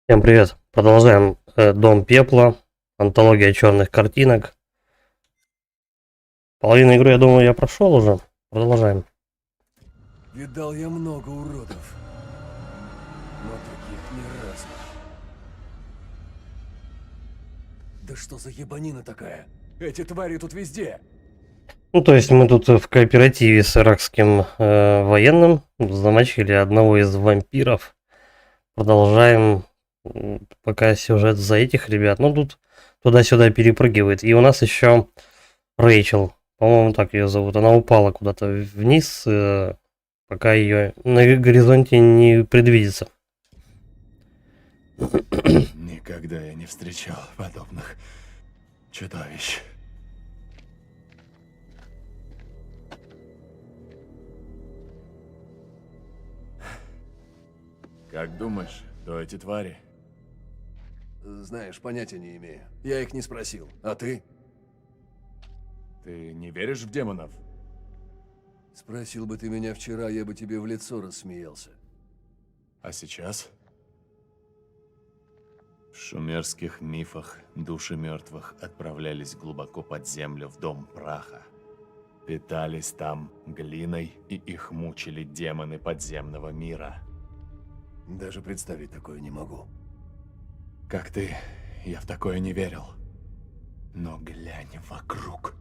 Всем привет! Продолжаем Дом Пепла, антология черных картинок. Половину игры, я думаю, я прошел уже. Продолжаем. Видал я много уродов, но таких ни разу. Да что за ебанина такая? Эти твари тут везде. Ну, то есть мы тут в кооперативе с иракским военным замочили одного из вампиров. Продолжаем пока сюжет за этих ребят. Ну, тут туда-сюда перепрыгивает. И у нас еще Рэйчел. По-моему, так ее зовут. Она упала куда-то вниз, пока ее на горизонте не предвидится. Никогда я не встречал подобных чудовищ. Как думаешь, кто эти твари? Знаешь, понятия не имею. Я их не спросил. А ты? Ты не веришь в демонов? Спросил бы ты меня вчера, я бы тебе в лицо рассмеялся. А сейчас? В шумерских мифах души мертвых отправлялись глубоко под землю в дом праха. Питались там глиной, и их мучили демоны подземного мира. Даже представить такое не могу. Как ты, я в такое не верил. Но глянь вокруг.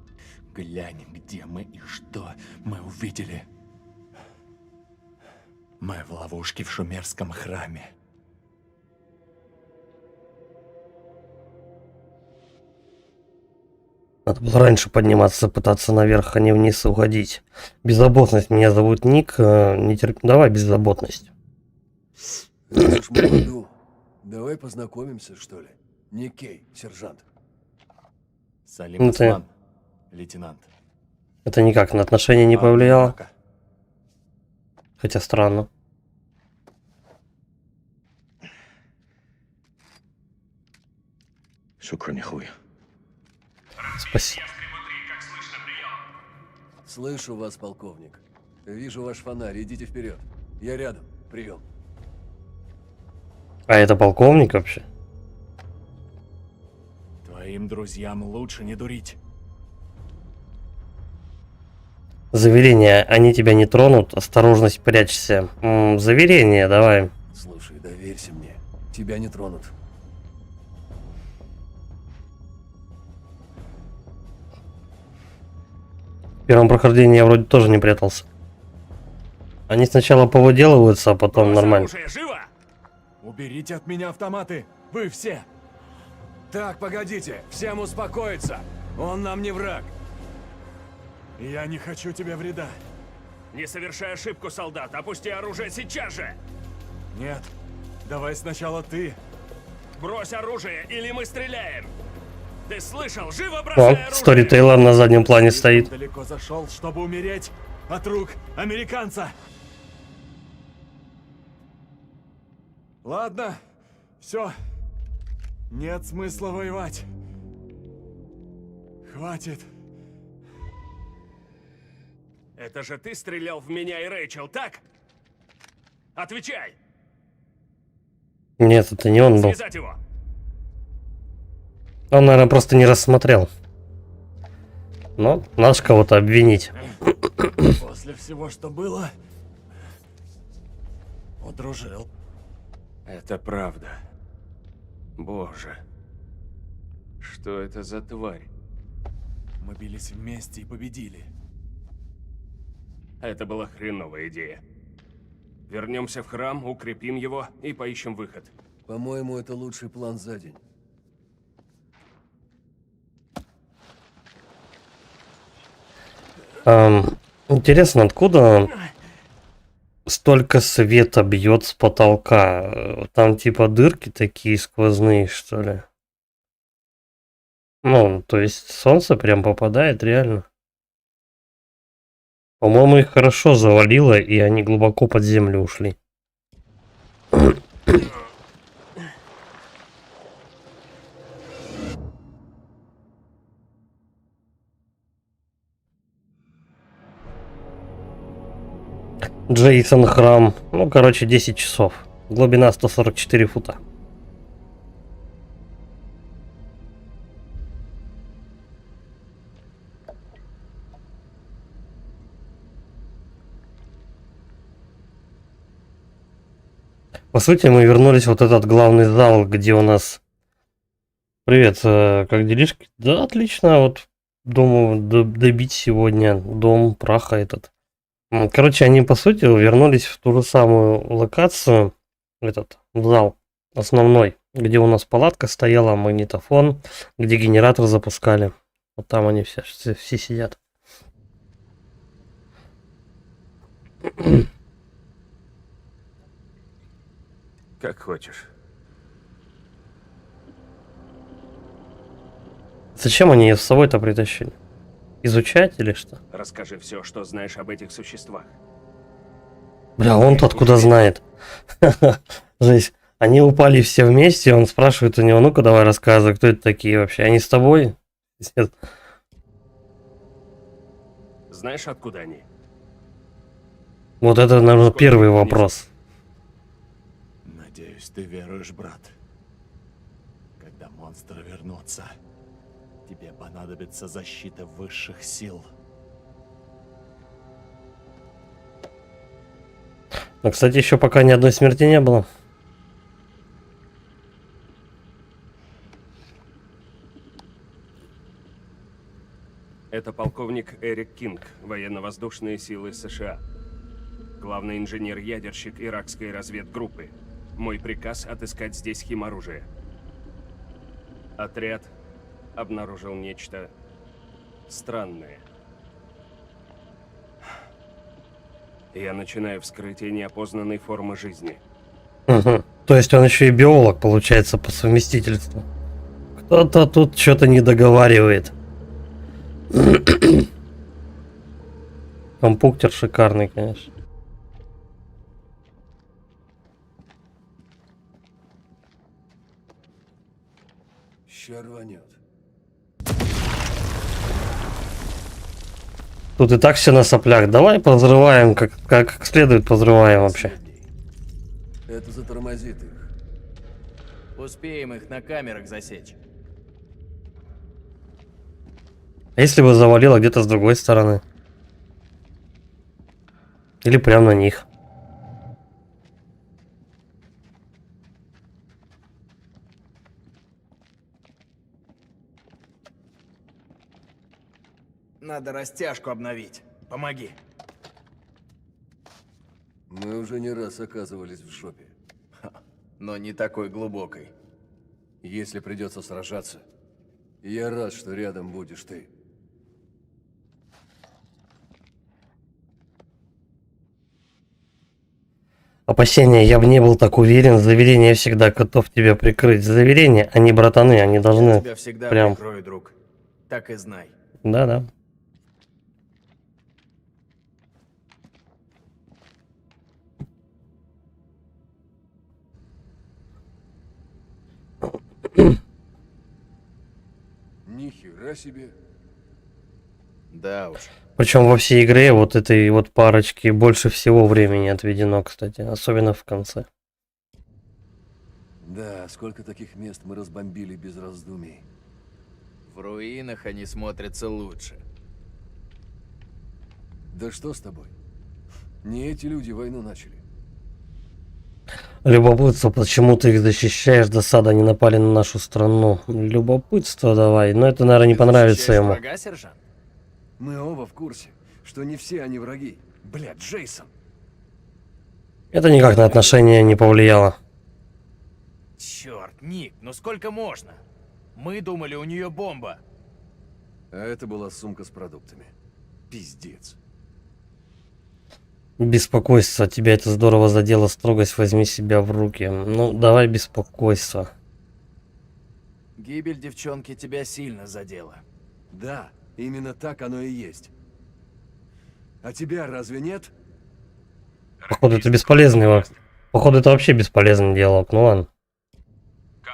Глянь, где мы и что мы увидели. Мы в ловушке в шумерском храме. Надо было раньше подниматься, пытаться наверх, а не вниз уходить. Беззаботность. Меня зовут Ник. Давай беззаботность. Раз уж мы в аду, давай познакомимся, что ли? Никей, сержант. Салим Осман, лейтенант. Это никак на отношения не повлияло. Хотя странно. Шукран, хуй. Спасибо. Слышу вас, полковник. Вижу ваш фонарь, идите вперед. Я рядом. Прием. А это полковник вообще? Твоим друзьям лучше не дурить. Заверение, они тебя не тронут, осторожность, прячься. Заверение, давай. Слушай, доверься мне. Тебя не тронут. В первом прохождении я вроде тоже не прятался. Они сначала повыделываются, а потом нормально. Оружие, живо! Уберите от меня автоматы! Вы все! Так, погодите. Всем успокоиться. Он нам не враг. Я не хочу тебе вреда. Не совершай ошибку, солдат! Опусти оружие сейчас же! Нет, давай сначала ты. Брось оружие, или мы стреляем! Ты слышал? Живо О, бросай оружие! Стори Тейлор на заднем плане стоит. Далеко зашел, чтобы умереть от рук американца. Ладно, все. Нет смысла воевать. Хватит. Это же ты стрелял в меня и Рэйчел, так? Отвечай! Нет, это не он был. Связать его! Он, наверное, просто не рассмотрел. Но надо же кого-то обвинить. После всего, что было, удружил. Это правда. Боже. Что это за тварь? Мы бились вместе и победили. Это была хреновая идея. Вернемся в храм, укрепим его и поищем выход. По-моему, это лучший план за день. Интересно, откуда столько света бьет с потолка? Там типа дырки такие сквозные, что ли? Ну, то есть солнце прям попадает, реально. По-моему, их хорошо завалило, и они глубоко под землю ушли. Джейсон храм. Ну, короче, 10 часов. Глубина 144 фута. По сути, мы вернулись в вот этот главный зал, где у нас... Привет, как делишки? Да, отлично, вот думаю добить сегодня дом праха этот. Короче, они по сути вернулись в ту же самую локацию, этот в зал основной, где у нас палатка стояла, магнитофон, где генератор запускали. Вот там они все сидят. Как хочешь. Зачем они ее с собой-то притащили? Изучать или что? Расскажи все, что знаешь об этих существах. Бля, он-то откуда знает? Жесть. Они упали все вместе, он спрашивает у него, ну-ка давай рассказывай, кто это такие вообще? Они с тобой? Знаешь, откуда они? Вот это, наверное, первый вопрос. Надеюсь, ты веруешь, брат. Когда монстры вернутся, тебе понадобится защита высших сил. Но, кстати, еще пока ни одной смерти не было. Это полковник Эрик Кинг, военно-воздушные силы США. Главный инженер-ядерщик иракской разведгруппы. Мой приказ отыскать здесь химоружие. Отряд обнаружил нечто странное. Я начинаю вскрытие неопознанной формы жизни. Угу. То есть он еще и биолог, получается, по совместительству. Кто-то тут что-то не договаривает. Компьютер шикарный, конечно. Ща рванет. Тут и так все на соплях. Давай позрываем, как следует позрываем вообще. Последний. Это затормозит их. Успеем их на камерах засечь. А если бы завалило где-то с другой стороны? Или прямо на них? Надо растяжку обновить. Помоги. Мы уже не раз оказывались в жопе. Но не такой глубокой. Если придется сражаться, я рад, что рядом будешь ты. Опасения, я бы не был так уверен. Заверение всегда готов тебя прикрыть. Заверение, они братаны, они Я должны... тебя всегда прям- прикрою, друг. Так и знай. Да-да. Ни хера себе. Да уж. Причем во всей игре вот этой вот парочке больше всего времени отведено, кстати. Особенно в конце. Да, сколько таких мест мы разбомбили без раздумий. В руинах они смотрятся лучше. Да что с тобой? Не эти люди войну начали. Любопытство, почему ты их защищаешь, досада, они напали на нашу страну. Любопытство давай, но это, наверное, не Ты понравится защищаешь ему. врага, сержант? Мы оба в курсе, что не все они враги. Бля, Джейсон. Это никак на отношения не повлияло. Черт, Ник, ну сколько можно? Мы думали, у нее бомба. А это была сумка с продуктами. Пиздец. Беспокойство, тебя это здорово задело, строгость возьми себя в руки. Ну, давай беспокойство. Гибель девчонки тебя сильно задела. Да, именно так оно и есть. А тебя разве нет? Походу, это бесполезный Походу, это вообще бесполезный диалог. Ну ладно,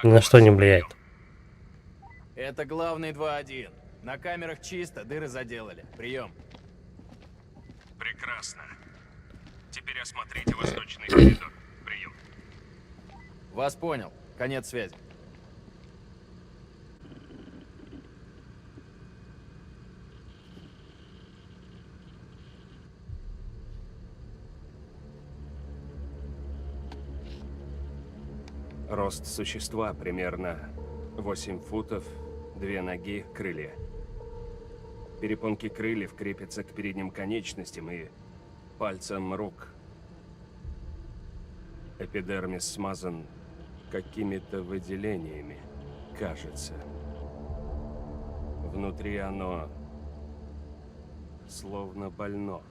ни на что не влияет. Это главный 2-1. На камерах чисто, дыры заделали. Прием. Прекрасно. Теперь осмотрите восточный коридор. Прием. Вас понял. Конец связи. Рост существа примерно 8 футов, 2 ноги, крылья. Перепонки крыльев крепятся к передним конечностям и пальцам рук. Эпидермис смазан какими-то выделениями, кажется. Внутри оно словно больно.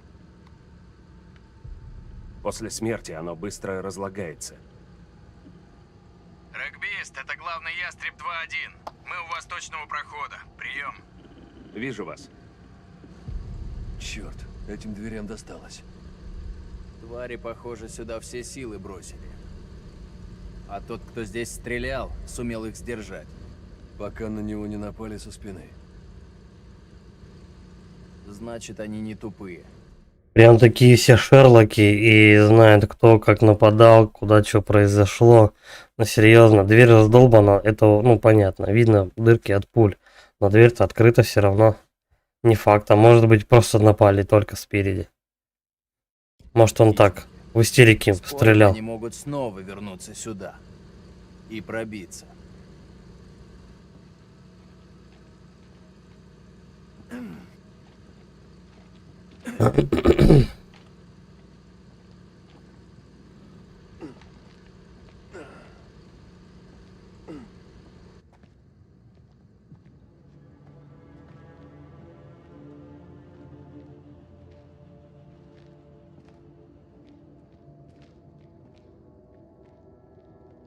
После смерти оно быстро разлагается. Регбист, это главный ястреб 2-1. Мы у восточного прохода. Прием. Вижу вас. Черт, этим дверям досталось. Твари, похоже, сюда все силы бросили. А тот, кто здесь стрелял, сумел их сдержать. Пока на него не напали со спины. Значит, они не тупые. Прям такие все Шерлоки и знают, кто как нападал, куда что произошло. Но серьезно, дверь раздолбана, это, ну, понятно. Видно дырки от пуль. Но дверь-то открыта все равно. Не факт, а может быть просто напали только спереди. Может он так, в истерике Спорим, стрелял. они могут снова вернуться сюда. И пробиться.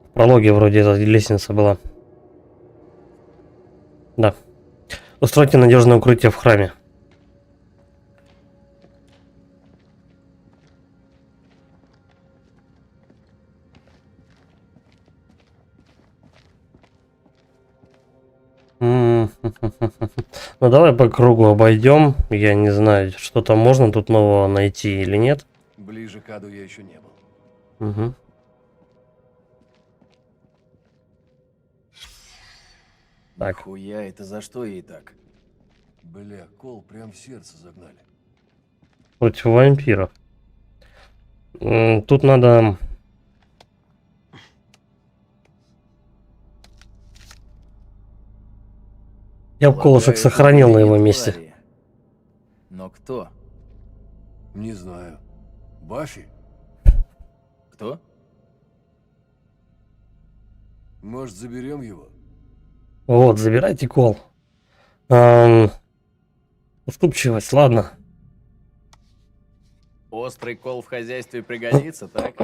В прологе вроде эта лестница была. Да. Устройте надежное укрытие в храме. Ну давай по кругу обойдем. Я не знаю, что-то можно тут нового найти или нет. Ближе к аду я еще не был. Угу. Так. Хуя, это за что ей так? Бля, кол прям в сердце загнали. Против вампиров. Тут надо... Я бы колышек Полагаю, сохранил это на его не месте. твари. Но кто? Не знаю. Баффи? Кто? Может, заберем его? Вот, забирайте кол. Уступчивость, ладно. Острый кол в хозяйстве пригодится, так?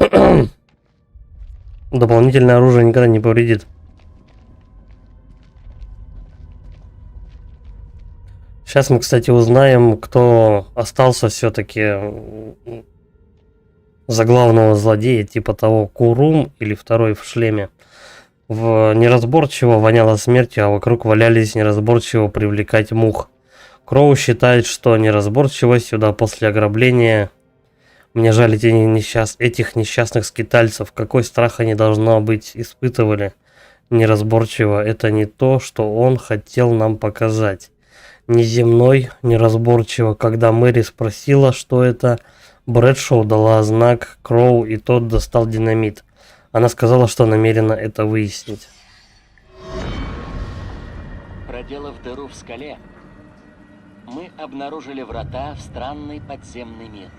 Дополнительное оружие никогда не повредит. Сейчас мы, кстати, узнаем, кто остался все-таки за главного злодея, типа того Курум или второй в шлеме. В неразборчиво воняло смертью, а вокруг валялись неразборчиво привлекать мух. Кроу считает, что неразборчивость сюда после ограбления. Мне жаль этих несчастных скитальцев. Какой страх они, должно быть, испытывали. Неразборчиво. Это не то, что он хотел нам показать. Неземной, неразборчиво. Когда Мэри спросила, что это, Брэдшоу дала знак Кроу, и тот достал динамит. Она сказала, что намерена это выяснить. Проделав дыру в скале, мы обнаружили врата в странный подземный мир.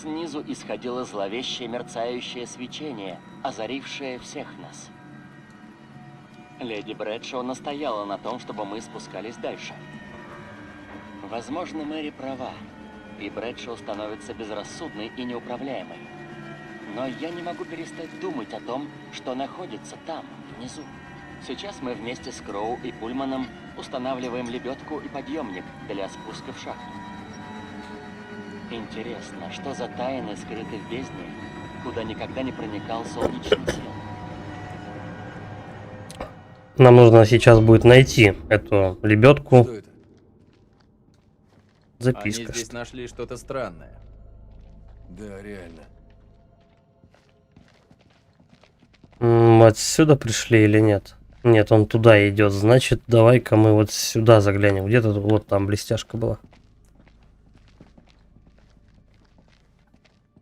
Снизу исходило зловещее мерцающее свечение, озарившее всех нас. Леди Брэдшоу настояла на том, чтобы мы спускались дальше. Возможно, Мэри права, и Брэдшоу становится безрассудной и неуправляемой. Но я не могу перестать думать о том, что находится там, внизу. Сейчас мы вместе с Кроу и Пульманом устанавливаем лебедку и подъемник для спуска в шахту. Интересно, что за тайны скрыты в бездне, куда никогда не проникал солнечный свет? Нам нужно сейчас будет найти эту лебедку. Что это? Записка. Они здесь нашли что-то странное. Да, реально. Отсюда пришли или нет? Нет, он туда идет. Значит, давай-ка мы вот сюда заглянем. Где-то вот там блестяшка была.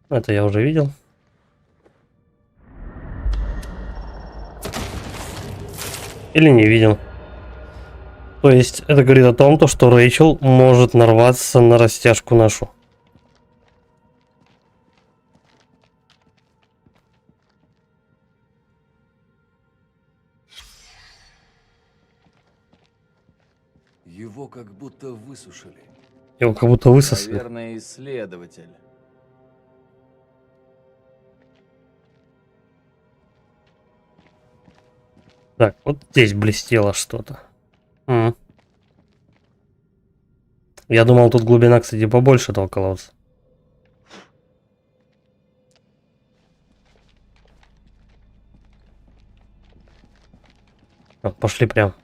Это я уже видел. Или не видим. То есть это говорит о том, то, что Рэйчел может нарваться на растяжку нашу. Его как будто высушили. Его как будто высосали. Наверное, исследователь. Так, вот здесь блестело что-то. Я думал, тут глубина, кстати, побольше этого колодца. Вот, пошли прям.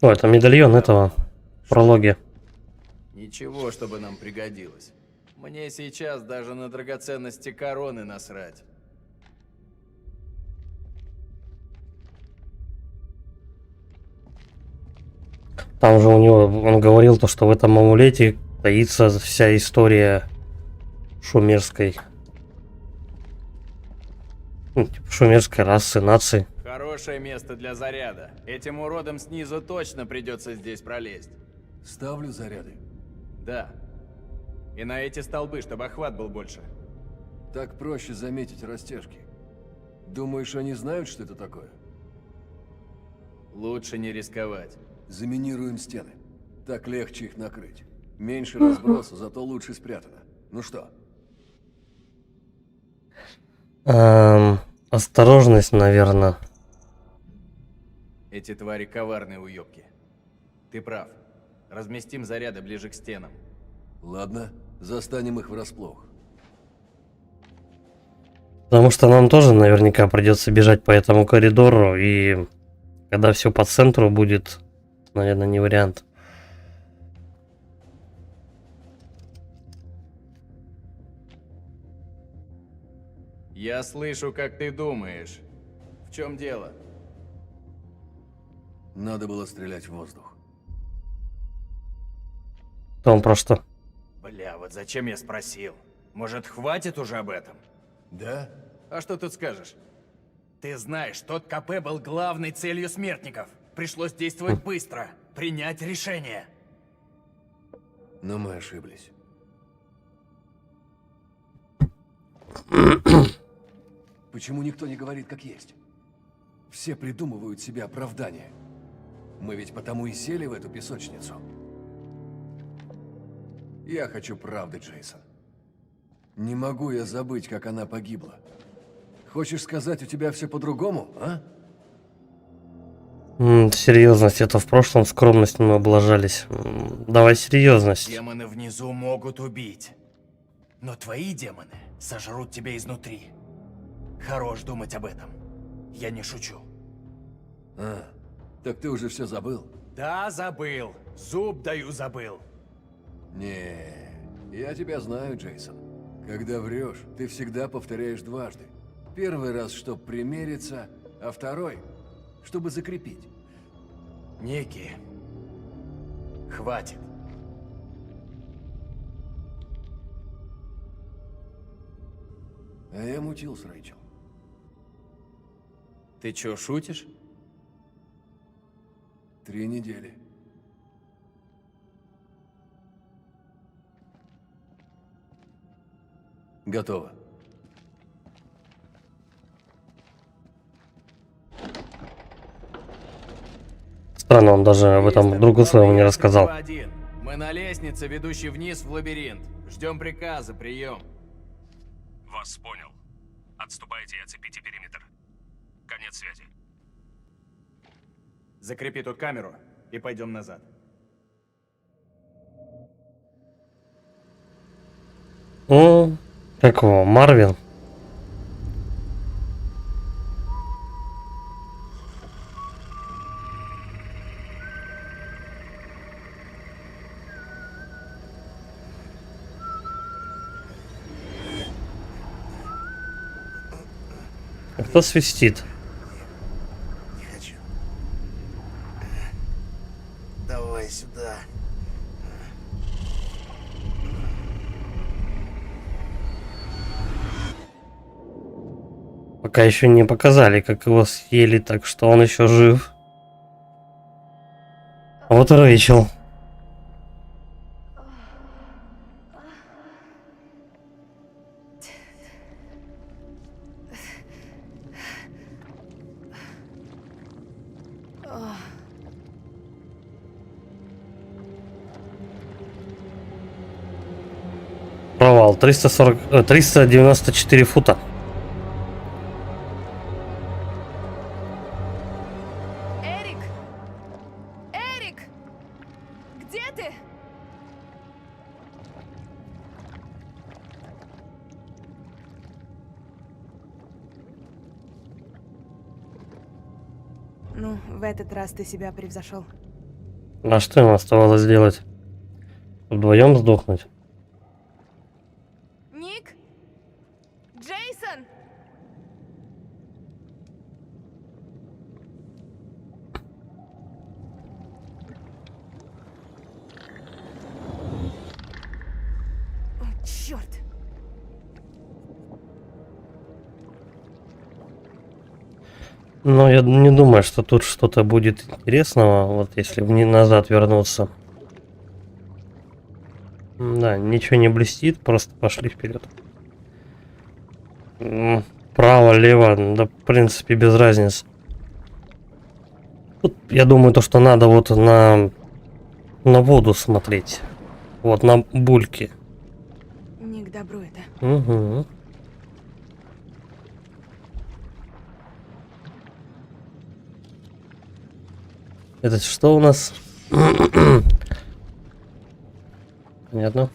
О, это медальон этого прологи. Ничего, чтобы нам пригодилось. Мне сейчас даже на драгоценности короны насрать. Там же у него, он говорил то, что в этом амулете таится вся история шумерской. Ну, типа шумерской расы, нации. Хорошее место для заряда. Этим уродам снизу точно придется здесь пролезть. Ставлю заряды. Да. И на эти столбы, чтобы охват был больше. Так проще заметить растяжки. Думаешь, они знают, что это такое? Лучше не рисковать. Заминируем стены. Так легче их накрыть. Меньше разброса, зато лучше спрятано. Ну что? Осторожность, наверное. Эти твари коварные уёбки. Ты прав. Разместим заряды ближе к стенам. Ладно, застанем их врасплох. Потому что нам тоже наверняка придется бежать по этому коридору, и когда все по центру будет, наверное, не вариант. Я слышу, как ты думаешь. В чем дело? Надо было стрелять в воздух. Том про что? Бля, вот зачем я спросил? Может, хватит уже об этом? Да? А что тут скажешь? Ты знаешь, тот КП был главной целью смертников. Пришлось действовать быстро, принять решение. Но мы ошиблись. Почему никто не говорит, как есть? Все придумывают себе оправдания. Мы ведь потому и сели в эту песочницу. Я хочу правды, Джейсон. Не могу я забыть, как она погибла. Хочешь сказать, у тебя все по-другому, а? Серьезность, это в прошлом скромность мы облажались. Давай серьезность. Демоны внизу могут убить. Но твои демоны сожрут тебя изнутри. Хорош думать об этом. Я не шучу. А, так ты уже все забыл? Да, забыл. Зуб даю, забыл. Не, я тебя знаю, Джейсон. Когда врешь, ты всегда повторяешь дважды. Первый раз, чтобы примериться, а второй, чтобы закрепить. Ники, хватит. А я мутил с Рэйчел. Ты чё, шутишь? 3 недели. Готово. Странно, он даже об этом другу своему не рассказал. Мы на лестнице, ведущей вниз в лабиринт. Ждем приказа, прием. Вас понял. Отступайте и оцепите периметр. Конец связи. Закрепи тут камеру и пойдем назад. Как его, Марвин? Кто свистит? Не хочу. пока еще не показали, как его съели, так что он еще жив. А вот и Рэйчел. Провал. 394 фута. Эрик! Эрик! Где ты? Ну, в этот раз ты себя превзошел. А что им оставалось сделать? Вдвоем сдохнуть? Ник? Джейсон! О, черт! Но я не думаю, что тут что-то будет интересного, вот если назад вернуться. Да, ничего не блестит, просто пошли вперед. Право, лево, да в принципе без разницы. Тут, я думаю, то, что надо вот на воду смотреть. Вот на бульки. Не к добру это. Угу. Это что у нас? Понятно.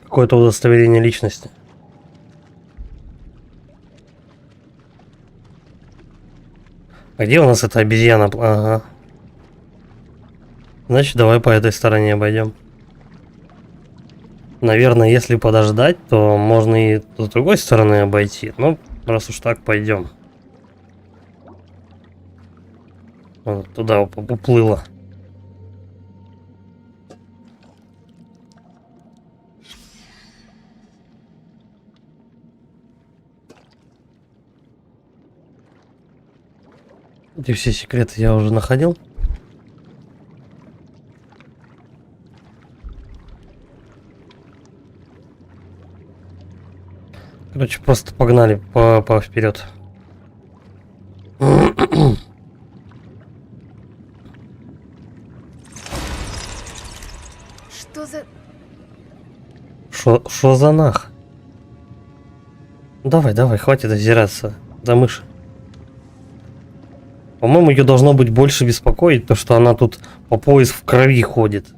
Какое-то удостоверение личности. А где у нас эта обезьяна? Ага. Значит, давай по этой стороне обойдем. Наверное, если подождать, то можно и с другой стороны обойти. Ну, раз уж так, пойдем. Вон туда уплыла. Эти все секреты я уже находил. Короче, просто погнали по вперед. Что за... Шо за нах? Давай, хватит озираться за мышь. По-моему, ее должно быть больше беспокоить, то что она тут по пояс в крови ходит.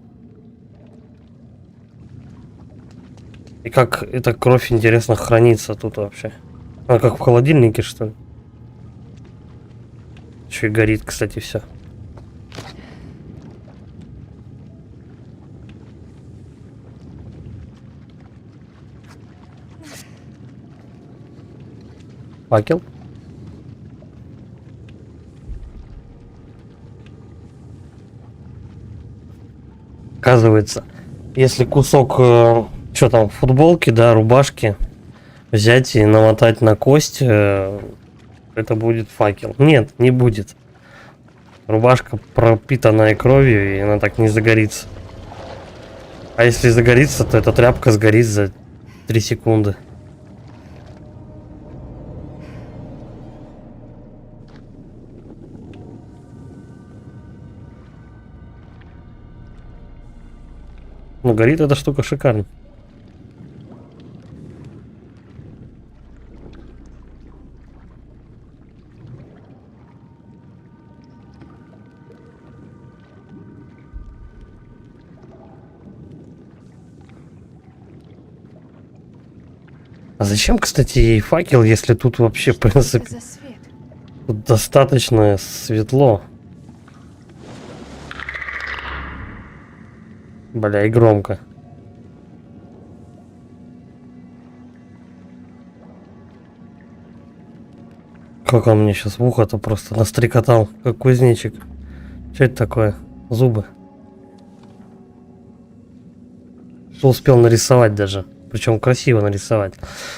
И как эта кровь, интересно, хранится тут вообще? Она как в холодильнике, что ли? Еще и горит, кстати, все. Факел. Оказывается, если кусок, что там, футболки, да, рубашки взять и намотать на кость, это будет факел. Нет, не будет. Рубашка пропитанная кровью, и она так не загорится. А если загорится, то эта тряпка сгорит за 3 секунды. Ну, горит эта штука шикарно. А зачем, кстати, ей факел, если тут вообще, в принципе, за свет? тут достаточно светло. Бля, и громко. Как он мне сейчас в ухо-то просто настрекотал, как кузнечик. Что это такое? Зубы. Что успел нарисовать даже. причем красиво нарисовать.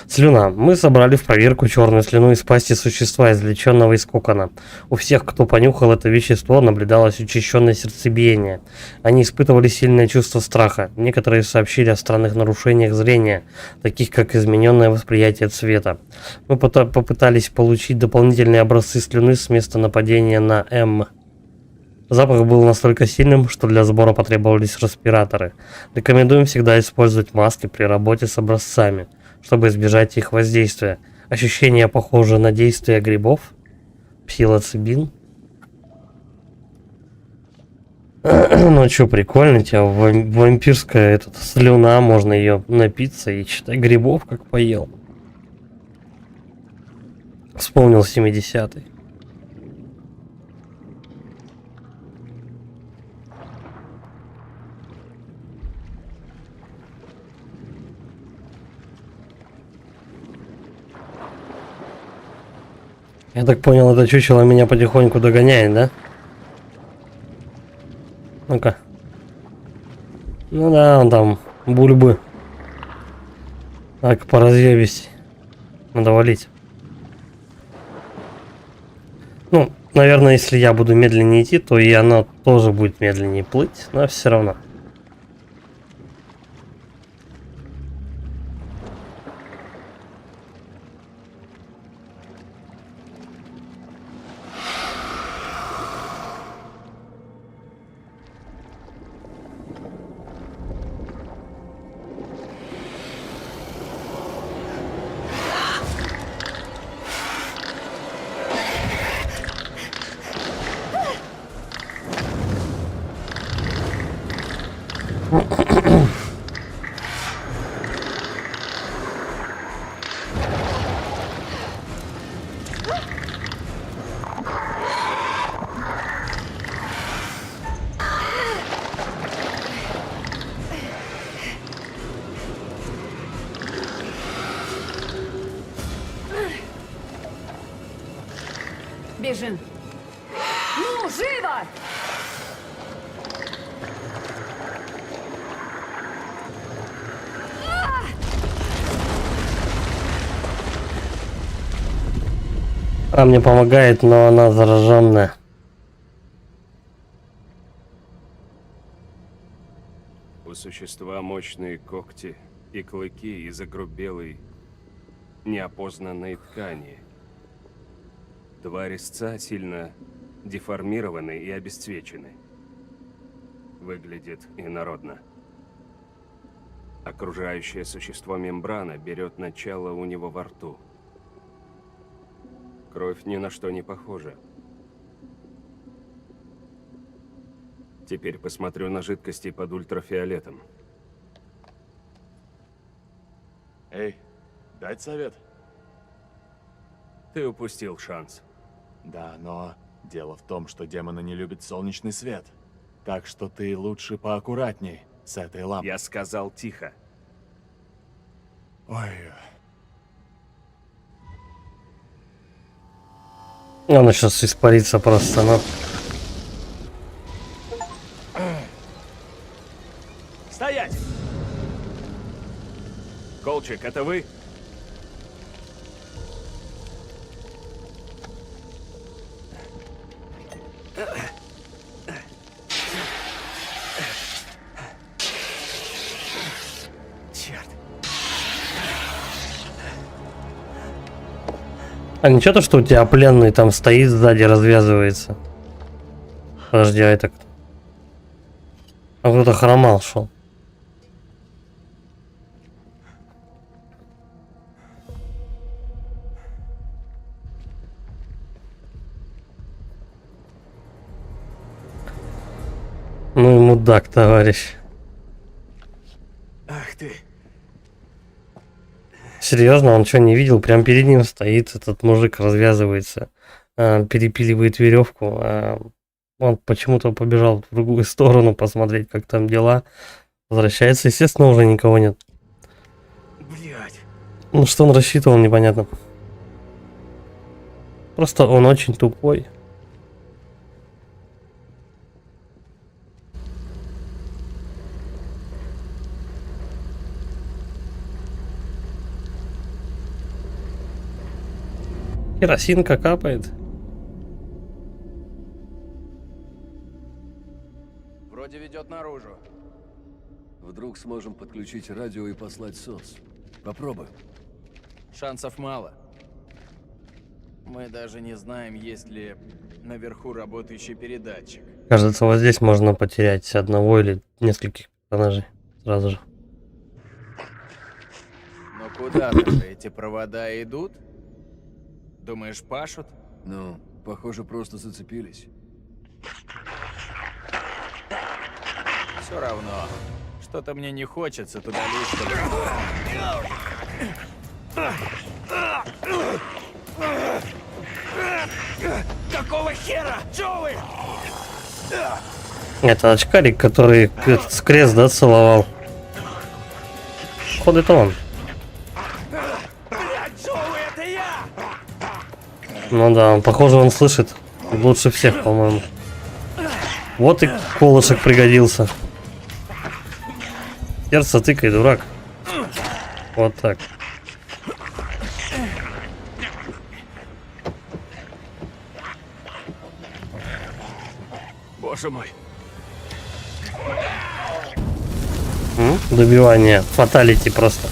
Слюна. Мы собрали в проверку черную слюну из пасти существа, извлеченного из кокона. У всех, кто понюхал это вещество, наблюдалось учащенное сердцебиение. Они испытывали сильное чувство страха. Некоторые сообщили о странных нарушениях зрения, таких как измененное восприятие цвета. Мы попытались получить дополнительные образцы слюны с места нападения на М. Запах был настолько сильным, что для сбора потребовались респираторы. Рекомендуем всегда использовать маски при работе с образцами, чтобы избежать их воздействия. Ощущения похожи на действие грибов. Псилоцибин. Ну что, прикольно, у тебя вампирская слюна, можно ее напиться и читать грибов, как поел. Вспомнил 70-й. Я так понял, это чучело меня потихоньку догоняет, да? Ну-ка. Ну да, он там бульбы. Так, по разъебись. Надо валить. Ну, наверное, если я буду медленнее идти, то и оно тоже будет медленнее плыть, но все равно. Бежим. Ну, живо! Она мне помогает, но она зараженная. У существа мощные когти и клыки из огрубелой, неопознанной ткани. Два резца сильно деформированы и обесцвечены. Выглядит инородно. Окружающее существо мембрана берет начало у него во рту. Кровь ни на что не похожа. Теперь посмотрю на жидкости под ультрафиолетом. Эй, дать совет? Ты упустил шанс. Да, но дело в том, что демоны не любят солнечный свет. Так что ты лучше поаккуратней с этой лампой. Я сказал тихо. Ой, Она сейчас испарится просто, но... Стоять! Колчик, это вы? Черт. А ничего то, что у тебя пленный там стоит сзади, развязывается. Подожди, а это кто? А кто-то хромал шел. Ну и мудак, товарищ. Ах ты. Серьезно, он что, не видел? Прям перед ним стоит этот мужик, развязывается, перепиливает веревку. Он почему-то побежал в другую сторону посмотреть, как там дела. Возвращается, естественно, уже никого нет. Блядь. Ну, что он рассчитывал, непонятно. Просто он очень тупой. Керосинка капает. Вроде ведет наружу. Вдруг сможем подключить радио и послать СОС. Попробуем. Шансов мало. Мы даже не знаем, есть ли наверху работающий передатчик. Кажется, вот здесь можно потерять одного или нескольких персонажей сразу же. Но куда-то же эти провода идут? Думаешь, пашут? Ну, похоже, просто зацепились. Все равно. Что-то мне не хочется туда лезть. Какого хера? Чё вы? Это очкарик, который этот скрест, да, целовал. Походу, это он. Блядь, Джоуи, это я! Ну да, похоже, он слышит лучше всех, по-моему. Вот и колышек пригодился. Сердце тыкай, дурак. Вот так. Боже мой. Добивание. Фаталити просто.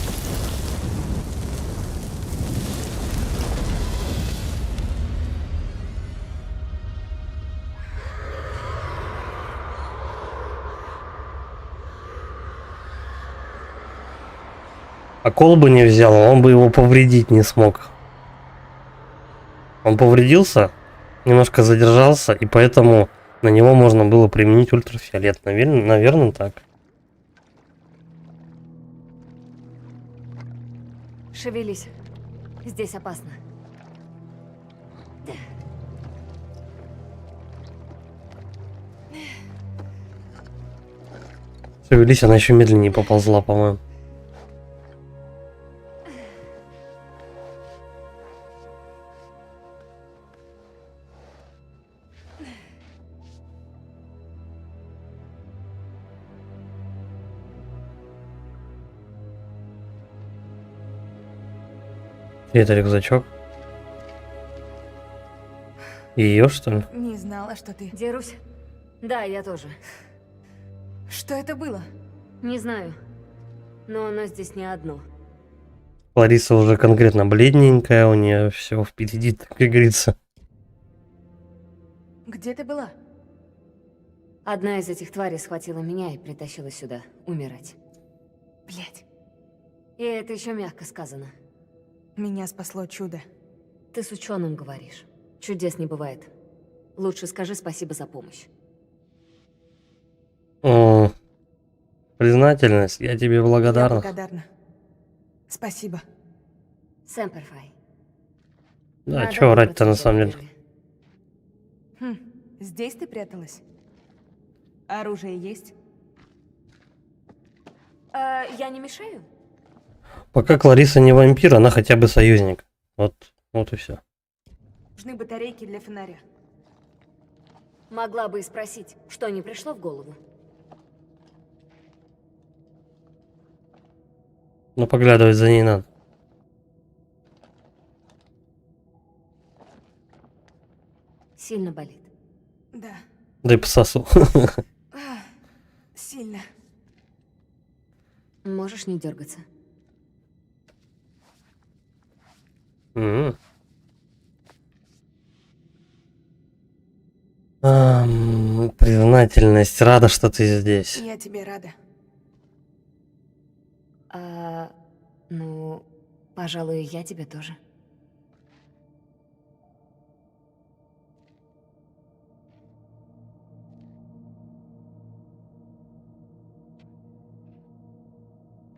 А кол бы не взял, он бы его повредить не смог. Он повредился, немножко задержался, и поэтому на него можно было применить ультрафиолет. Наверное, так. Шевелись. Здесь опасно. Шевелись, она еще медленнее поползла, по-моему. Это рюкзачок. Ее, что ли? Не знала, что ты... Дерусь? Да, я тоже. Что это было? Не знаю. Но оно здесь не одно. Лариса уже конкретно бледненькая, у нее все впереди, как говорится. Где ты была? Одна из этих тварей схватила меня и притащила сюда умирать. Блять, И это еще мягко сказано. меня спасло чудо. Ты с ученым говоришь. Чудес не бывает. Лучше скажи спасибо за помощь. Признательность, я тебе Я благодарна. благодарна. Спасибо. Сэмперфай. Да, Надо чё врать-то на выбраться самом из деле. Хм, здесь ты пряталась? Оружие есть? Я не мешаю? Пока Клариса не вампир, она хотя бы союзник. Вот и все. Нужны батарейки для фонаря. Могла бы и спросить, что не пришло в голову. Но поглядывать за ней надо. Сильно болит. Да, Дай пососу. сильно. Можешь не дергаться. М. Признательность, рада, что ты здесь. Я тебе рада. Ну, пожалуй, я тебе тоже.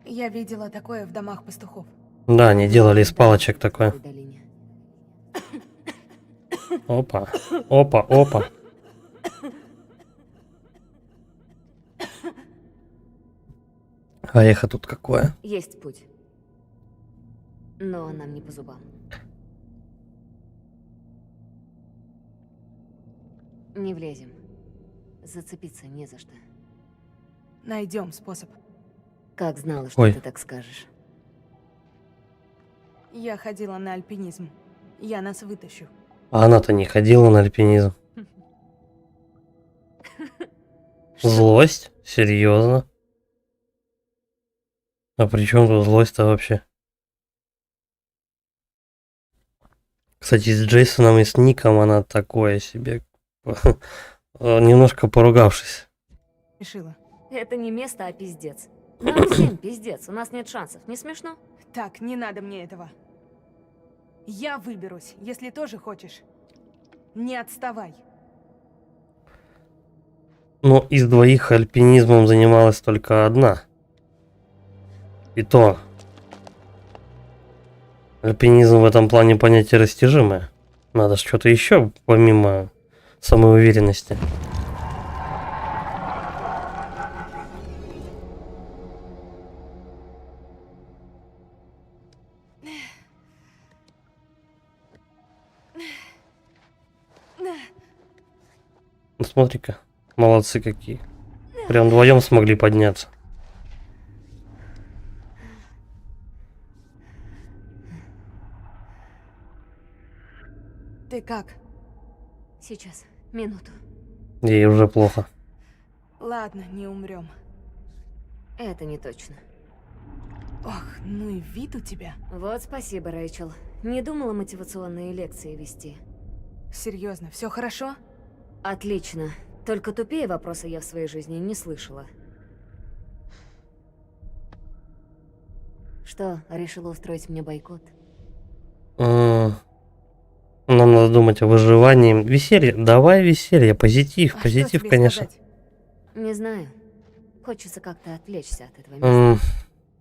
Я видела такое в домах пастухов. Да, они делали из палочек такое. В долине. Опа, опа, опа. А эхо тут какое? Есть путь. Но нам не по зубам. Не влезем. Зацепиться не за что. Найдем способ. Как знала, что Ой. ты так скажешь. Я ходила на альпинизм. Я нас вытащу. А она-то не ходила на альпинизм. Злость? Серьезно? А при чем тут злость-то вообще? Кстати, с Джейсоном и с Ником она такое себе. Немножко поругавшись. Решила. Это не место, а пиздец. Нам всем пиздец, у нас нет шансов, не смешно? Так, не надо мне этого. Я выберусь, если тоже хочешь. Не отставай. Но из двоих альпинизмом занималась только одна. И то. Альпинизм в этом плане понятие растяжимое. Надо что-то еще помимо самоуверенности. Ну смотри-ка, молодцы какие. Прям вдвоем смогли подняться. Ты как? Сейчас, минуту. Ей уже плохо. Ладно, не умрем. Это не точно. Ох, ну и вид у тебя. Вот спасибо, Рэйчел. Не думала мотивационные лекции вести. Серьезно, все хорошо? Отлично. Только тупее вопроса я в своей жизни не слышала. Что, решила устроить мне бойкот? Нам надо думать о выживании. Веселье. Давай веселье. Позитив. А Позитив, что тебе конечно. сказать? Не знаю. Хочется как-то отвлечься от этого места.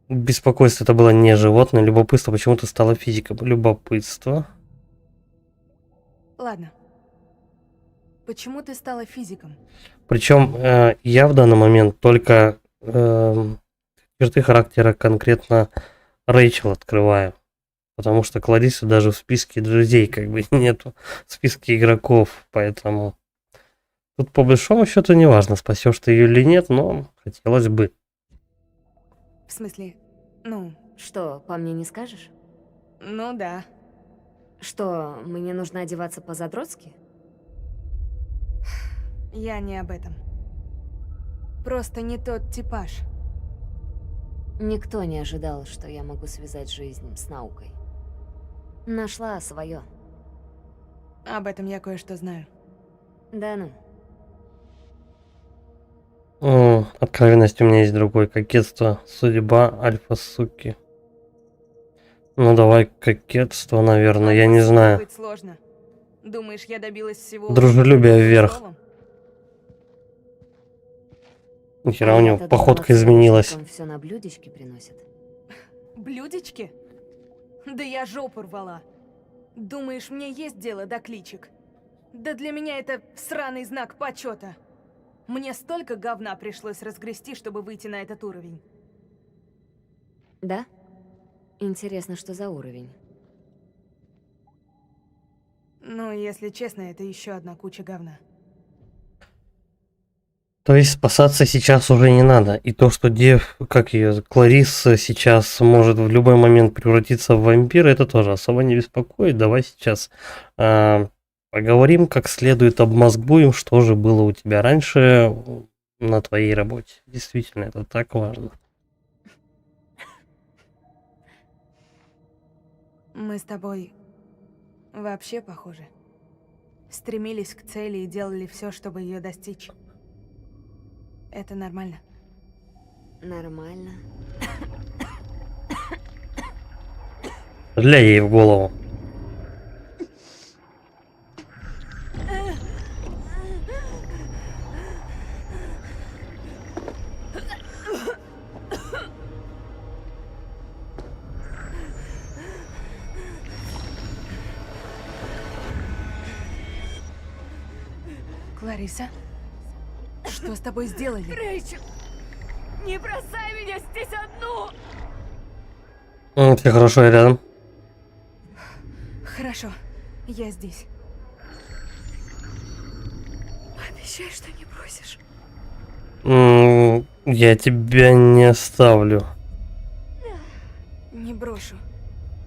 Беспокойство это было не животное. Любопытство почему-то стало физикой. Любопытство. Ладно. Почему ты стала физиком? Причем я в данный момент только черты характера конкретно Рэйчел открываю. Потому что Клариссы даже в списке друзей как бы нету. В списке игроков. Поэтому тут по большому счету не важно, спасешь ты ее или нет, но хотелось бы. В смысле, ну, Что, по мне не скажешь? ну да. Что, мне нужно одеваться по-задротски? Я не об этом. Просто не тот типаж. Никто не ожидал, что я могу связать жизнь с наукой. Нашла свое. Об этом я кое-что знаю. Да ну. Откровенность у меня есть другой. Кокетство. Судьба альфа-суки. Ну давай кокетство, наверное, я не знаю. Быть сложно. Думаешь, я добилась всего? Дружелюбие вверх. словом? Нихера у него походка изменилась. Все на блюдечке приносят. Блюдечки? Да я жопу рвала. Думаешь, мне есть дело до кличек? Да для меня это сраный знак почета. Мне столько говна пришлось разгрести, чтобы выйти на этот уровень. Да? Интересно, что за уровень? Ну, если честно, это еще одна куча говна. То есть спасаться сейчас уже не надо. И то, что как ее, Кларисса сейчас может в любой момент превратиться в вампира, это тоже особо не беспокоит. Давай сейчас поговорим, как следует обмозгуем, что же было у тебя раньше на твоей работе. Действительно, это так важно. Мы с тобой вообще похожи. Стремились к цели и делали все, чтобы ее достичь. Это нормально. Нормально. Для ей в голову. Клариса? Что с тобой сделали? Рэйчел, не бросай меня здесь одну! Все хорошо, я рядом. Хорошо, я здесь. Обещай, что не бросишь. Я тебя не оставлю. Не брошу.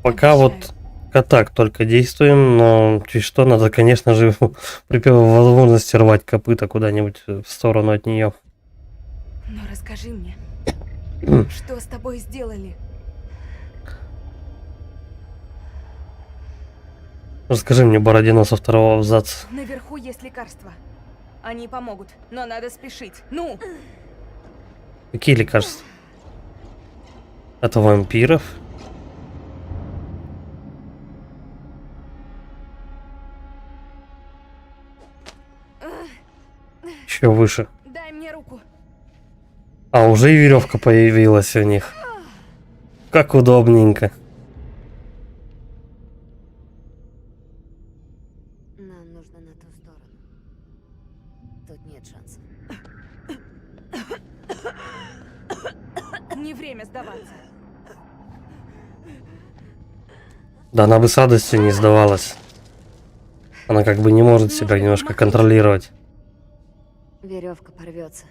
Пока Обещаю. вот Пока так только действуем, но чуть что, надо, конечно же, при первой возможности рвать копыта куда-нибудь в сторону от нее. Но расскажи мне, что с тобой сделали? Расскажи мне, Бородино, со второго абзаца. Наверху есть лекарства. Они помогут, но надо спешить. Ну! Какие лекарства? Это вампиров? Еще выше. Дай мне руку. А уже и веревка появилась у них. Как удобненько. Нам нужно на ту сторону. Тут нет шансов. Не время сдаваться. Да она бы с радостью не сдавалась. Она как бы не может себя немножко контролировать. Веревка порвется.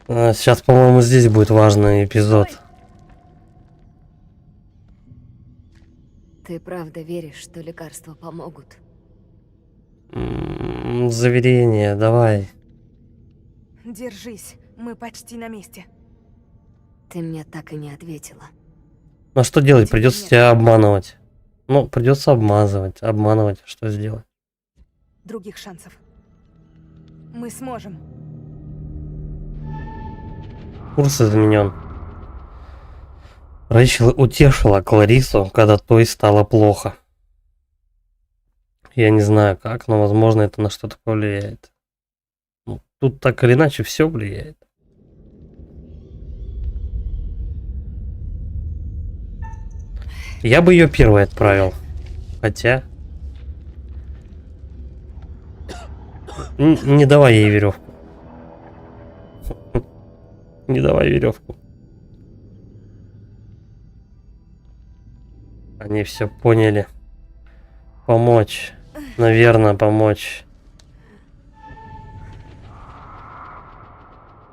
Сейчас, по-моему, здесь будет важный эпизод. Ты правда веришь, что лекарства помогут? Заверение, давай. Держись, мы почти на месте. Ты мне так и не ответила. Ну а что делать? Теперь Придется нет. тебя обманывать. Ну, придется обманывать. Что сделать? Других шансов. Мы сможем. Курс изменен. Рэйчел утешила Кларису, когда той стало плохо. Я не знаю как, но возможно это на что-то повлияет. Ну, тут так или иначе все влияет. Я бы ее первой отправил. Хотя... Не давай ей веревку. Не давай веревку. Они все поняли. Помочь. Наверное, помочь.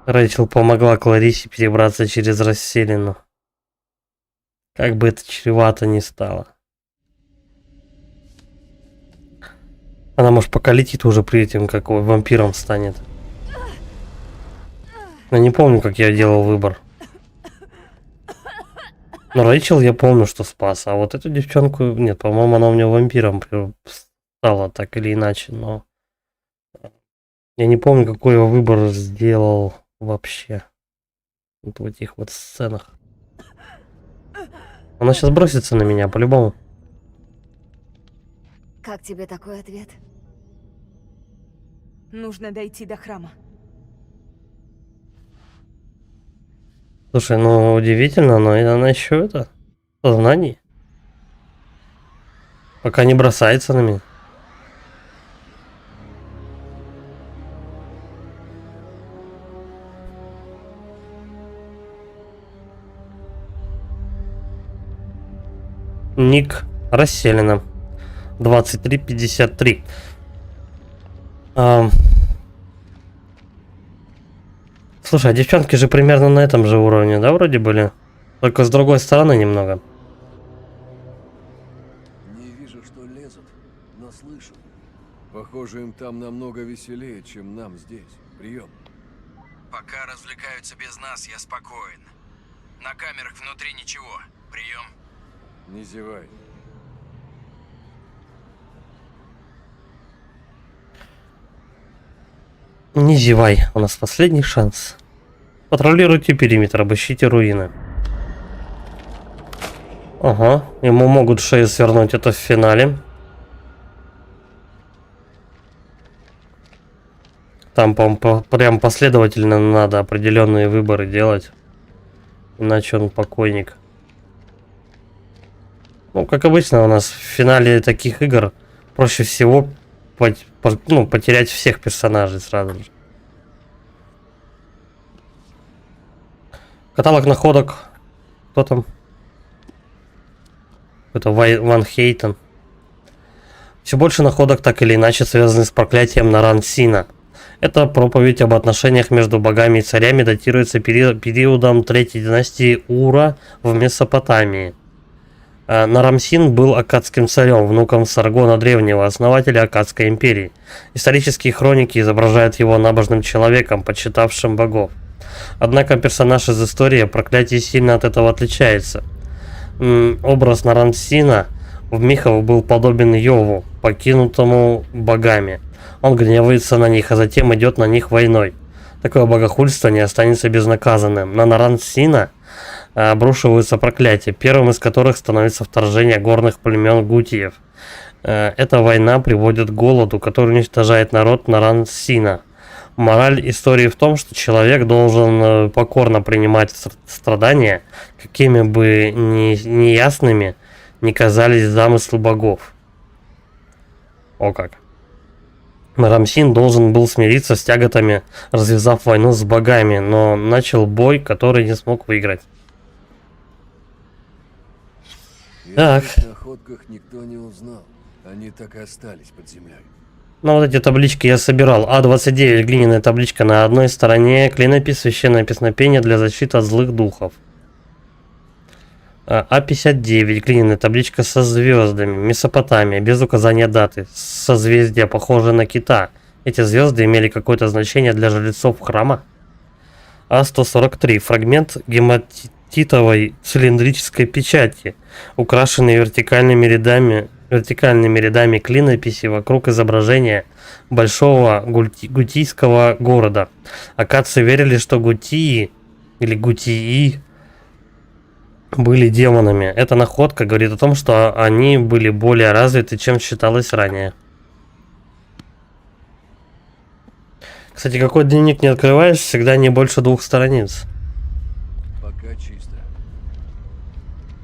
Рэйчел помогла Кларисе перебраться через расселину. Как бы это чревато ни стало. Она, может, пока летит уже при этом, как вампиром станет. Но не помню, как я делал выбор. Но Рэйчел я помню, что спас. А вот эту девчонку... Нет, по-моему, она у меня вампиром стала так или иначе, но... Я не помню, какой я выбор сделал вообще. Вот в этих вот сценах. Она сейчас бросится на меня, по-любому. Как тебе такой ответ? Нужно дойти до храма. Слушай, ну удивительно, но она еще это... В сознании. Пока не бросается на меня. Ник расселена. 23:53. Слушай, а девчонки же примерно на этом же уровне, да, вроде были? Только с другой стороны немного. Не вижу, что лезут, но слышу. Похоже, им там намного веселее, чем нам здесь. Прием. Пока развлекаются без нас, я спокоен. На камерах внутри ничего. Прием. Не зевай. Не зевай, у нас последний шанс. Патрулируйте периметр, обыщите руины. Ага, ему могут шею свернуть, это в финале. Там, по-моему, прям последовательно надо определенные выборы делать. Иначе он покойник. Ну, как обычно у нас в финале таких игр проще всего потерять всех персонажей сразу же. Каталог находок. Кто там? Это Ван Хейтен. Все больше находок так или иначе связаны с проклятием Наран-Сина. Эта проповедь об отношениях между богами и царями датируется периодом третьей династии Ура в Месопотамии. Нарамсин был аккадским царем, внуком Саргона Древнего, основателя Аккадской империи. Исторические хроники изображают его набожным человеком, почитавшим богов. Однако персонаж из истории о проклятии сильно от этого отличается. Образ Нарамсина в мифах был подобен Йову, покинутому богами. Он гневается на них, а затем идет на них войной. Такое богохульство не останется безнаказанным. На Нарамсина обрушиваются проклятия, первым из которых становится вторжение горных племен гутиев. Эта война приводит к голоду, который уничтожает народ Нарамсина. Мораль истории в том, что человек должен покорно принимать страдания, какими бы неясными ни казались замыслы богов. О как. Нарамсин должен был смириться с тяготами, развязав войну с богами, но начал бой, который не смог выиграть. Так. О находках никто не узнал. Они так и остались под землей. Ну вот эти таблички я собирал. А29 глиняная табличка на одной стороне, клинопись, священное песнопение для защиты от злых духов. А59 глиняная табличка со звездами, Месопотамия, без указания даты, созвездие похоже на кита. Эти звезды имели какое-то значение для жрецов храма. А143 фрагмент гематитовой цилиндрической печати, украшенный вертикальными рядами клинописи вокруг изображения большого гутийского города. Аккадцы верили, что гутии или гутии были демонами. Эта находка говорит о том, что они были более развиты, чем считалось ранее. Кстати, какой дневник не открываешь, всегда не больше 2 страниц. Пока чисто.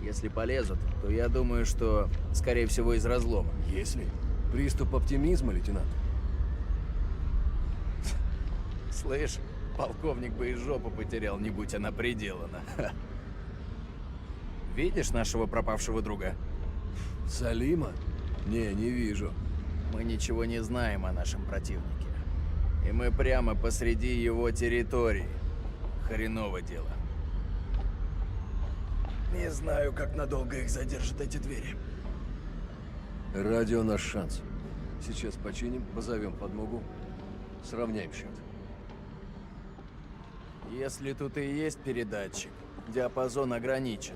Если полезут, то я думаю, что, скорее всего, из разлома. Если? Приступ оптимизма, лейтенант? Слышь, полковник бы и жопу потерял, не будь она приделана. Видишь нашего пропавшего друга? Салима? Не вижу. Мы ничего не знаем о нашем противнике. И мы прямо посреди его территории. Хреново дело. Не знаю, как надолго их задержат эти двери. Радио наш шанс. Сейчас починим, позовем подмогу. Сравняем счет. Если тут и есть передатчик, диапазон ограничен.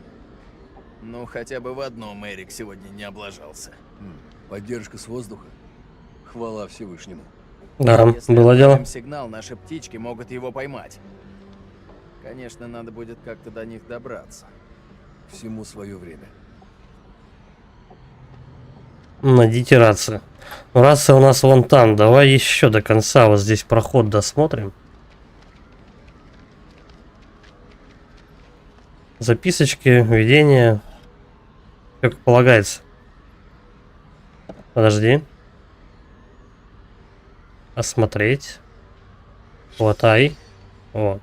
Ну, хотя бы в одном Эрик сегодня не облажался. Поддержка с воздуха? Хвала Всевышнему. Да, Если было дело. отправим сигнал, наши птички могут его поймать. Конечно, надо будет как-то до них добраться. Всему свое время. Найдите рацию. Ну, рация у нас вон там. Давай еще до конца вот здесь проход досмотрим. Записочки, введение. Как полагается. Подожди. Осмотреть. Хватай. Вот.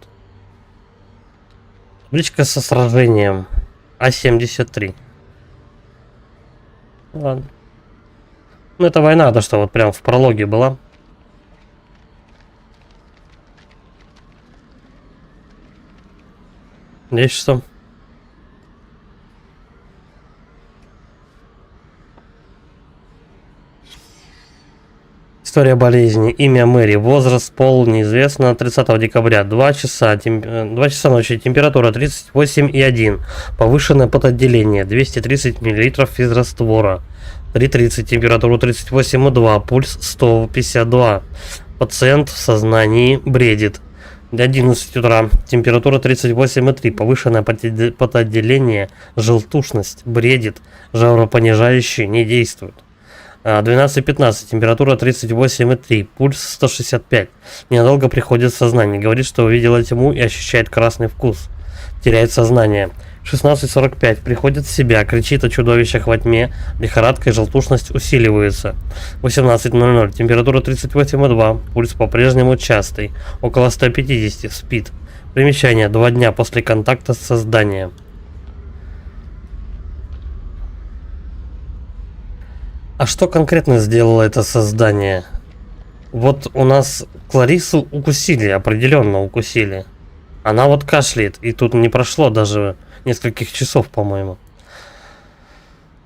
Табличка со сражением. А73. Ладно. Ну это война, то что вот прям в прологе была. Здесь что? История болезни. Имя Мэри. Возраст, пол неизвестно. 30 декабря. 2 часа ночи. Температура 38,1. Повышенное потоотделение. 230 мл физраствора. 3:30. Температура 38,2. Пульс 152. Пациент в сознании, бредит. До 11 утра. Температура 38,3. Повышенное потоотделение. Желтушность. Бредит. Жаропонижающий не действует. 12:15. Температура 38,3. Пульс 165. Ненадолго приходит в сознание. Говорит, что увидела тьму и ощущает красный вкус. Теряет сознание. 16:45. Приходит в себя. Кричит о чудовищах во тьме. Лихорадка и желтушность усиливаются. 18:00. Температура 38,2. Пульс по-прежнему частый. Около 150. Спит. Примечание. 2 дня после контакта с созданием. А что конкретно сделало это создание? Вот у нас Кларису укусили, определенно укусили. Она вот кашляет, и тут не прошло даже нескольких часов, по-моему.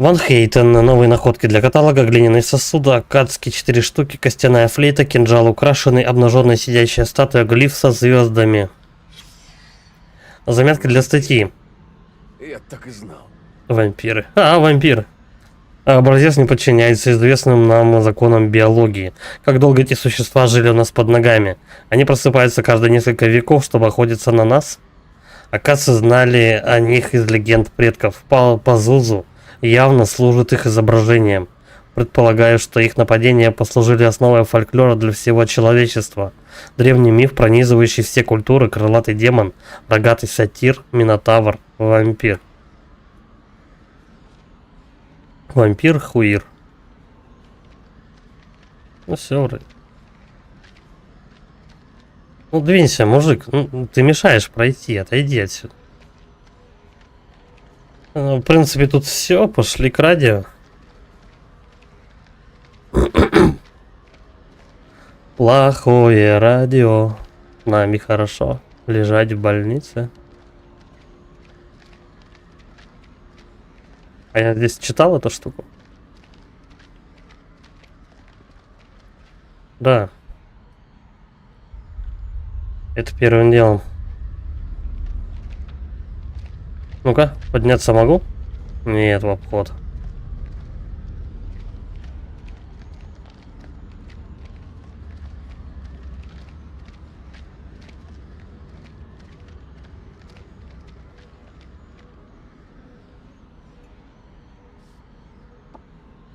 Ван Хейтен. Новые находки для каталога. Глиняные сосуды, аккадские 4 штуки, костяная флейта, кинжал украшенный, обнаженная сидящая статуя, глиф со звездами. Заметка для статьи. Я так и знал. Вампиры. Вампиры. Образец не подчиняется известным нам законам биологии. Как долго эти существа жили у нас под ногами? Они просыпаются каждые несколько веков, чтобы охотиться на нас? Акадцы знали о них из легенд предков. Пазузу явно служит их изображением. Предполагаю, что их нападения послужили основой фольклора для всего человечества. Древний миф, пронизывающий все культуры, крылатый демон, рогатый сатир, минотавр, вампир. Вампир, хуир. Ну все, вроде. Ну двинься, мужик. Ну, ты мешаешь пройти, отойди отсюда. В принципе, тут все, пошли к радио. Плохое радио. Нами хорошо лежать в больнице. А я здесь читал эту штуку? Да. Это первым делом. Ну-ка, подняться могу? Нет, в обход.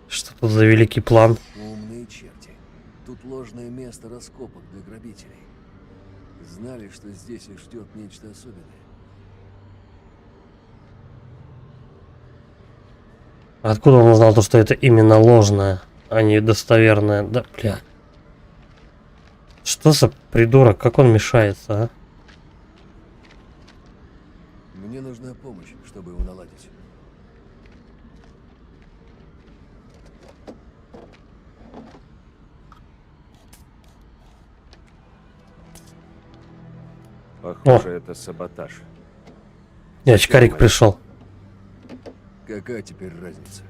Что тут за великий план? Умные черти. Тут ложное место раскопок для грабителей. Знали, что здесь их ждет нечто особенное. Откуда он узнал то, что это именно ложное, а не достоверное? Да, бля. Что за придурок? Как он мешается, а? Мне нужна помощь, чтобы его наладить. Похоже, это саботаж. И очкарик пришел. Какая теперь разница?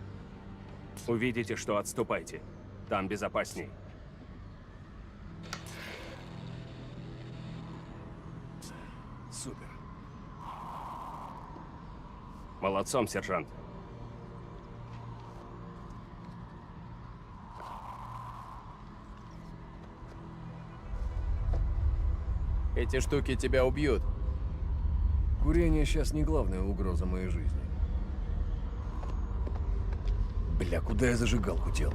Увидите, что отступайте. Там безопасней. Супер. Молодцом, сержант. Эти штуки тебя убьют. Курение сейчас не главная угроза моей жизни. Бля, куда я зажигалку дел?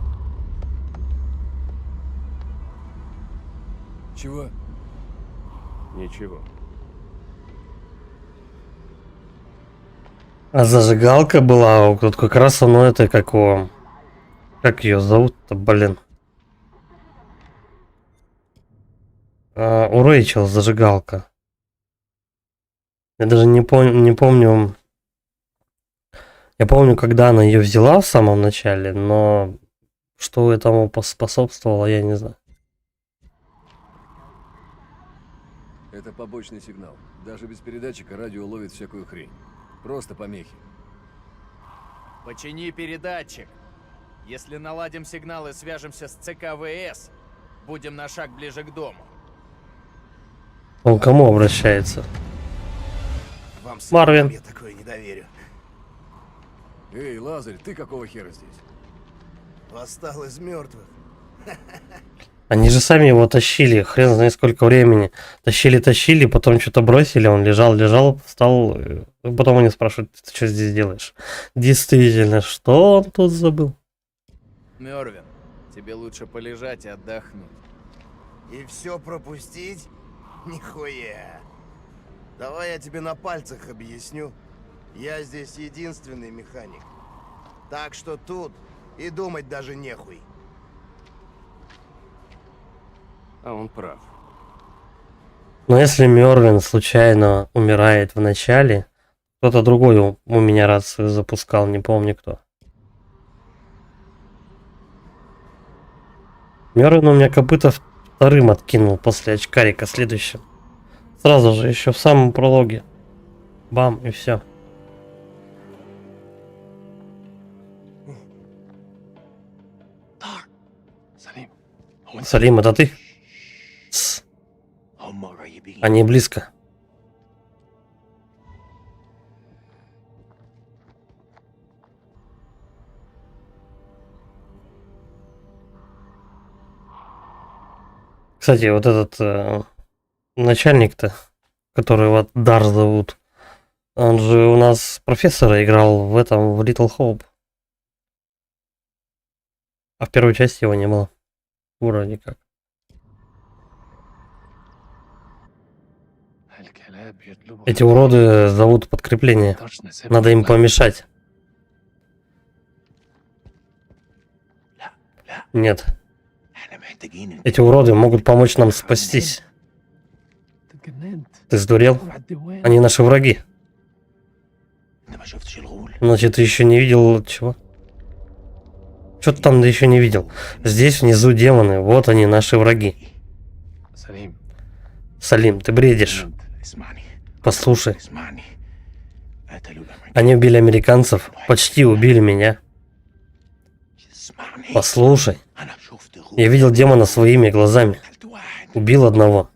Чего? Ничего. А зажигалка была, вот как раз оно это как его... Как ее зовут-то, блин? У Рэйчел зажигалка. Я даже не помню. Я помню, когда она ее взяла в самом начале, но что этому поспособствовало, я не знаю. Это побочный сигнал. Даже без передатчика радио ловит всякую хрень. Просто помехи. Почини передатчик. Если наладим сигнал и свяжемся с ЦКВС, будем на шаг ближе к дому. Он к кому обращается? Вам Марвин. я такое не доверю. Эй, Лазарь, ты какого хера здесь? Восстал из мертвых. Они же сами его тащили, хрен знает сколько времени. Тащили, потом что-то бросили, он лежал, встал. Потом они спрашивают, ты что здесь делаешь? Действительно, что он тут забыл? Мервин, тебе лучше полежать и отдохнуть. И все пропустить? Нихуя. Давай я тебе на пальцах объясню. Я здесь единственный механик. Так что тут и думать даже нехуй. А он прав. Но если Мервин случайно умирает в начале, кто-то другой у меня рацию запускал, не помню кто. Мервин у меня копыта вторым откинул после очкарика следующим. Сразу же, еще в самом прологе. Бам, и все. Салим, это ты? Тсс. Они близко. Кстати, вот этот начальник-то, которого Дар зовут, он же у нас профессора играл в этом, в Little Hope. А в первой части его не было. Вроде как. Эти уроды зовут подкрепление. Надо им помешать. Нет. Эти уроды могут помочь нам спастись. Ты сдурел? Они наши враги. Значит, ты еще не видел чего? Что ты там еще не видел? Здесь внизу демоны, вот они, наши враги. Салим, ты бредишь. Послушай. Они убили американцев, почти убили меня. Послушай. Я видел демона своими глазами. Убил одного.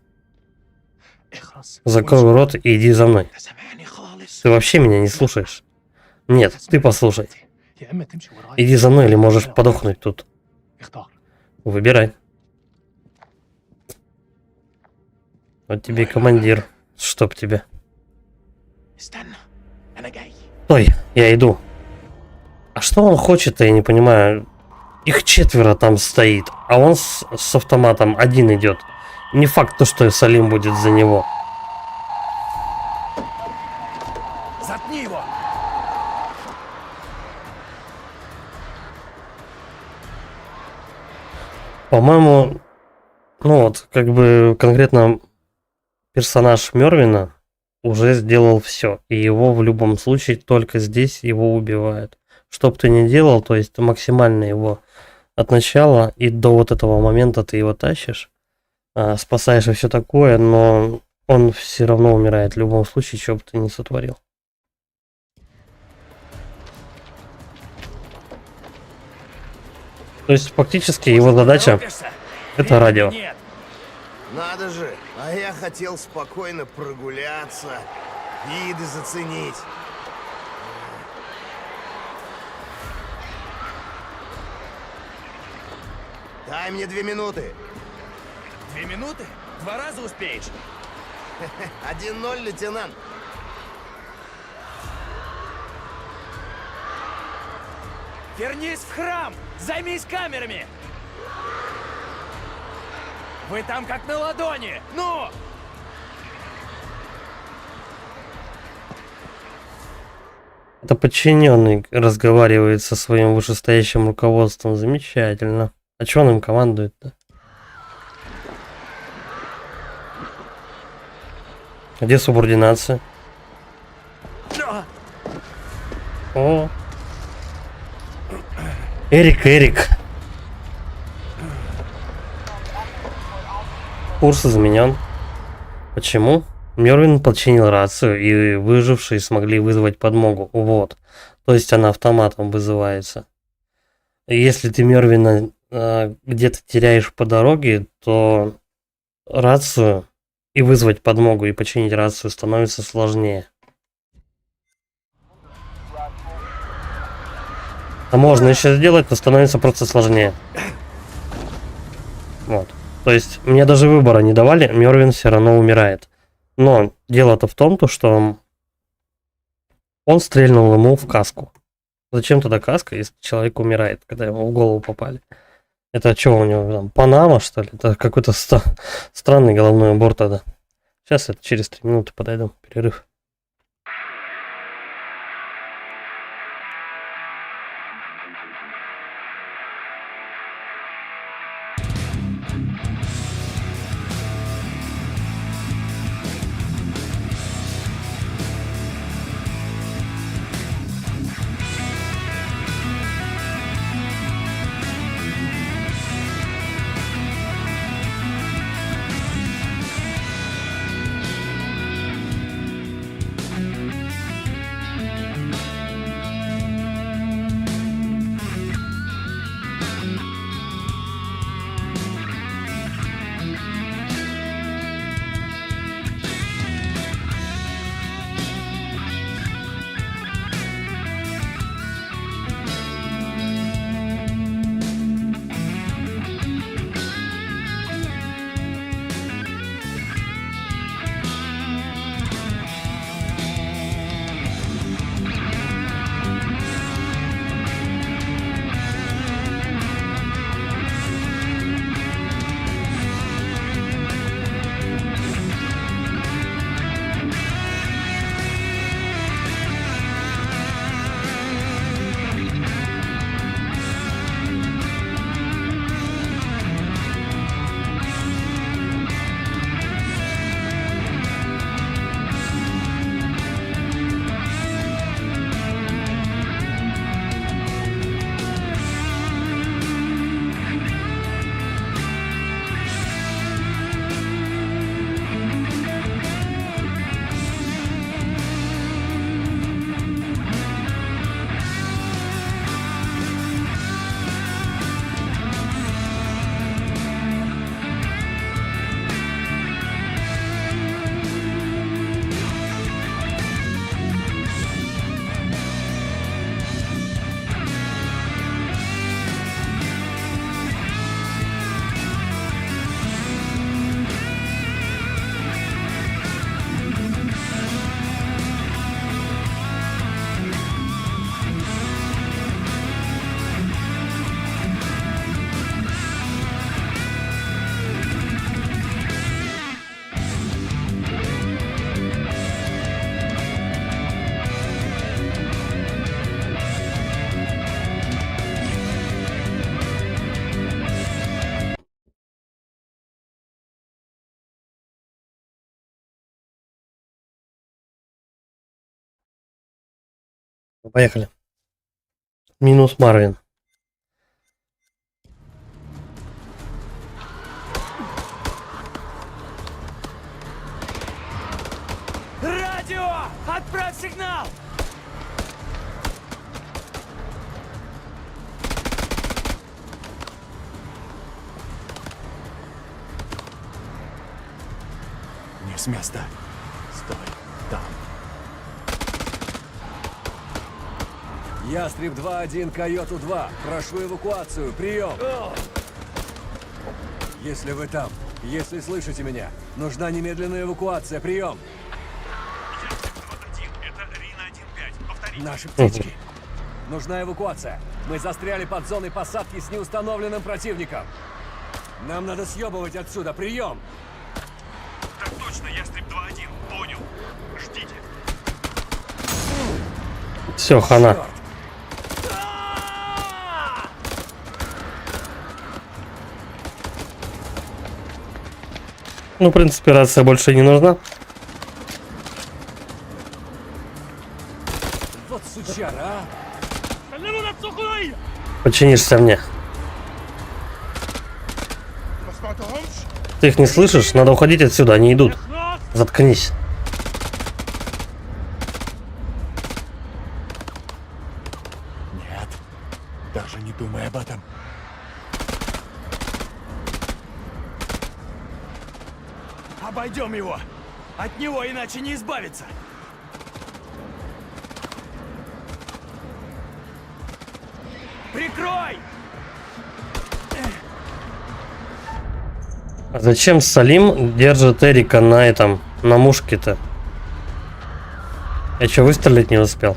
Закрой рот и иди за мной. Ты вообще меня не слушаешь? Нет, ты послушай. Иди за мной или можешь подохнуть тут. Выбирай. Вот тебе и командир. Чтоб тебе. Стой, я иду. А что он хочет-то, я не понимаю. Их 4 там стоит, а он с автоматом один идет. Не факт то, что Салим будет за него. Заткни его! По-моему, ну вот, как бы конкретно персонаж Мервина уже сделал все. И его в любом случае только здесь его убивают. Что бы ты ни делал, то есть максимально его от начала и до вот этого момента ты его тащишь, спасаешь и все такое, но он все равно умирает в любом случае, что бы ты ни сотворил. То есть фактически его задача это радио. Нет. Надо же, а я хотел спокойно прогуляться, виды заценить. Дай мне 2 минуты. 2 минуты? 2 раза успеешь. 1-0, лейтенант. Вернись в храм! Займись камерами! Вы там как на ладони! Ну! Это подчиненный разговаривает со своим вышестоящим руководством. Замечательно. А что он им командует-то? Где субординация? О! Эрик. Курс изменен. Почему? Мервин подчинил рацию, и выжившие смогли вызвать подмогу. Вот. То есть она автоматом вызывается. Если ты Мервина где-то теряешь по дороге, то рацию и вызвать подмогу и починить рацию становится сложнее. А можно еще сделать, но становится просто сложнее. Вот. То есть мне даже выбора не давали, Мервин все равно умирает. Но дело-то в том, что он стрельнул ему в каску. Зачем тогда каска, если человек умирает, когда ему в голову попали? Это что у него там, Панама, что ли? Это какой-то странный головной убор тогда. Сейчас это через 3 минуты подойдем. Перерыв. Поехали. Минус Марвин. Радио! Отправь сигнал! Не с места. Стой, там. Ястреб 2-1, Койоту 2. Прошу эвакуацию. Прием. Если вы там, если слышите меня, нужна немедленная эвакуация. Прием. Наши птички. Нужна эвакуация. Мы застряли под зоной посадки с неустановленным противником. Нам надо съебывать отсюда. Прием. Так точно, Ястреб 2-1. Понял. Ждите. Все, хана. Черт. Ну, в принципе, рация больше не нужна. Вот сучара, а. Подчинишься мне. Ты их не слышишь? Надо уходить отсюда, они идут. Заткнись. Нет. Даже не думай об этом. Обойдем его. От него иначе не избавиться. Прикрой! А зачем Салим держит Эрика на этом, на мушке-то? Я что, выстрелить не успел?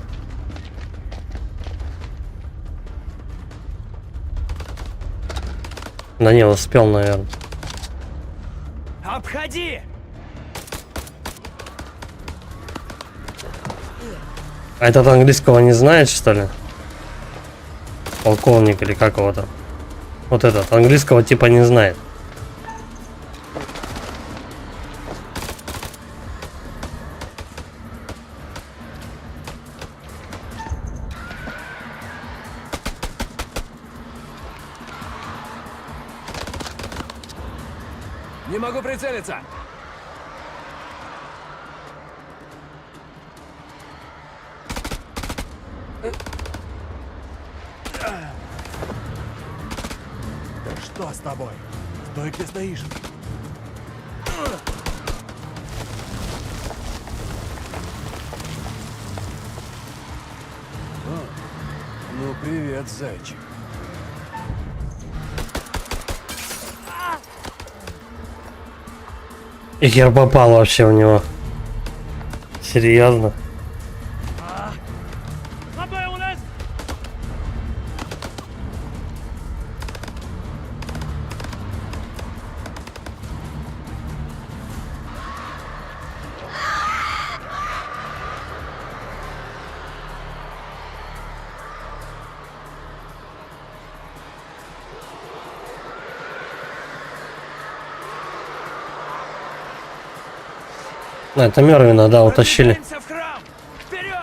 Да не, успел, наверное. Обходи! А этот английского не знает, что ли? Полковник или как его там? Вот этот, английского типа не знает. Не могу прицелиться. Да что с тобой? Стой, где стоишь. Ну, привет, зайчик. И хер попал вообще в него. Серьезно? Это Мервина, да, утащили. Продвигаемся в храм! Вперед!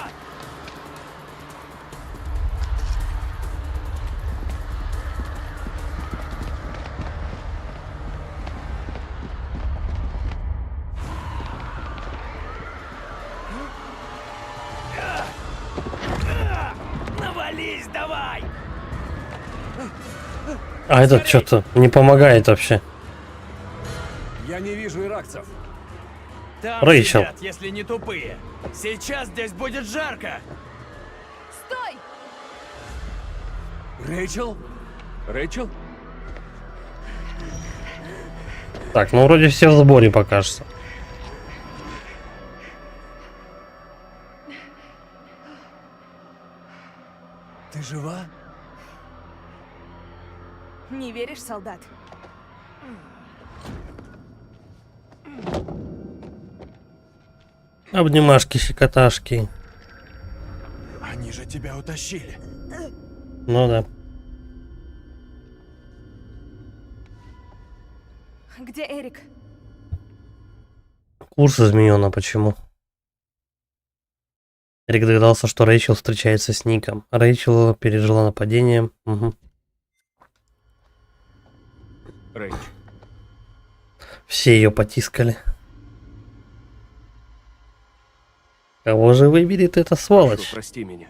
Навались давай! А этот что-то не помогает вообще. Я не вижу иракцев. Там Рэйчел. сидят, если не тупые. Сейчас здесь будет жарко. Стой! Рэйчел? Рэйчел? Так, ну вроде все в сборе пока что. Ты жива? Не веришь, солдат? Обнимашки, щекоташки. Они же тебя утащили. Ну да. Где Эрик? Курс изменен, а почему? Эрик догадался, что Рэйчел встречается с Ником. Рэйчел пережила нападение. Угу. Рэйч, Все ее потискали. Кого же выберет эта прошу, сволочь? прости меня.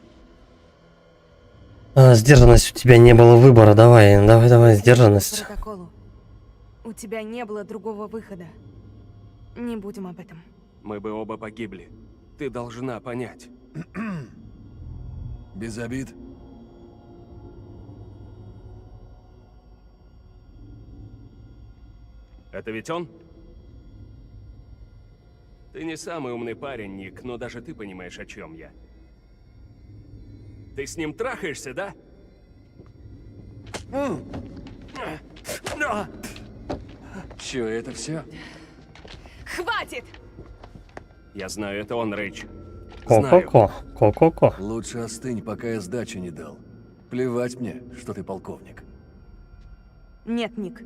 Сдержанность, у тебя не было выбора. Давай, сдержанность. По протоколу. У тебя не было другого выхода. Не будем об этом. Мы бы оба погибли. Ты должна понять. Без обид. Это ведь он? Ты не самый умный парень, Ник, но даже ты понимаешь, о чем я. Ты с ним трахаешься, да? Чё, это все? Хватит! Я знаю, это он, Рэйч. Знаю. Ко-ко-ко. Лучше остынь, пока я сдачи не дал. Плевать мне, что ты полковник. Нет, Ник.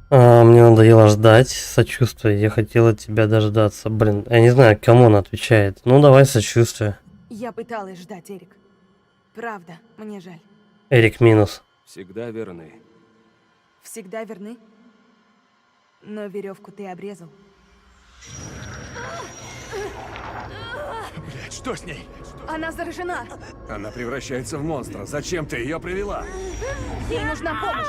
Мне надоело ждать. Сочувствие. Я хотела тебя дождаться. Блин, я не знаю, кому он отвечает. Ну, давай сочувствие. Я пыталась ждать, Эрик. Правда, мне жаль. Эрик минус. Всегда верны. Всегда верны? Но веревку ты обрезал. Блять, что с ней? Она заражена! Она превращается в монстра. Зачем ты ее привела? Ей нужна помощь!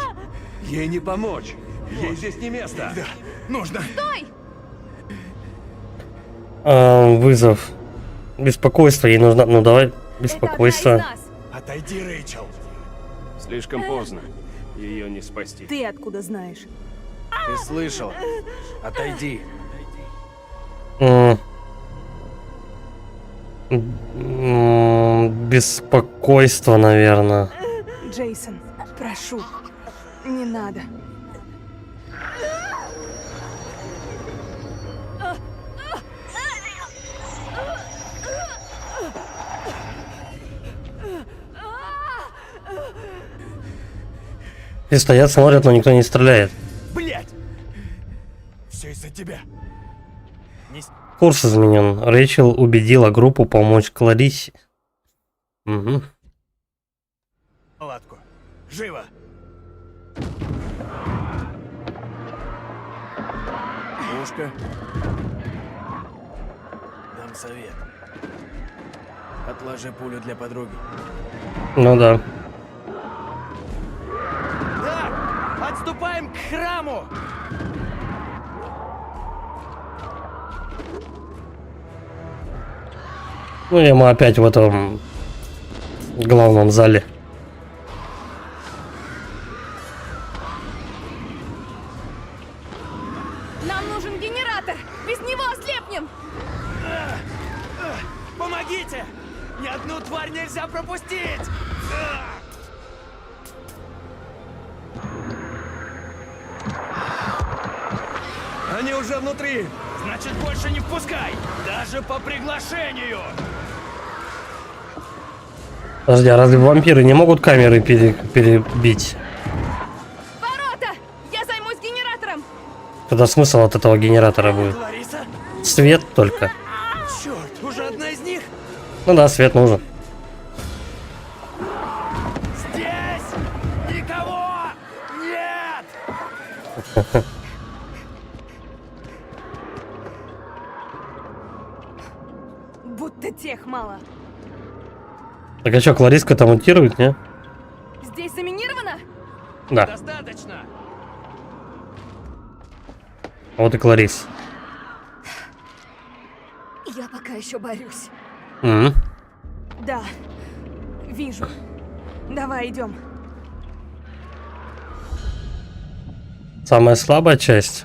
Ей не помочь. Ей здесь не место. Да, нужно. Стой! Вызов. Беспокойство. Ей нужно... Ну, давай. Беспокойство. Это одна из нас. Отойди, Рэйчел. Слишком поздно. Ее не спасти. Ты откуда знаешь? Ты слышал? Отойди. Беспокойство, наверное. Джейсон, прошу, не надо. Все стоят, смотрят, но никто не стреляет. Блять! Все из-за тебя. Курс изменен. Рэйчел убедила группу помочь Кларисе. Угу. Палатку. Живо! Пушка. Дам совет. Отложи пулю для подруги. Ну да. Да! Отступаем к храму! Ну и мы опять в этом главном зале. Нам нужен генератор! Без него ослепнем! Помогите! Ни одну тварь нельзя пропустить! Они уже внутри. Значит, больше не впускай! Даже по приглашению! Подожди, а разве вампиры не могут камеры перебить? Ворота! Я займусь генератором! Тогда смысл от этого генератора будет? Лариса? Свет только. Черт, уже одна из них? Ну да, свет нужен. Здесь! Никого! Нет! Будто тех мало. Так а что, Клариска-то мутирует, не? Здесь заминировано? Да. Достаточно! Вот и Кларис. Я пока еще борюсь. Мгм. Да, вижу. Давай идем. Самая слабая часть.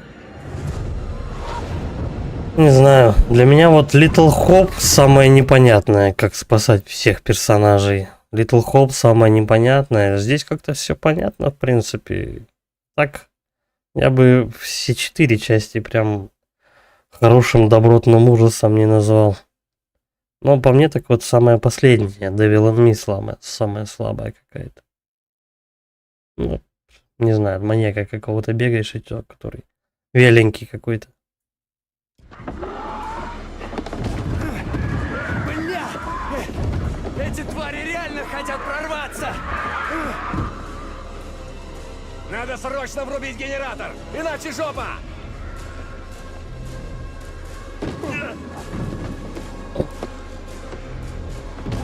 Не знаю. Для меня вот Little Hope самое непонятное, как спасать всех персонажей. Little Hope самое непонятное. Здесь как-то все понятно, в принципе. Так, я бы все 4 части прям хорошим добротным ужасом не назвал. Но по мне так вот самая последняя, Devil in Me, самая слабая какая-то. Ну, не знаю, от маньяка какого-то бегаешь, и чё, который вяленький какой-то. подняться! Надо срочно врубить генератор, иначе жопа!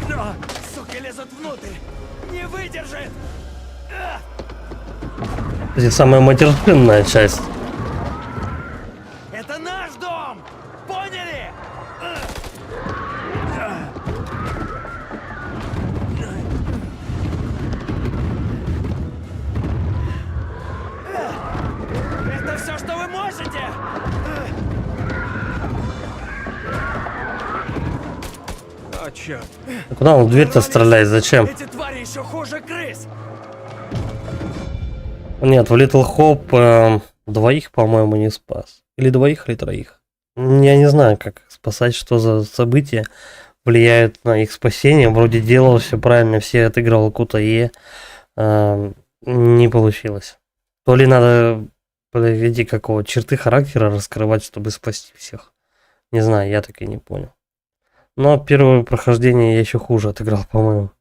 Но, сука, лезут внутрь! Не выдержит! Здесь самая матершинная часть. Это наш дом! Поняли? Это все, что вы можете? О, черт. Куда он в дверь-то стреляет? Зачем? Эти твари еще хуже крыс! Нет, в Little Hope двоих, по-моему, не спас. Или двоих, или троих. Я не знаю, как спасать, что за события влияют на их спасение. Вроде делал все правильно, все отыгрывал Кутае. Не получилось. То ли надо подойти какого черты характера раскрывать, чтобы спасти всех. Не знаю, я так и не понял. Но первое прохождение я еще хуже отыграл, по-моему.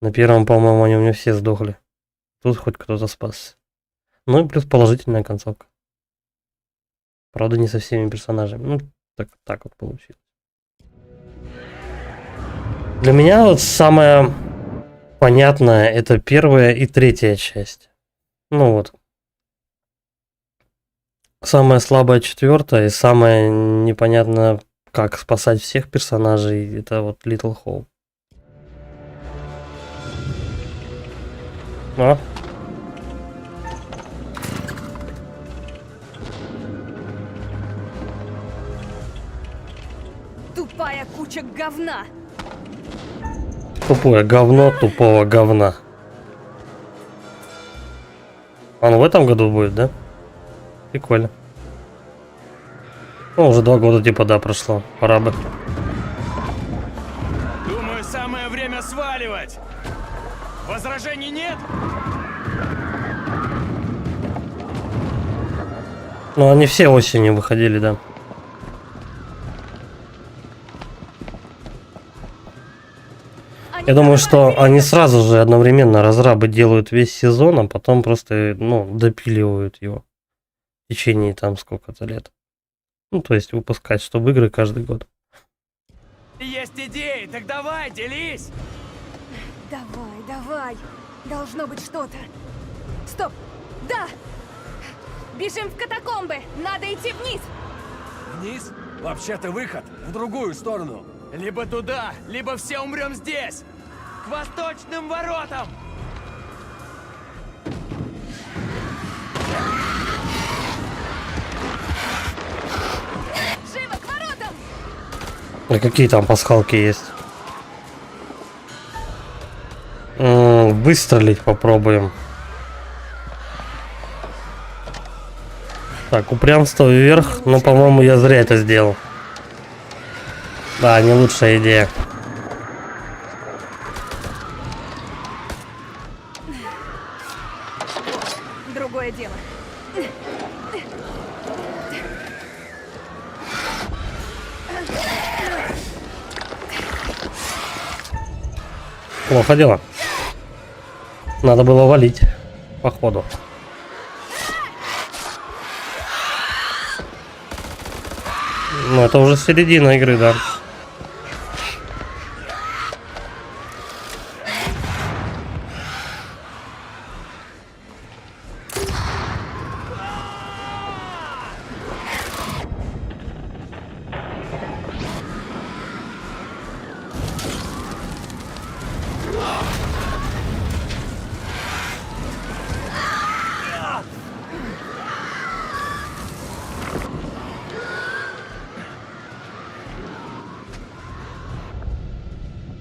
На первом, по-моему, они у меня все сдохли. Тут хоть кто-то спасся. Ну и плюс положительная концовка. Правда, не со всеми персонажами. Ну, так вот получилось. Для меня вот самое понятное это первая и третья часть. Ну вот. Самая слабая четвертая и самое непонятное, как спасать всех персонажей, это вот Little Hope. А? Тупая куча говна. Тупое говно тупого говна. Он в этом году будет, да? Прикольно. Ну, уже 2 года типа, да, прошло. Пора бы. Думаю, самое время сваливать! Возражений нет? Ну, они все осенью выходили, да. Я думаю, что они сразу же одновременно разрабы делают весь сезон, а потом просто, ну, допиливают его в течение там сколько-то лет. Ну, то есть выпускать, чтобы игры каждый год. Есть идеи, так давай, делись! Давай. Должно быть что-то. Стоп! Да! Бежим в катакомбы! Надо идти вниз! Вниз? Вообще-то выход в другую сторону. Либо туда, либо все умрем здесь! К восточным воротам! Живо, к воротам! А какие там пасхалки есть? Выстрелить попробуем. Так, упрямство вверх. Но, по-моему, я зря это сделал. Да, не лучшая идея. Другое дело. Плохо дело. Надо было валить, походу. Ну, это уже середина игры, да.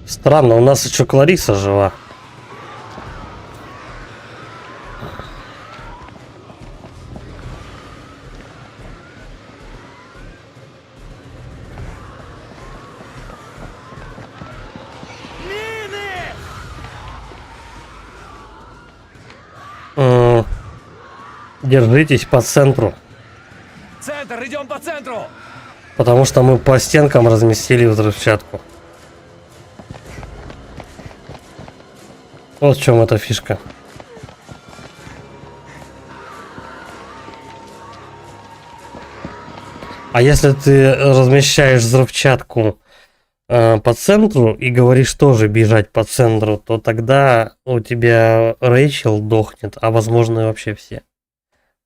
Странно, у нас еще Клариса жива. Держитесь по центру. Центр, идем по центру! Потому что мы по стенкам разместили взрывчатку. Вот в чем эта фишка. А если ты размещаешь взрывчатку по центру и говоришь тоже бежать по центру, то тогда у тебя Рэйчел дохнет, а возможно и вообще все.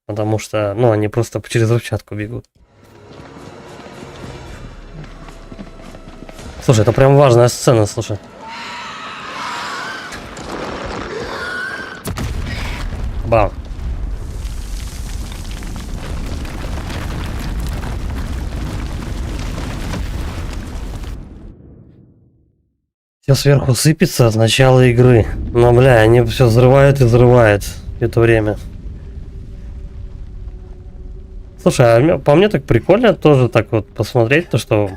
Потому что, ну, они просто через взрывчатку бегут. Слушай, это прям важная сцена, слушай. Бам. Все сверху сыпется с начала игры. Но, бля, они все взрывают и взрывают в это время. Слушай, а по мне так прикольно тоже так вот посмотреть, то что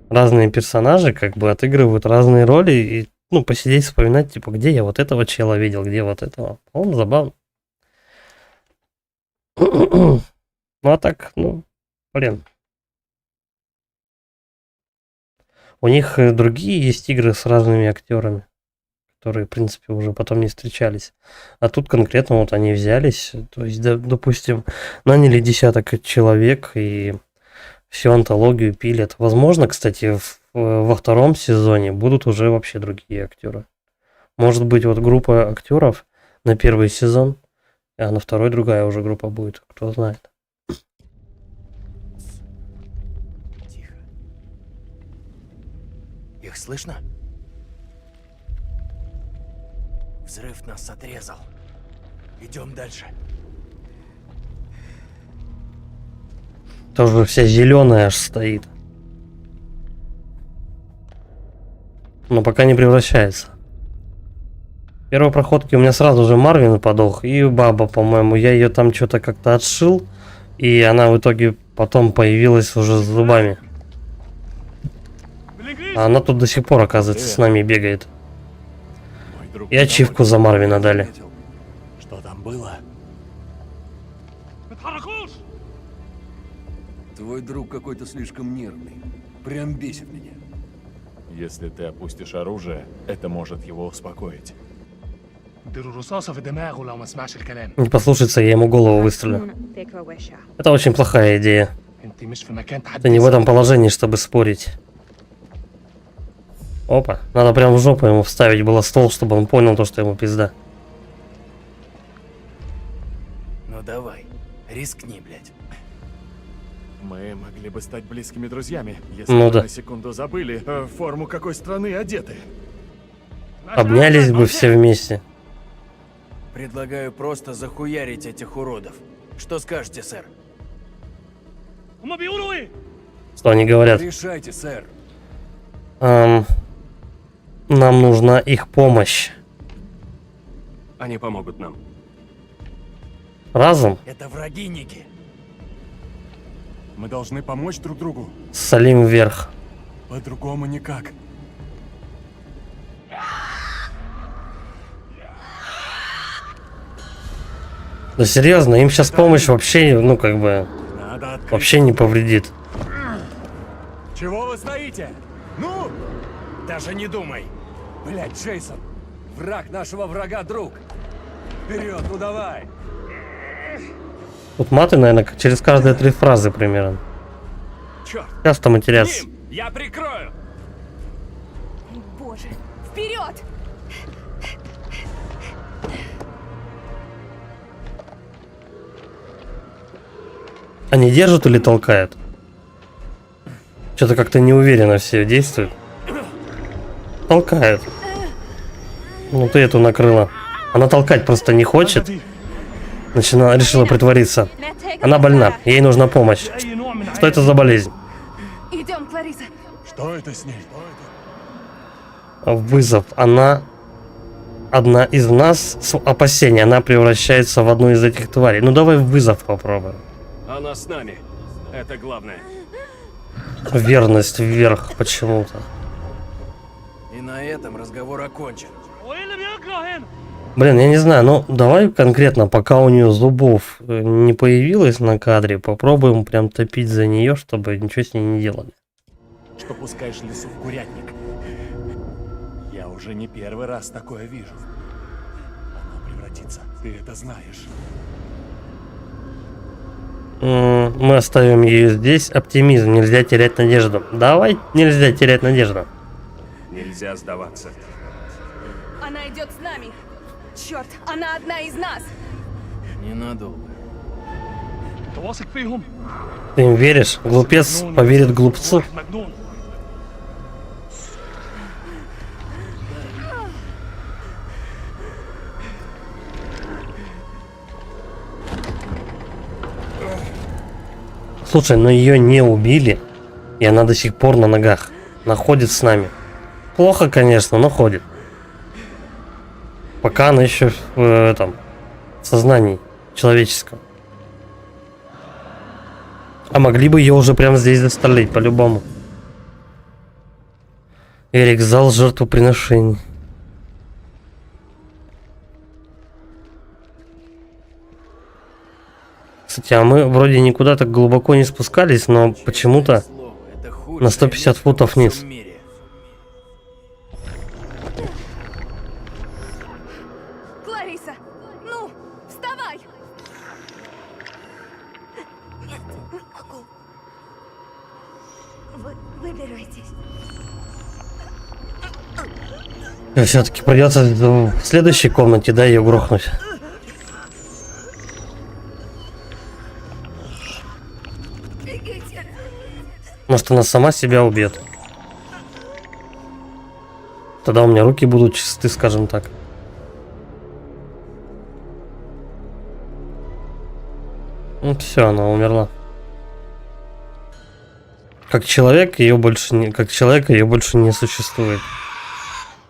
разные персонажи как бы отыгрывают разные роли и, ну, посидеть, вспоминать, типа, где я вот этого чела видел, где вот этого. По-моему, забавно. Ну, а так, ну, блин. У них другие есть игры с разными актерами, которые, в принципе, уже потом не встречались. А тут конкретно вот они взялись, то есть, допустим, наняли десяток человек и всю антологию пилят. Возможно, кстати, во втором сезоне будут уже вообще другие актеры. Может быть, вот группа актеров на первый сезон, а на второй другая уже группа будет, кто знает. Тихо. Их слышно? Взрыв нас отрезал. Идем дальше. Тоже вся зеленая аж стоит. Но пока не превращается. В первой проходке у меня сразу же Марвин подох и баба, по-моему. Я ее там что-то как-то отшил. И она в итоге потом появилась уже с зубами. А она тут до сих пор, оказывается, с нами бегает. И ачивку за Марвина дали. Что там было? Твой друг какой-то слишком нервный. Прям бесит меня. Если ты опустишь оружие, это может его успокоить. Не послушается, я ему голову выстрелю. Это очень плохая идея. Ты не в этом положении, чтобы спорить. Опа, надо прям в жопу ему вставить было стол, чтобы он понял то, что ему пизда. Ну давай, рискни, блядь. Мы могли бы стать близкими друзьями, если Ну бы да. на секунду забыли, в форму какой страны одеты. Обнялись бы все вместе. Предлагаю просто захуярить этих уродов. Что скажете, сэр? Что они говорят? Решайте, сэр. Нам нужна их помощь. Они помогут нам. Разом? Это враги, Ники. Мы должны помочь друг другу. Солим вверх. По-другому никак. Да серьезно, им сейчас помощь вообще, ну как бы, Надо открыть. вообще не повредит. Чего вы стоите? Ну! Даже не думай. Блядь, Джейсон. Враг нашего врага, друг. Вперед, ну давай. Тут маты, наверное, через каждые 3 фразы примерно. Черт! Часто матерятся. Ним! Я прикрою! Боже, вперед! Они держат или толкают? Что-то как-то неуверенно все действуют. Толкают. Ну ты эту накрыла. Она толкать просто не хочет. Решила притвориться. Она больна, ей нужна помощь. Что это за болезнь? Идем, Клариса. Что это с ней? Вызов. Она одна из нас с опасения. Она превращается в одну из этих тварей. Ну давай вызов попробуем. Она с нами. Это главное. Верность вверх почему-то. И на этом разговор окончен. Блин, я не знаю, ну давай конкретно, пока у нее зубов не появилось на кадре, попробуем прям топить за нее, чтобы ничего с ней не делали. Что пускаешь лесу в курятник? Я уже не первый раз такое вижу. прекратится. Ты это знаешь. Мы оставим ее здесь. Оптимизм. Нельзя терять надежду. Давай, нельзя терять надежду. Нельзя сдаваться. Она идет с нами. Черт, она одна из нас. Ненадолго. Ты им веришь? Глупец поверит глупцу. Слушай, но ее не убили, и она до сих пор на ногах. Находит с нами. Плохо, конечно, но ходит. Пока она еще в этом сознании человеческом. А могли бы ее уже прямо здесь застрелить, по-любому. Эрик, зал жертвоприношений. Кстати, а мы вроде никуда так глубоко не спускались, но почему-то на 150 футов вниз. Клариса, ну, вставай! Нет, не могу. Выбирайтесь. Все-таки придется в следующей комнате, да, ее грохнуть. Бегите. Может, она сама себя убьет. Тогда у меня руки будут чисты, скажем так. Ну все, она умерла. Как человек ее больше не, как человека ее больше не существует.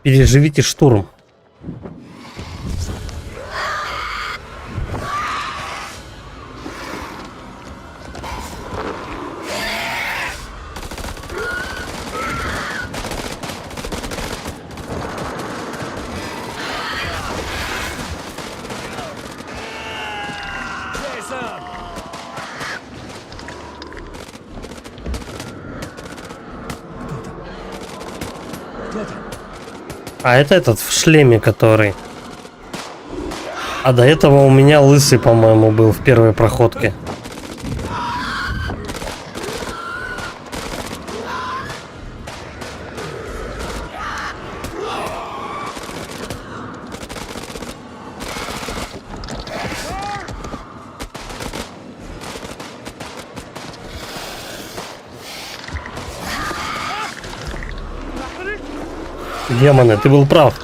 Переживите штурм. А это этот в шлеме, который. А до этого у меня лысый, по-моему, был в первой проходке. Демоны, ты был прав.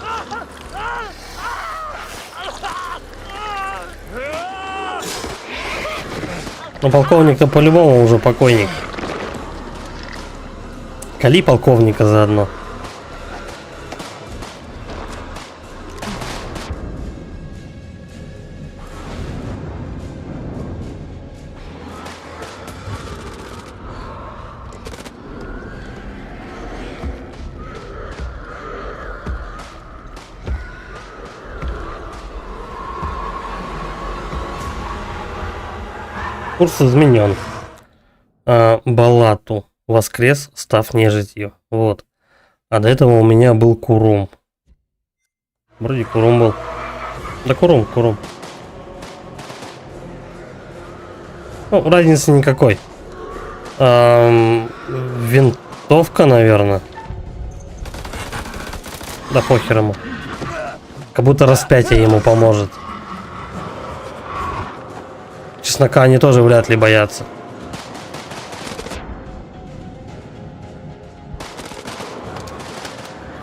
Но полковник-то по-любому уже покойник. Кали полковника заодно. Курс изменен. Балату воскрес, став нежитью. Вот. А до этого у меня был Курум. Вроде Курум был. Да Курум. Ну, разницы никакой. Винтовка, наверное. Да похер ему. Как будто распятие ему поможет. Чеснока они тоже вряд ли боятся.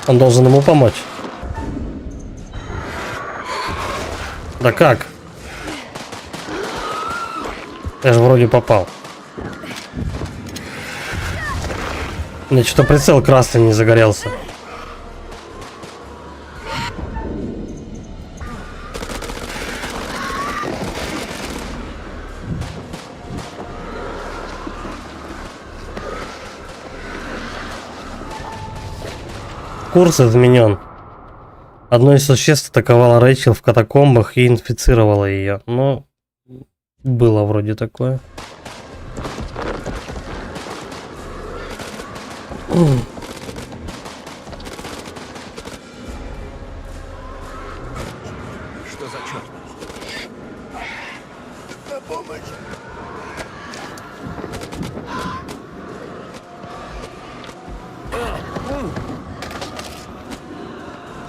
Он должен ему помочь. Да как? Я же вроде попал. У меня что-то прицел красный не загорелся. Курс изменен. Одно из существ атаковало Рэйчел в катакомбах и инфицировало ее. Но было вроде такое. Что за черт? На помощь!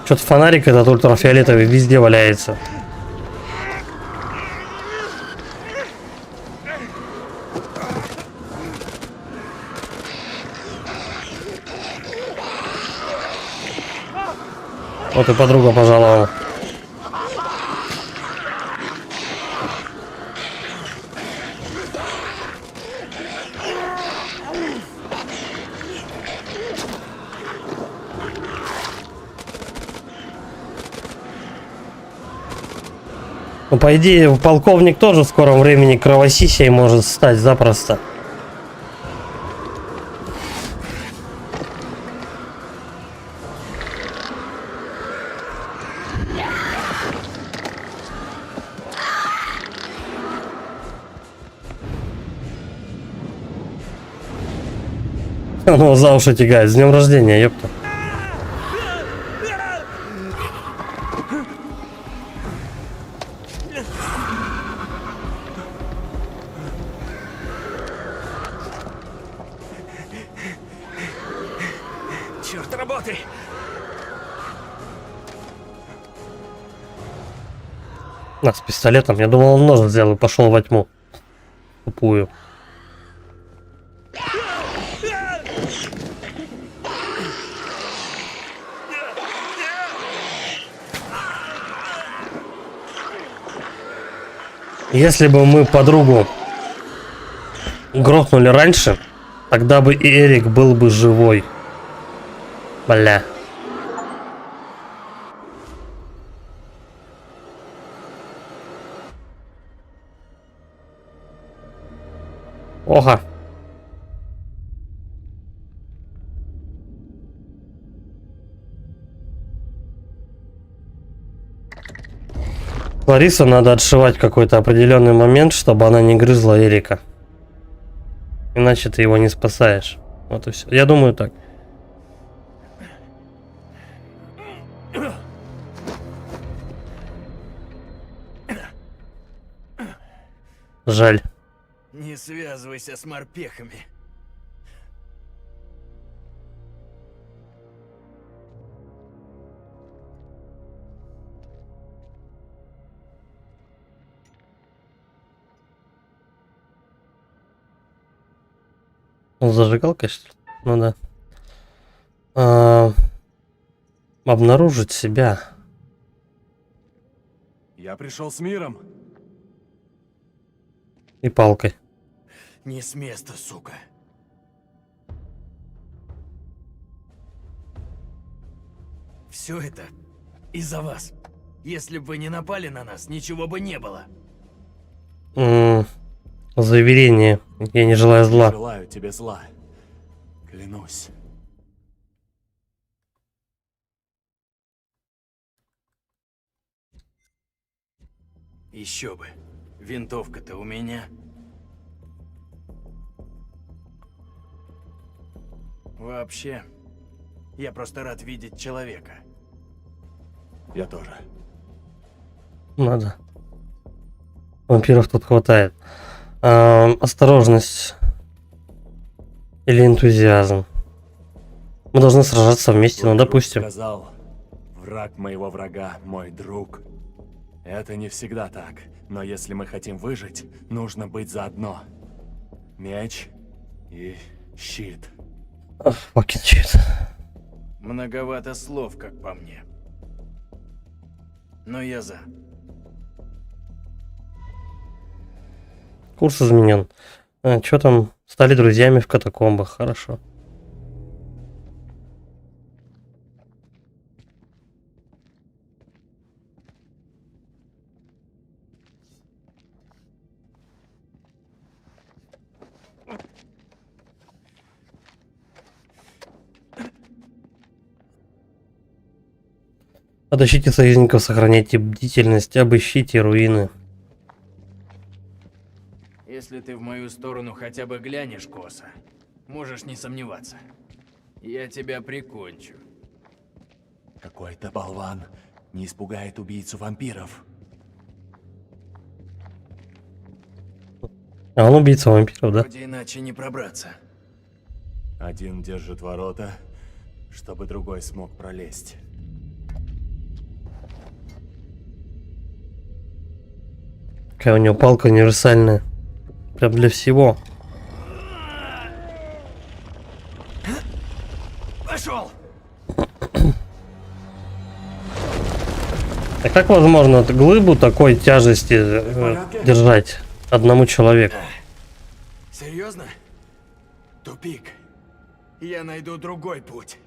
Что-то фонарик этот ультрафиолетовый везде валяется. Вот и подруга пожаловала. Ну, по идее, полковник тоже в скором времени кровосисей может стать запросто. Он его за уши тягает. С днем рождения, ёпта. Черт, работай! С пистолетом. Я думал, он нож взял и пошел во тьму. Тупую. Если бы мы подругу грохнули раньше, тогда бы и Эрик был бы живой. Бля. Ого. Ларису надо отшивать в какой-то определенный момент, чтобы она не грызла Эрика. Иначе ты его не спасаешь. Вот и все. Я думаю так. Жаль. Не связывайся с морпехами. Зажигалка, что ли? Ну да. Обнаружить себя. Я пришел с миром. И палкой. Не с места, сука. Все это из-за вас. Если бы вы не напали на нас, ничего бы не было. Заверение. Я не желаю зла. Желаю тебе зла. Клянусь. Еще бы. Винтовка-то у меня. Вообще, я просто рад видеть человека. Я тоже. Надо. Вампиров тут хватает. Осторожность. Или энтузиазм. Мы должны сражаться вместе, ну допустим. Сказал, враг моего врага мой друг. Это не всегда так, но если мы хотим выжить, нужно быть заодно. Меч и щит. Fucking shit. Многовато слов, как по мне. Но я за. Курс изменен. Что там? Стали друзьями в катакомбах. Хорошо. Отыщите союзников, сохраняйте бдительность, обыщите руины. Если ты в мою сторону хотя бы глянешь косо, можешь не сомневаться. Я тебя прикончу. Какой-то болван не испугает убийцу вампиров. А он убийца вампиров, да? Вроде иначе не пробраться. Один держит ворота, чтобы другой смог пролезть. Какая у него палка универсальная. Прям для всего. Пошел! А как возможно эту глыбу такой тяжести держать одному человеку? Серьезно? Тупик. Я найду другой путь.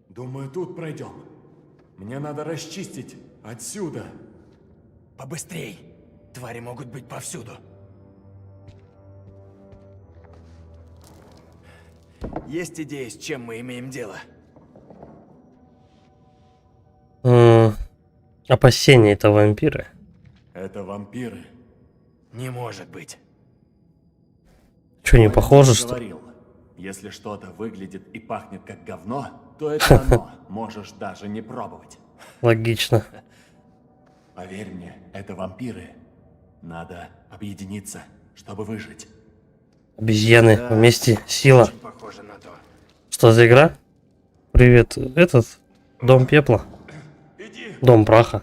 Думаю, тут пройдем. Мне надо расчистить отсюда. Побыстрей. Твари могут быть повсюду. Есть идея, с чем мы имеем дело? Опасения это вампиры. Это вампиры. Не может быть. Что, не похоже, Я что... говорил, если что-то выглядит и пахнет как говно, то это оно. Можешь даже не пробовать. Логично. Поверь мне, это вампиры. Надо объединиться, чтобы выжить. Обезьяны вместе сила. Очень похоже на то. Что за игра? Привет, этот дом пепла. Дом праха.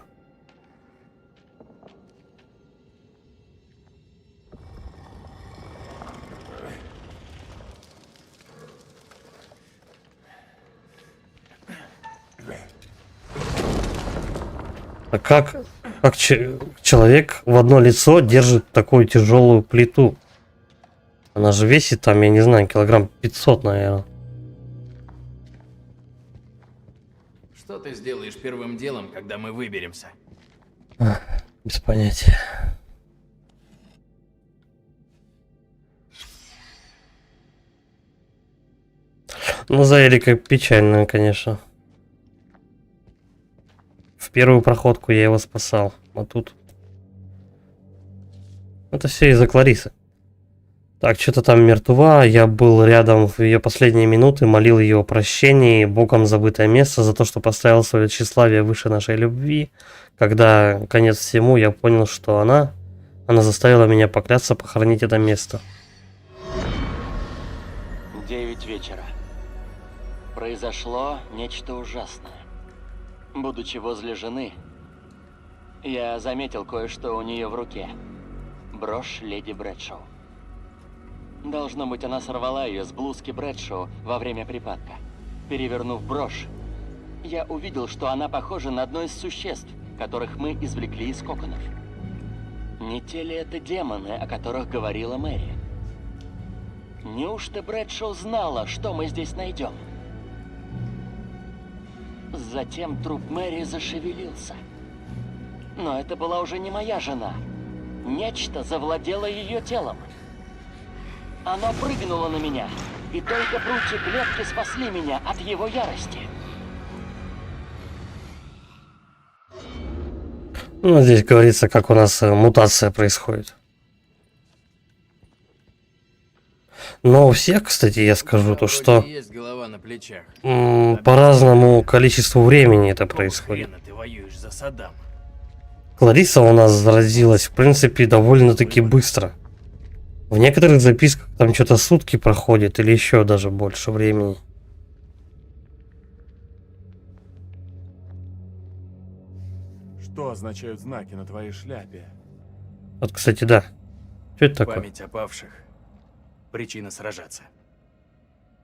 А как человек в одно лицо держит такую тяжелую плиту? Она же весит там, я не знаю, килограмм 500, наверное. Что ты сделаешь первым делом, когда мы выберемся? Без понятия. Ну, за Эрика печально, конечно. В первую проходку я его спасал, а тут... Это все из-за Кларисы. Так, что-то там мертва, я был рядом в ее последние минуты, молил ее о прощении, богом забытое место за то, что поставил свое тщеславие выше нашей любви. Когда конец всему, я понял, что она заставила меня поклясться похоронить это место. 9 вечера. Произошло нечто ужасное. Будучи возле жены, я заметил кое-что у нее в руке. Брошь леди Брэдшоу. Должно быть, она сорвала ее с блузки Брэдшоу во время припадка. Перевернув брошь, я увидел, что она похожа на одно из существ, которых мы извлекли из коконов. Не те ли это демоны, о которых говорила Мэри? Неужто Брэдшоу знала, что мы здесь найдем? Затем труп Мэри зашевелился. Но это была уже не моя жена. Нечто завладело ее телом. Оно прыгнуло на меня, и только прутья клетки спасли меня от его ярости. Ну, здесь говорится, как у нас мутация происходит. Но у всех, кстати, я скажу, то что Есть голова на плечах. по разному количеству времени это происходит. Хрена ты воюешь за Саддама? Клариса у нас заразилась, в принципе, довольно-таки быстро. В некоторых записках там что-то сутки проходит или еще даже больше времени. Что означают знаки на твоей шляпе? Вот, кстати, да. Что это такое? Память о павших. Причина сражаться.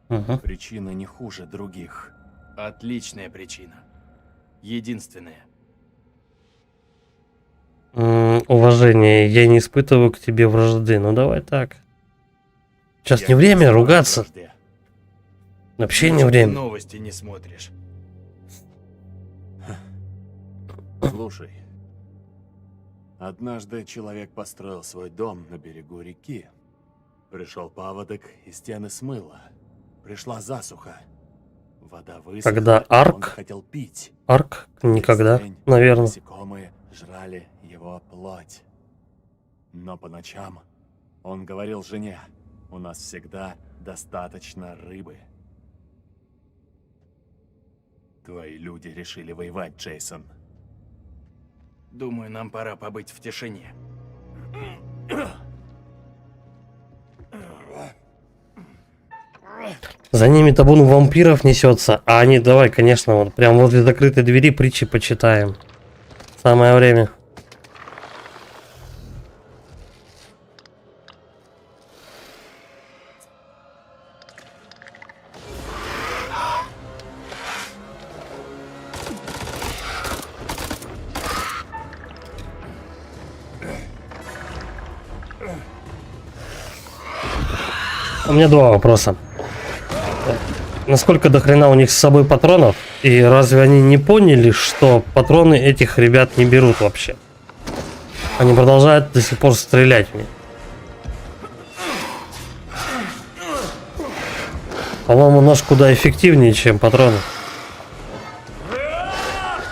Угу. Причина не хуже других. Отличная причина. Единственная. Уважение, я не испытываю к тебе вражды. Ну давай так. Сейчас Я не время знаю о ругаться. вражде. Вообще не Значит, ты время. новости не смотришь. Слушай. Однажды человек построил свой дом на берегу реки. Пришел паводок, и стены смыло. Пришла засуха. Вода высохла, Когда и он Арк? захотел пить. Арк? Никогда, Весь день наверное. насекомые жрали его плоть. Но по ночам он говорил жене: У нас всегда достаточно рыбы. Твои люди решили воевать, Джейсон. Думаю, нам пора побыть в тишине. За ними табун вампиров несется, а они, давай, конечно, вот прям возле закрытой двери притчи почитаем. Самое время. У меня два вопроса. Насколько до хрена у них с собой патронов? И разве они не поняли, что патроны этих ребят не берут вообще? Они продолжают до сих пор стрелять в них. По-моему, нож куда эффективнее, чем патроны.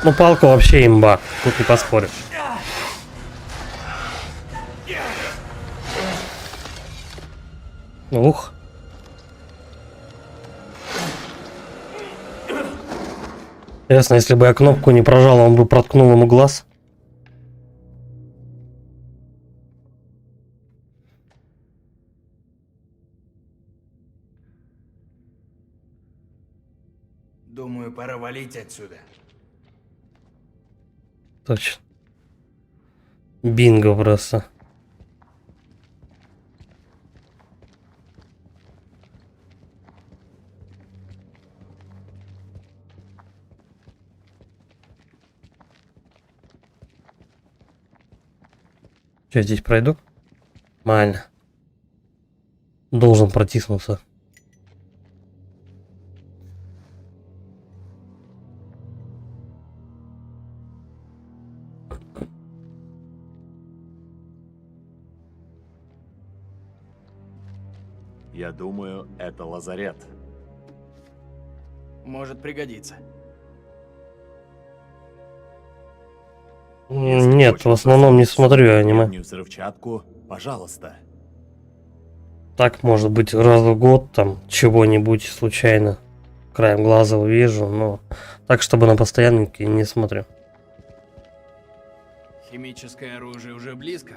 Ну, палка вообще имба. Тут не поспоришь. Ух. Ясно, если бы я кнопку не прожал, он бы проткнул ему глаз. Думаю, пора валить отсюда. Точно. Бинго просто. Что, здесь пройду? Нормально. Должен протиснуться. Я думаю, это лазарет. Может пригодиться. Нет, в основном не смотрю аниме. Взрывчатку, пожалуйста. Так, может быть, раз в год там чего-нибудь случайно краем глаза увижу, но так, чтобы на постояннике не смотрю. Химическое оружие уже близко.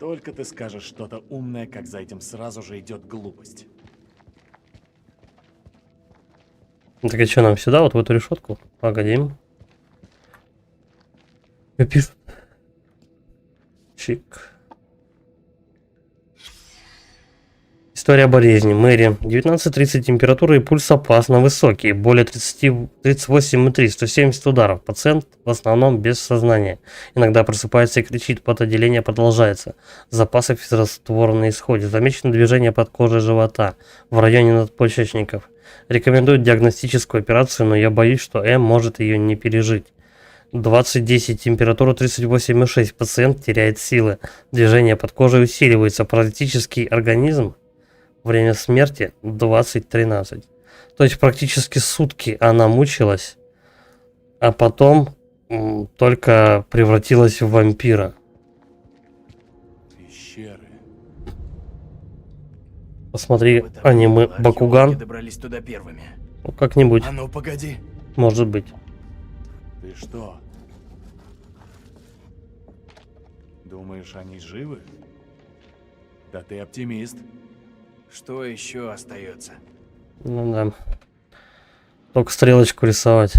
Только ты скажешь что-то умное, как за этим сразу же идет глупость. Так а что, нам сюда, вот в эту решетку? Погодим. Капец. Чик. История болезни. Мэри. 19:30, температура и пульс опасно высокие. Более 38,3, 170 ударов. Пациент в основном без сознания. Иногда просыпается и кричит. Потоотделение продолжается. Запасы физраствора на исходе. Замечено движение под кожей живота в районе надпочечников. Рекомендуют диагностическую операцию, но я боюсь, что М может ее не пережить. 20:10, температура 38,6, пациент теряет силы. Движение под кожей усиливается. Паралитический организм. Время смерти 20:13. То есть практически сутки она мучилась, а потом только превратилась в вампира. Пещеры. Посмотри аниме Бакуган. Добрались туда первыми. Ну, как-нибудь. А ну погоди. Может быть. Ты что? Думаешь, они живы? Да ты оптимист. Что еще остается? Ну да. Только стрелочку рисовать.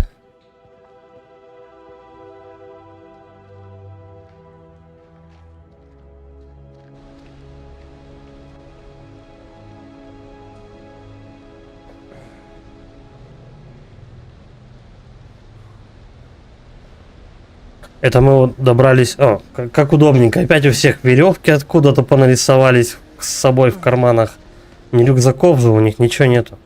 Это мы вот добрались... О, как удобненько. Опять у всех веревки откуда-то понарисовались с собой в карманах. Ни рюкзаков же у них, ничего нету.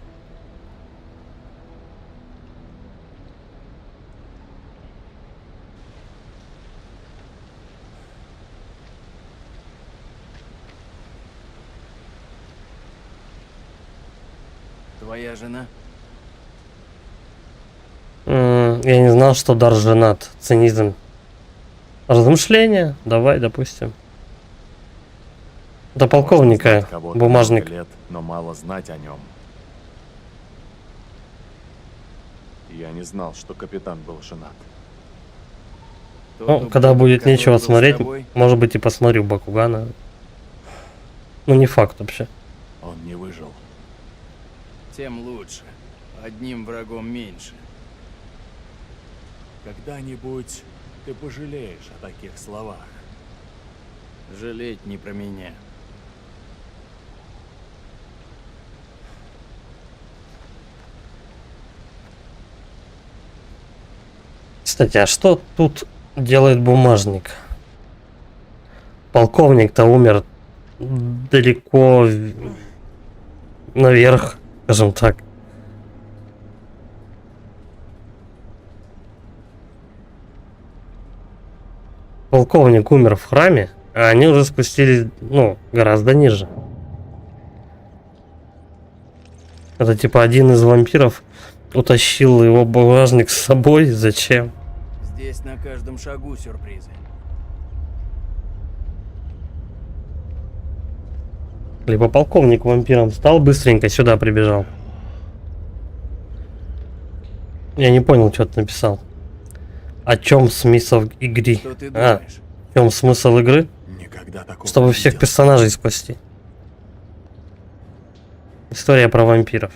Твоя жена? Я не знал, что дар женат. Цинизм. Размышления? Давай, допустим. До полковника Можно знать кого-то бумажник. много лет, но мало знать о нем. Я не знал, что капитан был женат. Ну, когда будет нечего смотреть, может быть и посмотрю Бакугана. Ну, не факт вообще. Он не выжил. Тем лучше. Одним врагом меньше. Когда-нибудь ты пожалеешь о таких словах. Жалеть не про меня. Кстати, а что тут делает бумажник? Полковник-то умер далеко наверх, скажем так. Полковник умер в храме, а они уже спустились, ну, гораздо ниже. Это типа один из вампиров утащил его бумажник с собой. Зачем? Здесь на каждом шагу сюрпризы. Либо полковник вампиром стал, быстренько сюда прибежал. Я не понял, что ты написал. О чем смысл игры? Что ты А, думаешь? в чем смысл игры? Никогда такого Чтобы не всех видел. персонажей спасти. История про вампиров.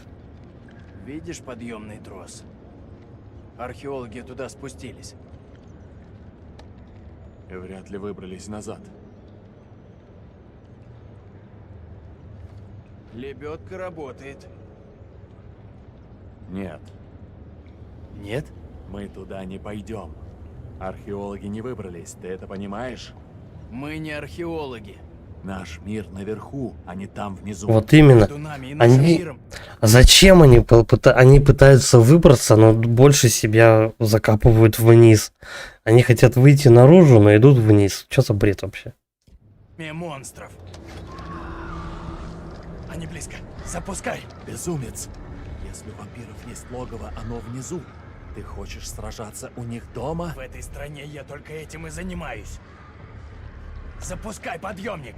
Видишь подъемный трос? Археологи туда спустились. И вряд ли выбрались назад. Лебедка работает. Нет, Нет? мы туда не пойдем. Археологи не выбрались, ты это понимаешь? Мы не археологи. Наш мир наверху, а не там внизу. Вот именно. Между нами и нашим Они... миром. Зачем они, они пытаются выбраться, но больше себя закапывают вниз. Они хотят выйти наружу, но идут вниз. Что за бред вообще? Монстров. Они близко. Запускай. Безумец! Если у вампиров есть логово, оно внизу. Ты хочешь сражаться у них дома? В этой стране я только этим и занимаюсь. Запускай подъемник.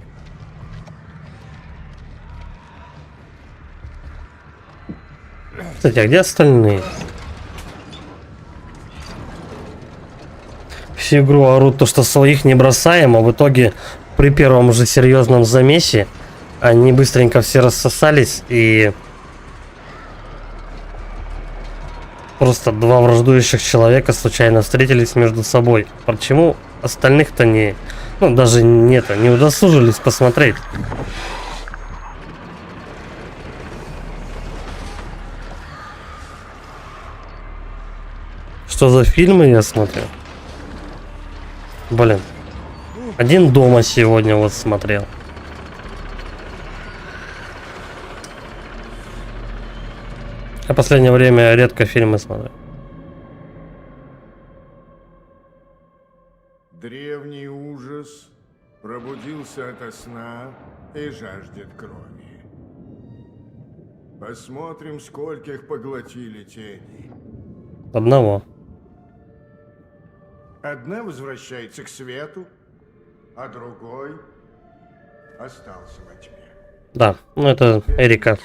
Кстати, а где остальные? Всю игру орут то, что своих не бросаем, а в итоге при первом же серьезном замесе они быстренько все рассосались и просто два враждующих человека случайно встретились между собой. Почему остальных-то не... Ну, даже не удосужились посмотреть. Что за фильмы я смотрю? Блин. Один дома сегодня вот смотрел. Я в последнее время редко фильмы смотрю. Древний ужас пробудился ото сна и жаждет крови. Посмотрим, скольких поглотили тени. Одного. Одна возвращается к свету, а другой остался во тьме. Да, ну это Эрика.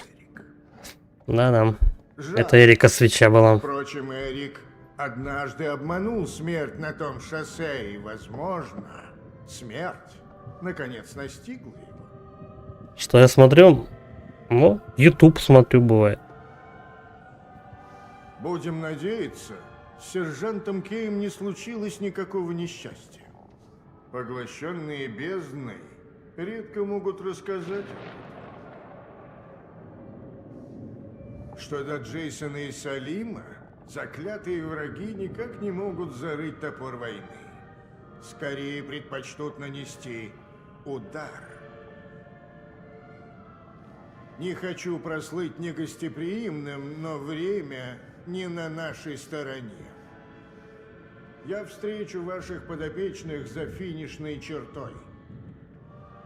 Да-да. Жаль. Это Эрика Свеча была. Впрочем, Эрик однажды обманул смерть на том шоссе, и, возможно, смерть наконец настигла его. Что я смотрю? Ну, YouTube смотрю, бывает. Будем надеяться, с сержантом Кеем не случилось никакого несчастья. Поглощенные бездной редко могут рассказать. Что до Джейсона и Салима, заклятые враги никак не могут зарыть топор войны. Скорее предпочтут нанести удар. Не хочу прослыть негостеприимным, но время не на нашей стороне. Я встречу ваших подопечных за финишной чертой.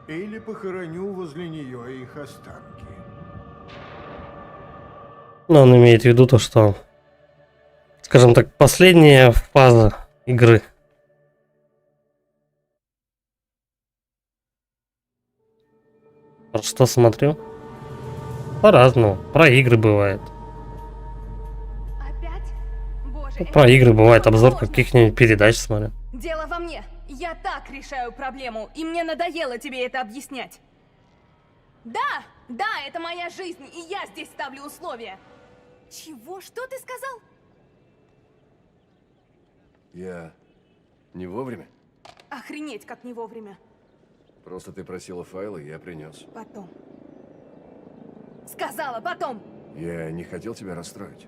Или похороню возле нее их останки. Но он имеет в виду то, что, скажем так, последняя фаза игры. Что смотрю? По-разному. Про игры бывает. Опять? Боже, Про это игры бывает обзор невозможно. каких-нибудь передач смотрю. Дело во мне. Я так решаю проблему, и мне надоело тебе это объяснять. Да, да, это моя жизнь, и я здесь ставлю условия. Чего? Что ты сказал? Я не вовремя? Охренеть, как не вовремя. Просто ты просила файлы, я принес. Потом. Сказала потом. Я не хотел тебя расстроить.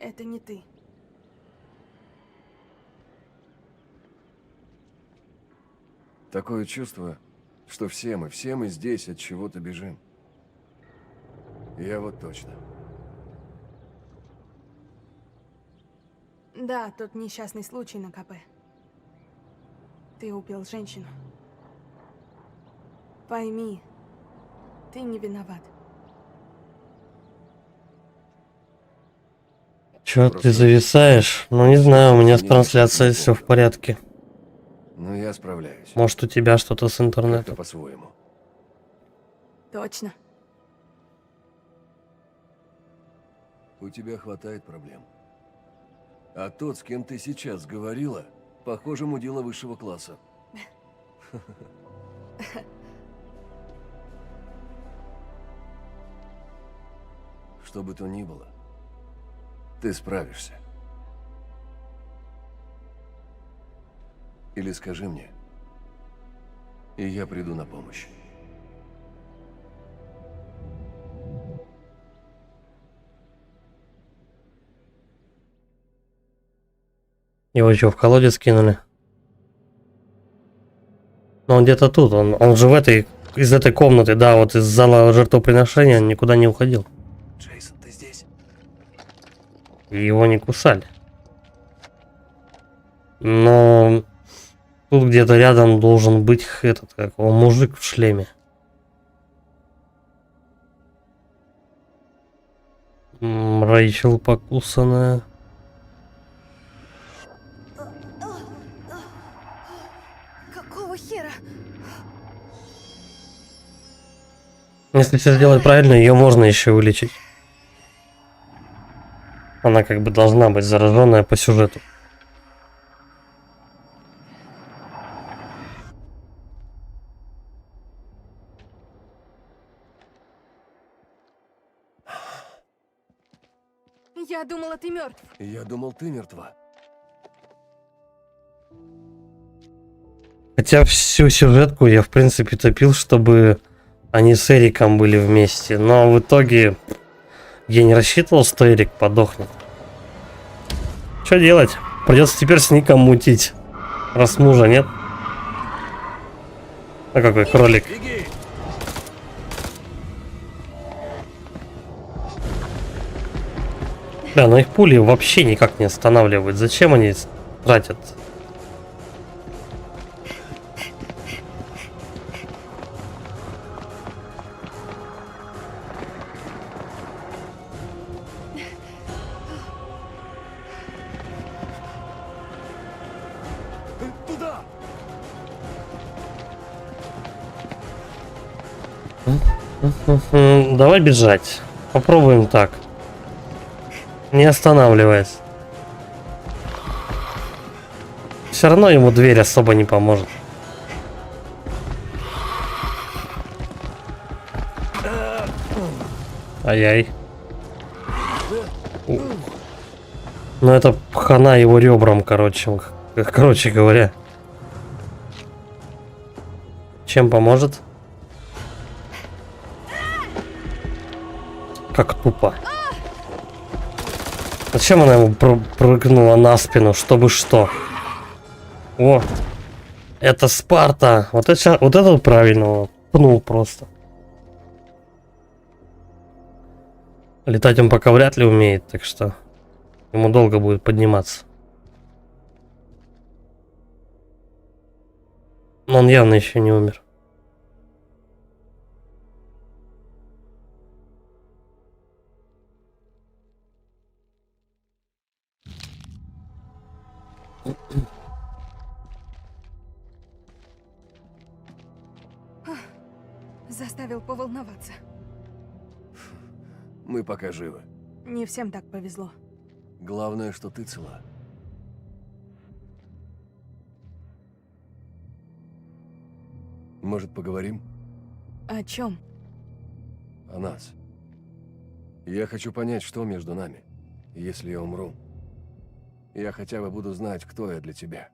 Это не ты. Такое чувство, что все мы здесь от чего-то бежим. Я вот точно. Да, тот несчастный случай на КП. Ты убил женщину. Пойми, ты не виноват. Чё ты Просто- зависаешь? Ну не знаю, у меня с трансляцией все в порядке. Но я справляюсь. Может у тебя что-то с Как-то интернетом? по-своему. Точно. У тебя хватает проблем. А тот, с кем ты сейчас говорила, похоже, мудила высшего класса. Что бы то ни было, ты справишься. Или скажи мне, и я приду на помощь. Его что, в колодец кинули? Ну он где-то тут, он же из этой комнаты, да, вот из зала жертвоприношения он никуда не уходил. Джейсон, ты здесь? И его не кусали. Но тут где-то рядом должен быть этот, как его, мужик в шлеме. Рэйчел покусанная. Какого хера? Если все сделать правильно, ее можно еще вылечить. Она как бы должна быть зараженная по сюжету. Я думала, ты мертв. Я думал, ты мертва. Хотя всю сюжетку я, в принципе, топил, чтобы они с Эриком были вместе. Но в итоге я не рассчитывал, что Эрик подохнет. Что делать? Придется теперь с Ником мутить. Раз мужа нет. А какой кролик. Да, но их пули вообще никак не останавливают. Зачем они тратят? Туда! Давай бежать. Попробуем так. Не останавливаясь. Все равно ему дверь особо не поможет. Ай-яй. Ну это хана его ребрам, короче говоря. Чем поможет? Как тупо. Зачем она ему прыгнула на спину? Чтобы что? О! Это Спарта! Вот это правильно. Пнул просто. Летать он пока вряд ли умеет, так что ему долго будет подниматься. Но он явно еще не умер. Заставил поволноваться. Мы пока живы. Не всем так повезло. Главное, что ты цела. Может, поговорим О чем? о нас? Я хочу понять, что между нами. Если я умру, я хотя бы буду знать, кто я для тебя.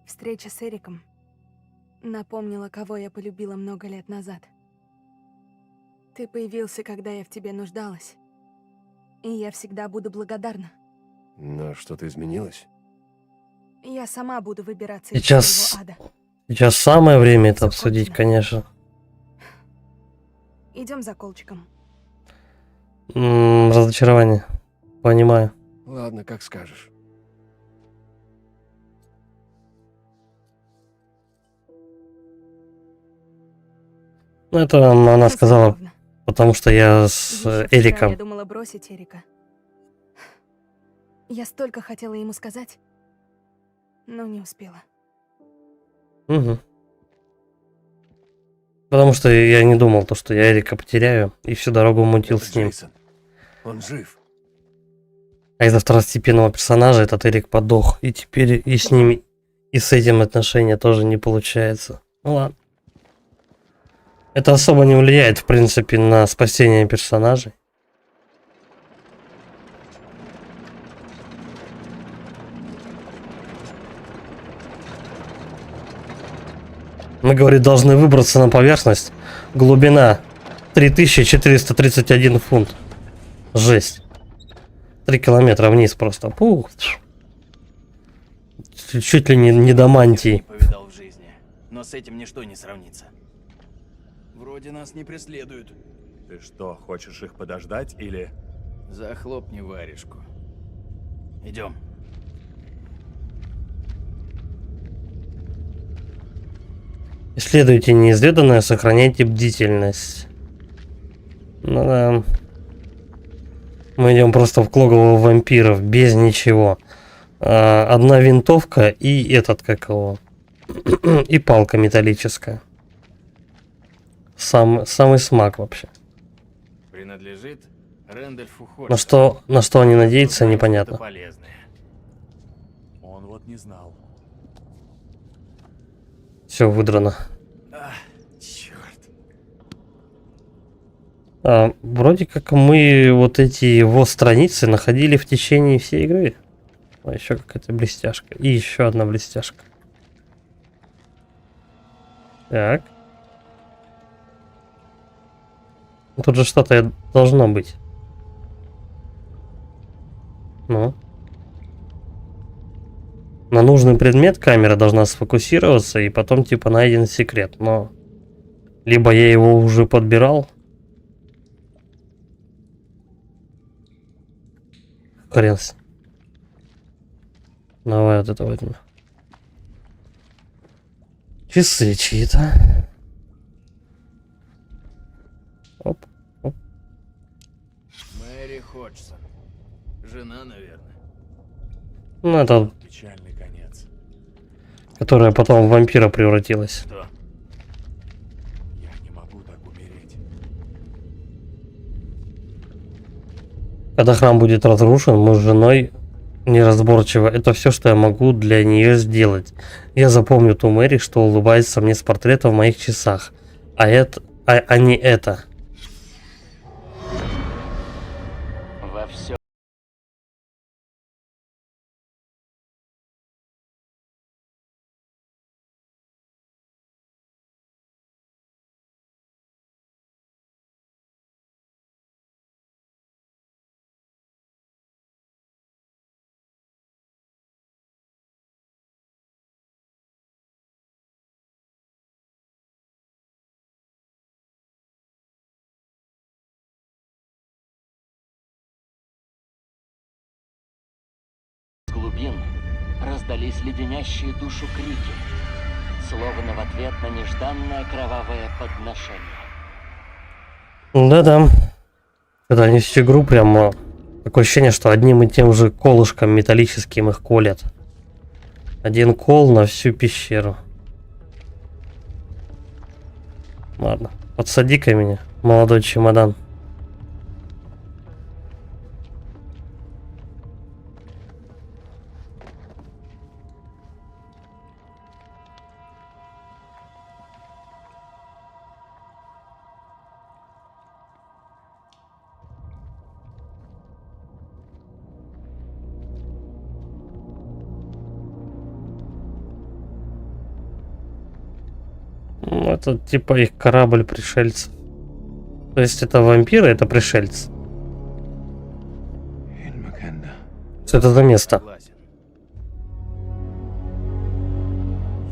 Встреча с Эриком напомнила, кого я полюбила много лет назад. Ты появился, когда я в тебе нуждалась. И я всегда буду благодарна. Но что-то изменилось? Я сама буду выбираться из Сейчас, своего ада. сейчас самое время это Всё обсудить, кончено. конечно. Идем за Колчиком. Разочарование. Понимаю. Ладно, как скажешь. Ну, это она Ну, сказала, забавно. потому что я с Ещё вчера Эриком. я думала бросить Эрика. Я столько хотела ему сказать, но не успела. Мгм. Потому что я не думал, то, что я Эрика потеряю, и всю дорогу мутил Это с ним. Джейсон. Он жив. А из-за второстепенного персонажа этот Эрик подох, и теперь и с ним, и с этим отношения тоже не получается. Ну ладно. Это особо не влияет, в принципе, на спасение персонажей. Мы, говорит, должны выбраться на поверхность. Глубина 3431 фунт. Жесть. 3 километра вниз просто. Пух. Чуть ли не до мантии. Повидал в жизни, но с этим ничто не сравнится. Вроде нас не преследуют. Ты что, хочешь их подождать или... Захлопни варежку. Идем. Исследуйте неизведанное, сохраняйте бдительность. Ну да. Мы идем просто в логово вампиров, без ничего. Одна винтовка и этот, как его, и палка металлическая. Самый смак вообще. Принадлежит Рэндольфу Ходжсону. На что они надеются, непонятно. Полезное. Он вот не знал. Все выдрано. Черт. Вроде как мы вот эти его страницы находили в течение всей игры. А еще какая-то блестяшка. И еще одна блестяшка. Так. Тут же что-то должно быть. Ну. На нужный предмет камера должна сфокусироваться, и потом типа найден секрет. Но либо я его уже подбирал. Хрен с ним. Давай вот это возьмем. Часы чьи-то. Оп, оп. Мэри Ходжсон. Жена, наверное. Ну, это, Печальный конец. которая потом в вампира превратилась. Что? Я не могу так умереть. Когда храм будет разрушен, мы с женой неразборчиво. Это все, что я могу для нее сделать. Я запомню ту Мэри, что улыбается мне с портрета в моих часах. А не это. Во всем глубин раздались леденящие душу крики, словно в ответ на нежданное кровавое подношение. Да-да. Когда они всю игру прям такое ощущение, что одним и тем же колышком металлическим их колят. Один кол на всю пещеру. Ладно, подсади-ка меня, молодой чемодан. Ну, это типа их корабль пришельцев. То есть это вампиры, это пришельцы. Что это за место? Согласен.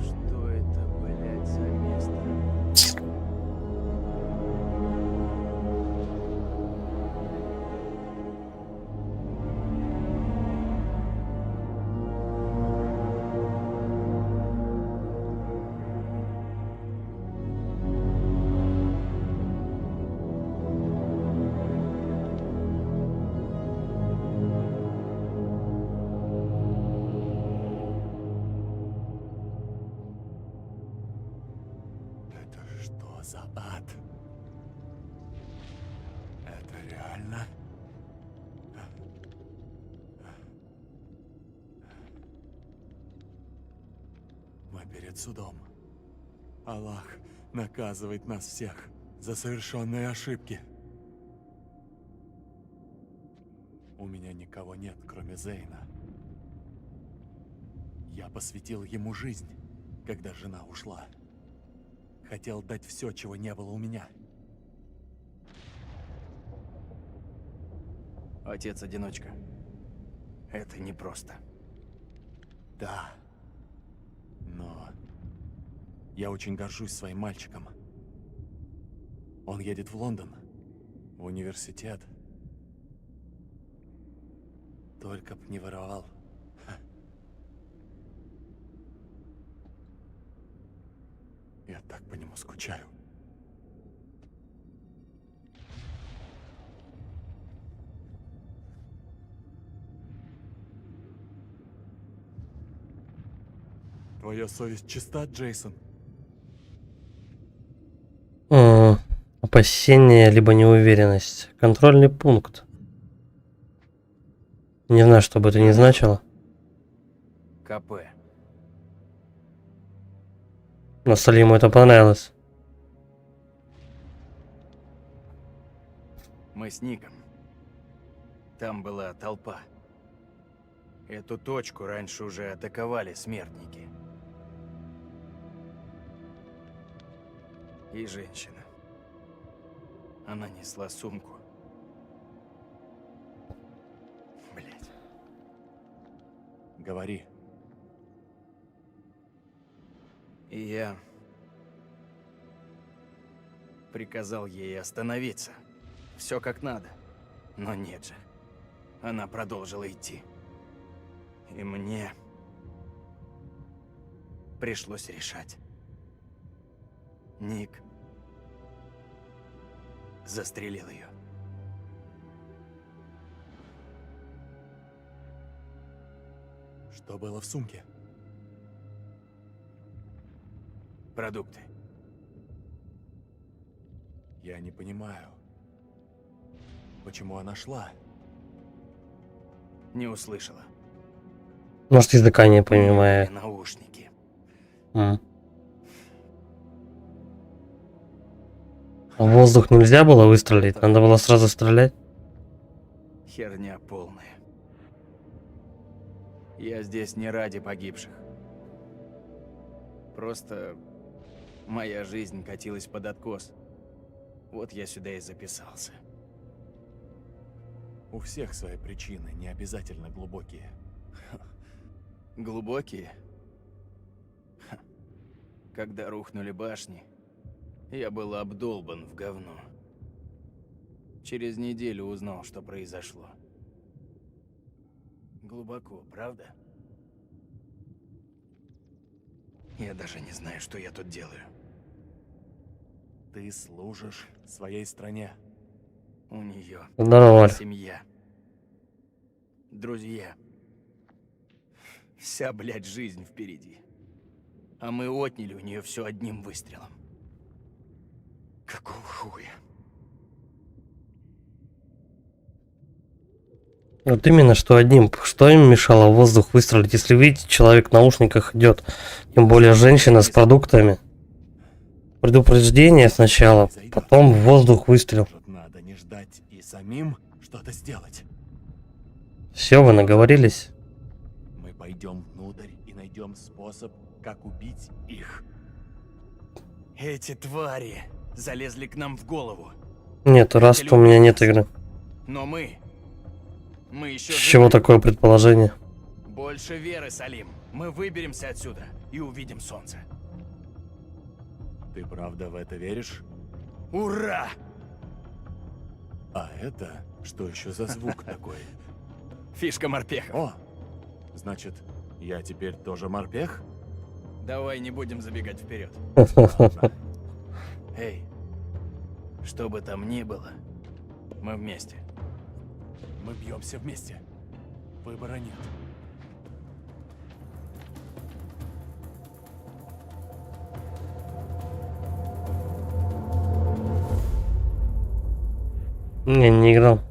Что это, блядь, за место? Это что за ад? Это реально? Мы перед судом. Аллах наказывает нас всех за совершенные ошибки. У меня никого нет, кроме Зейна. Я посвятил ему жизнь, когда жена ушла. Хотел дать все, чего не было у меня. Отец-одиночка. Это непросто. Да. Но я очень горжусь своим мальчиком. Он едет в Лондон, в университет. Только б не воровал. Я так по нему скучаю. Твоя совесть чиста, Джейсон? Опасение, либо неуверенность. Контрольный пункт. Не знаю, что бы это ни значило. КП. Но Салиму это понравилось. Мы с Ником. Там была толпа. Эту точку раньше уже атаковали смертники. И женщина. Она несла сумку. Блять. Говори. И я приказал ей остановиться. Все как надо. Но нет же. Она продолжила идти. И мне пришлось решать. Ник застрелил ее. Что было в сумке? Продукты. Я не понимаю, почему она шла. Не услышала. Может, языка не понимаю. Наушники. В воздух нельзя было выстрелить? Надо было сразу стрелять? Херня полная. Я здесь не ради погибших. Просто моя жизнь катилась под откос. Вот я сюда и записался. У всех свои причины, не обязательно глубокие. Глубокие? Ха. Когда рухнули башни, я был обдолбан в говно. Через неделю узнал, что произошло. Глубоко, правда? Я даже не знаю, что я тут делаю. Ты служишь своей стране. У нее Здорово. семья. Друзья. Вся, блядь, жизнь впереди. А мы отняли у нее все одним выстрелом. Какого хуя? Вот именно что одним. Что им мешало в воздух выстрелить, если видите, человек в наушниках идет. Тем более женщина с продуктами. Предупреждение сначала, потом в воздух выстрел. Может, надо не ждать и самим что-то сделать. Все, вы наговорились. Мы пойдем внутрь и найдем способ, как убить их. Эти твари залезли к нам в голову. Нет, раз у меня нет игры. Но мы еще С чего такое предположение? Больше веры, Салим. Мы выберемся отсюда и увидим солнце. Ты правда в это веришь? Ура! А это что еще за звук такой? Фишка морпехов. О, значит, я теперь тоже морпех? Давай не будем забегать вперед. Эй, что бы там ни было, мы вместе. Мы бьемся вместе. Выбора нет. Не играл.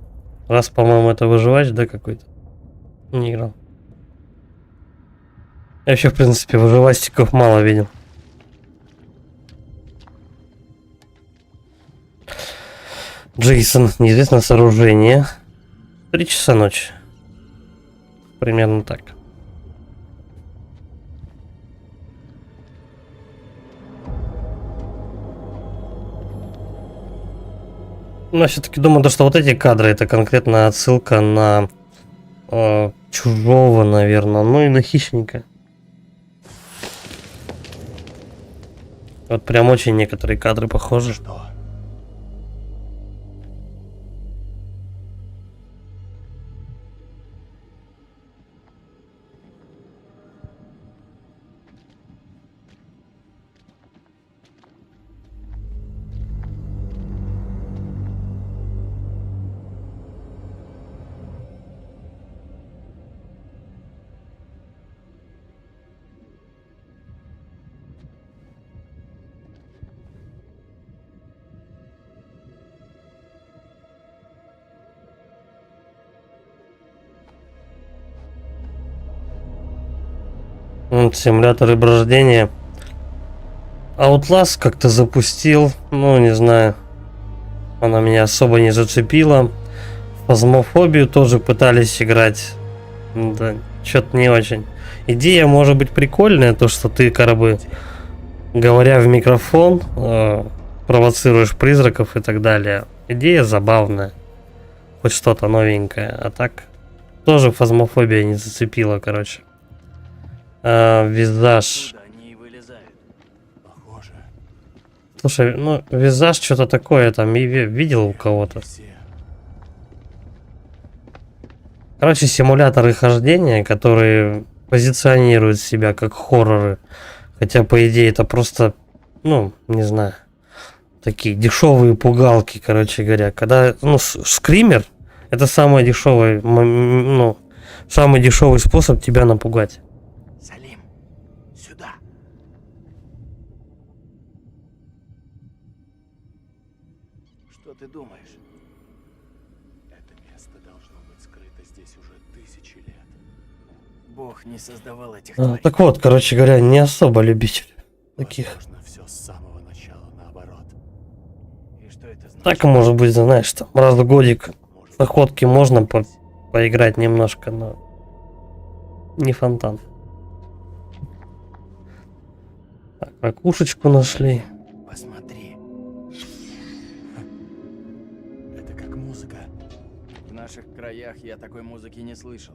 Раз, по-моему, это выживач, да, какой-то? Не играл. Я вообще, в принципе, выживастиков мало видел. Джейсон, неизвестное сооружение. 3 часа ночи. Примерно так. Но все-таки думаю, что вот эти кадры это конкретно отсылка на Чужого, наверное, ну и на Хищника. Вот прям очень некоторые кадры похожи. Что? Симуляторы брождения. Outlast как-то запустил, ну не знаю. Она меня особо не зацепила. В Фазмофобию тоже пытались играть. Да, что-то не очень. Идея может быть прикольная, то что ты, как бы, говоря в микрофон, провоцируешь призраков и так далее. Идея забавная. Хоть что-то новенькое. А так, тоже Фазмофобия не зацепила, короче. Визаж. Они вылезают. Похоже. Слушай, ну, визаж что-то такое там видел у кого-то. Короче, симуляторы хождения, которые позиционируют себя как хорроры. Хотя, по идее, это просто, ну, не знаю, такие дешевые пугалки, короче говоря. Когда, ну, скример, это самый дешевый, ну, самый дешевый способ тебя напугать. Салим, сюда. Что ты думаешь? Это место должно быть скрыто здесь уже тысячи лет. Бог не создавал этих тварей. Так вот, короче говоря, не особо любитель таких. Возможно, все с самого начала наоборот. И что это значит? Так, может быть, знаешь, там раз в годик в охотке можно поиграть немножко, но не фонтан. Так, ракушечку нашли. Посмотри, Это как музыка. в наших краях я такой музыки не слышал.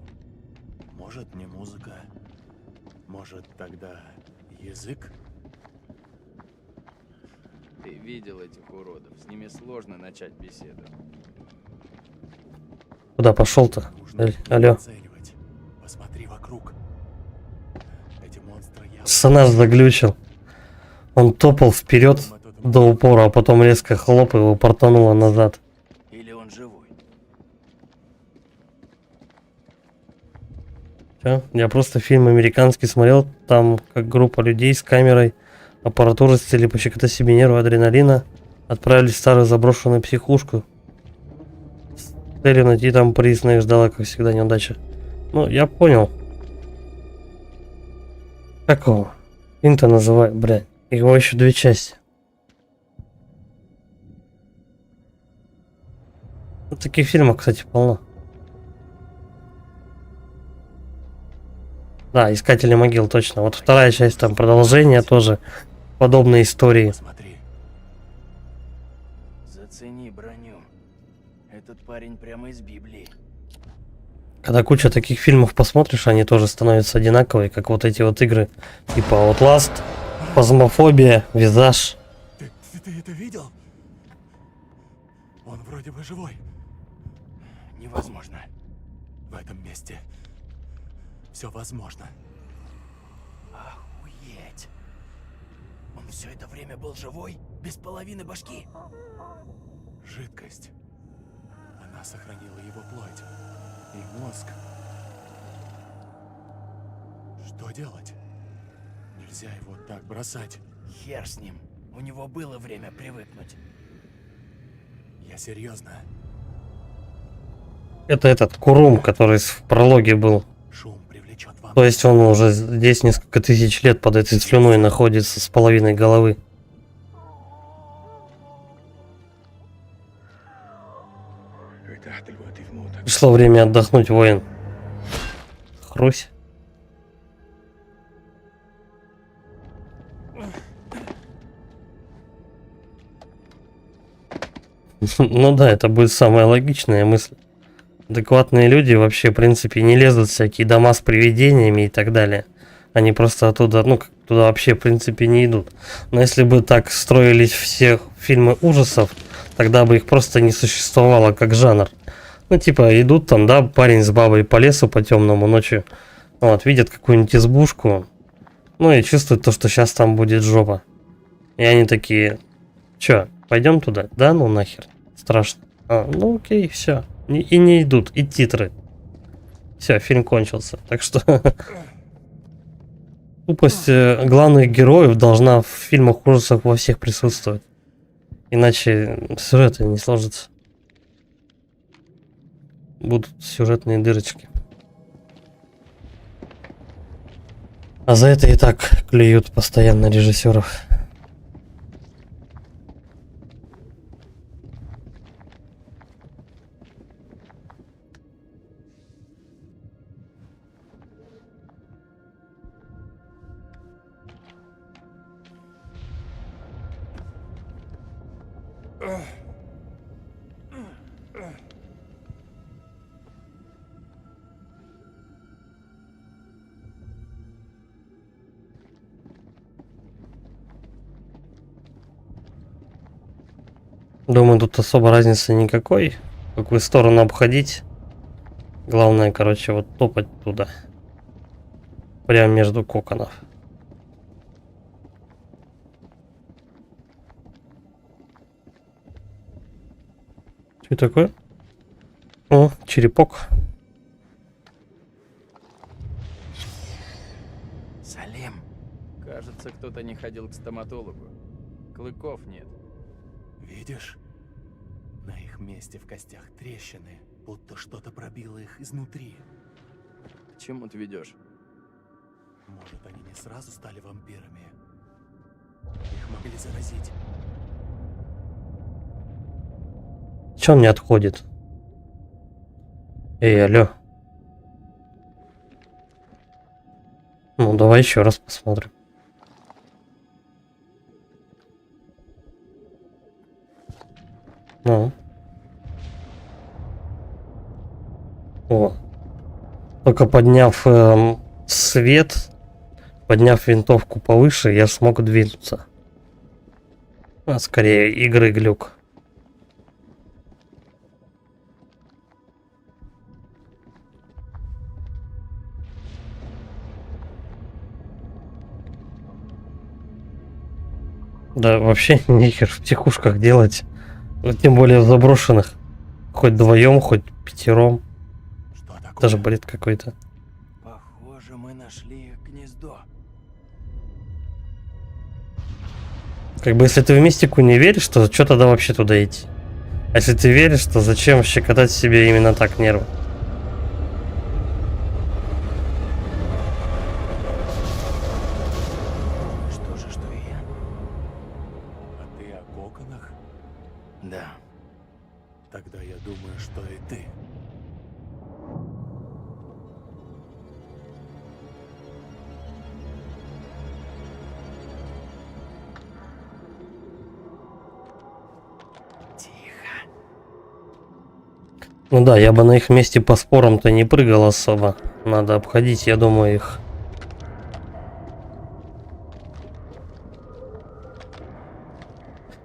Может, не музыка. Может, тогда язык? Ты видел этих уродов, с ними сложно начать беседу. Куда пошел-то? Нужно Алло. оценивать. Посмотри вокруг. Эти монстры явно... Санас заглючил. Он топал вперед до упора, а потом резко хлоп, его портануло назад. Или он живой? Чё? Я просто фильм американский смотрел, там как группа людей с камерой, аппаратурой с целью пощекотать себе нервы, адреналина, Отправились в старую заброшенную психушку. С целью найти там приз, но их ждала, как всегда, неудача. Ну, я понял. Какого? Инта называют, блядь. Его еще 2 части. Ну, таких фильмов, кстати, полно. Да, Искатели могил, точно. Вот 2-я часть, там продолжение тоже. Подобные истории. Смотри. Зацени броню. Этот парень прямо из Библии. Когда куча таких фильмов посмотришь, они тоже становятся одинаковые, как вот эти вот игры. Типа Outlast, Фазмофобия, Визаж. Ты это видел? Он вроде бы живой. Невозможно. В этом месте все возможно. Охуеть. Он все это время был живой? Без половины башки? Жидкость. Она сохранила его плоть и мозг. Что делать? Нельзя его так бросать. Хер с ним. У него было время привыкнуть. Я серьезно. Это этот Курум, который в прологе был. Шум привлечет вам. То есть он уже здесь несколько тысяч лет под этой слюной находится с половиной головы. Пришло время отдохнуть, воин. Хрусь. Ну да, это будет самая логичная мысль. Адекватные люди вообще, в принципе, не лезут в всякие дома с привидениями и так далее. Они просто оттуда, ну, туда вообще, в принципе, не идут. Но если бы так строились все фильмы ужасов, тогда бы их просто не существовало как жанр. Ну, типа, идут там, да, парень с бабой по лесу по темному ночью, вот, видят какую-нибудь избушку, ну, и чувствуют то, что сейчас там будет жопа. И они такие, чё, пойдем туда? Да, ну нахер, страшно. Ну окей, все. И не идут, и титры. Все, фильм кончился. Так что тупость главных героев должна в фильмах ужасов во всех присутствовать. Иначе сюжеты не сложатся. Будут сюжетные дырочки. А за это и так клюют постоянно режиссеров. Думаю, тут особо разницы никакой. В какую сторону обходить. Главное, короче, вот топать туда. Прямо между коконов. Что такое? О, черепок. Салим. Кажется, кто-то не ходил к стоматологу. Клыков нет. Видишь? На их месте в костях трещины, будто что-то пробило их изнутри. К чему ты ведешь? Может, они не сразу стали вампирами? Их могли заразить. Че он не отходит? Эй, алло. Ну, давай еще раз посмотрим. Ну. О. Только подняв свет, подняв винтовку повыше, я смог двинуться. А скорее игры глюк. Да вообще нехер в психушках делать. Тем более в заброшенных. Хоть вдвоем, хоть 5. Даже бред какой-то. Похоже, мы нашли их гнездо. Как бы если ты в мистику не веришь, то что тогда вообще туда идти? А если ты веришь, то зачем щекотать себе именно так нервы? Что же, что и я? А ты о коконах? Да. Тогда я думаю, что и ты. Тихо. Ну да, я бы на их месте по спорам-то не прыгал особо. Надо обходить, я думаю, их.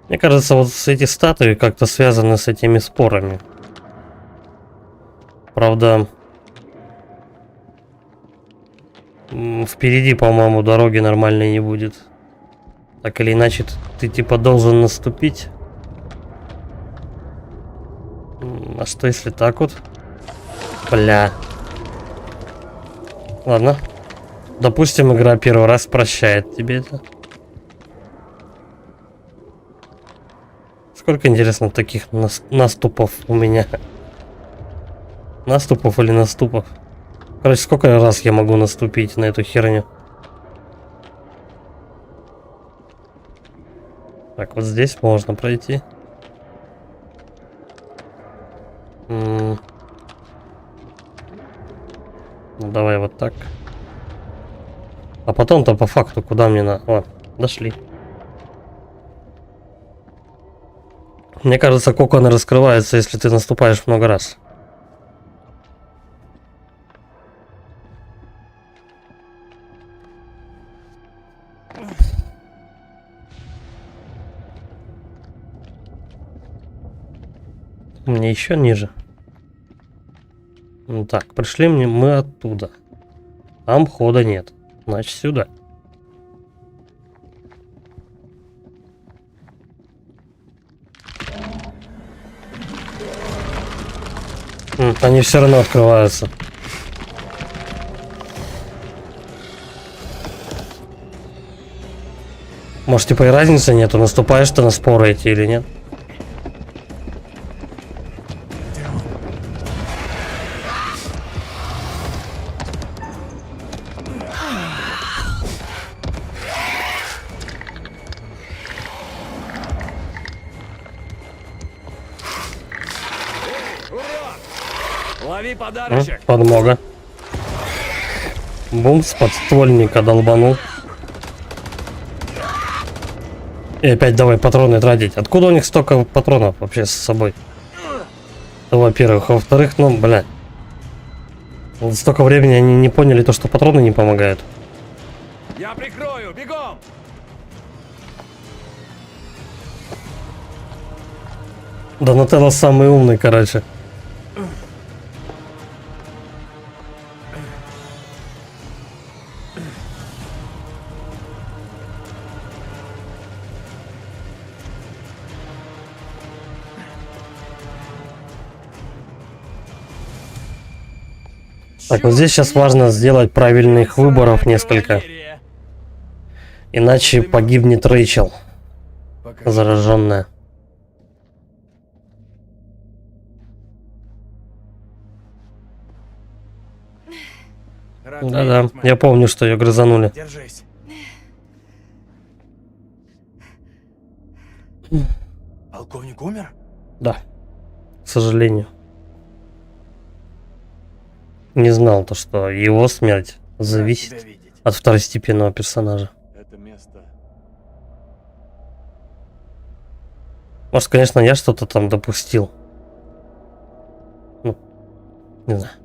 Мне кажется, вот эти статуи как-то связаны с этими спорами. Правда, впереди, по-моему, дороги нормальной не будет. Так или иначе, ты типа должен наступить. А что если так вот? Бля. Ладно. Допустим, игра первый раз прощает тебе это. Сколько, интересно, таких наступов у меня? Наступов или наступов? Короче, сколько раз я могу наступить на эту херню? Так, вот здесь можно пройти. Ну, давай вот так. А потом-то по факту куда мне надо? О, дошли. Мне кажется, коконы раскрываются, если ты наступаешь много раз. Мне еще ниже. Ну так, пришли мы оттуда. Там хода нет. Значит, сюда. Они все равно открываются. Может, типа и разницы нету, наступаешь ты на споры эти или нет? Лови подарочек! Подмога. Бум, с подствольника долбанул. И опять давай патроны тратить. Откуда у них столько патронов вообще с собой? Это, во-первых. А во-вторых, ну, бля. Вот столько времени они не поняли то, что патроны не помогают. Я прикрою, бегом! Донателло самый умный, короче. Так, вот здесь сейчас важно сделать правильных выборов несколько. Иначе погибнет Рэйчел. Зараженная. Да-да, я помню, что ее грызанули. Держись. Полковник умер? Да, к сожалению. Не знал то, что его смерть зависит от второстепенного персонажа. Это место. Может, конечно, я что-то там допустил. Ну, не знаю.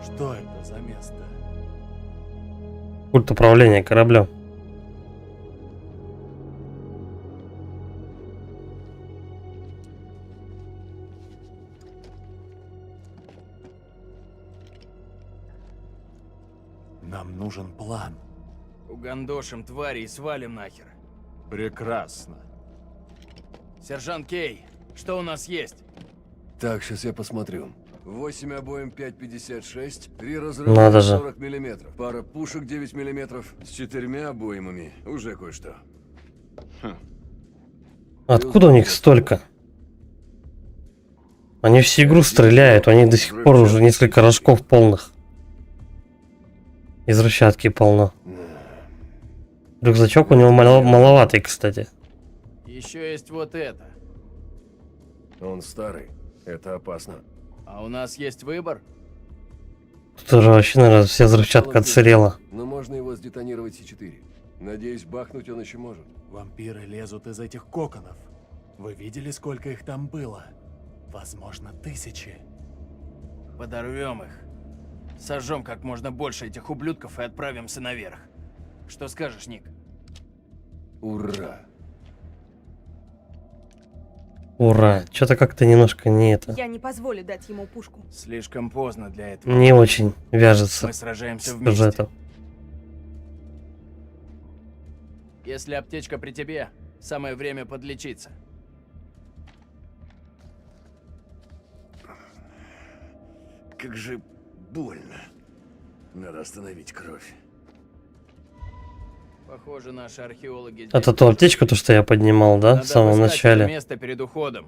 Что это за место? Пульт управления кораблем. Нам нужен план. Угандошим твари и свалим нахер. Прекрасно. Сержант Кей, что у нас есть? Так, сейчас я посмотрю. 8 обоим 5,56, 3 разрыва Надо же. 40 миллиметров, пара пушек 9 миллиметров, с 4 обоймами, уже кое-что. Откуда у них столько? Они всю игру стреляют, у них до сих пор уже несколько рожков полных. Из взрывчатки полно. Рюкзачок у него маловатый, кстати. Еще есть вот это. Он старый, это опасно. А у нас есть выбор? Тут же вообще, наверное, вся взрывчатка отсырела. Но можно его сдетонировать С4. Надеюсь, бахнуть он еще может. Вампиры лезут из этих коконов. Вы видели, сколько их там было? Возможно, тысячи. Подорвем их. Сожжем как можно больше этих ублюдков и отправимся наверх. Что скажешь, Ник? Ура! Ура. Что-то как-то немножко не это. Я не позволю дать ему пушку. Слишком поздно для этого. Не очень вяжется Мы сражаемся с вместе. сюжетом. Если аптечка при тебе, самое время подлечиться. Как же больно. Надо остановить кровь. Похоже, наши археологи... Это ту аптечку, то, что я поднимал, да, в Надо самом обыскать это начале. место перед уходом.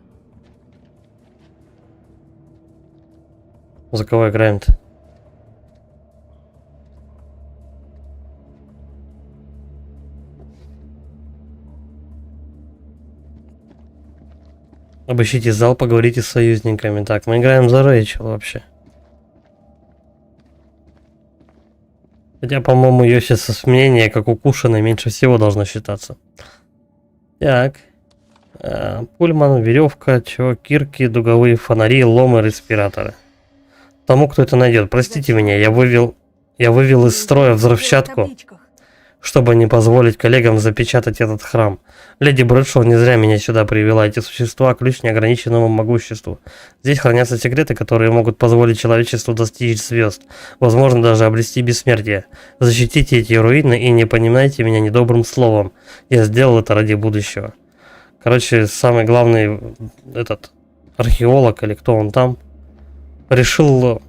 За кого играем-то? Обыщите зал, поговорите с союзниками. Так, мы играем за Рэйчел вообще. Хотя, по-моему, ее сейчас мнение, как укушенной, меньше всего должно считаться. Так. Пульман, веревка, чего, кирки, дуговые фонари, ломы, респираторы. Тому, кто это найдет, простите меня, я вывел из строя взрывчатку, чтобы не позволить коллегам запечатать этот храм. Леди Брэдшоу не зря меня сюда привела. Эти существа – ключ к неограниченному могуществу. Здесь хранятся секреты, которые могут позволить человечеству достичь звезд. Возможно, даже обрести бессмертие. Защитите эти руины и не понимайте меня недобрым словом. Я сделал это ради будущего. Короче, самый главный этот археолог, или кто он там, решил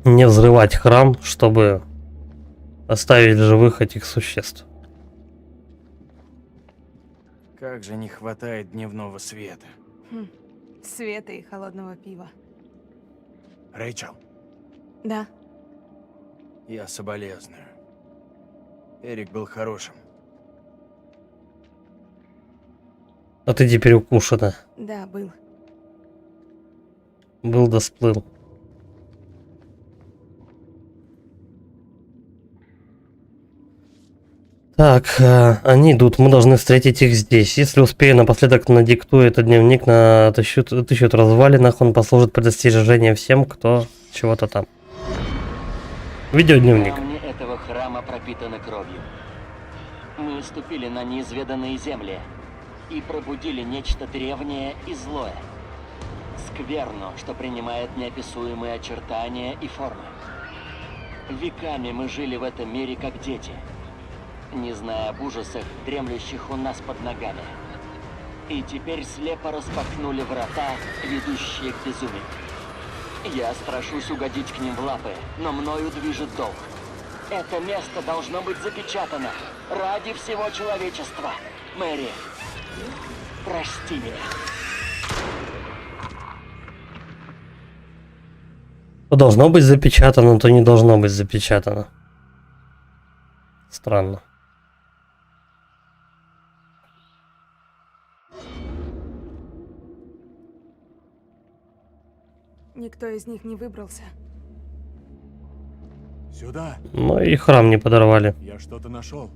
не взрывать храм, чтобы оставить живых этих существ. Как же не хватает дневного света. Света и холодного пива. Рэйчел, Да. Я соболезную. Эрик был хорошим. А ты теперь укушена. Да, был. Был да сплыл. Так, они идут, мы должны встретить их здесь. Если успею, напоследок надиктую этот дневник на тысячу развалинах, он послужит предостережением всем, кто чего-то там. Видеодневник. Камни этого храма пропитаны кровью. Мы ступили на неизведанные земли и пробудили нечто древнее и злое. Скверну, что принимает неописуемые очертания и формы. Веками мы жили в этом мире как дети, не зная об ужасах, дремлющих у нас под ногами. И теперь слепо распахнули врата, ведущие к безумию. Я страшусь угодить к ним в лапы, но мною движет долг. Это место должно быть запечатано ради всего человечества. Мэри, прости меня. То должно быть запечатано, то не должно быть запечатано. Странно. Никто из них не выбрался. сюда. Ну и храм не подорвали. Я что-то нашел.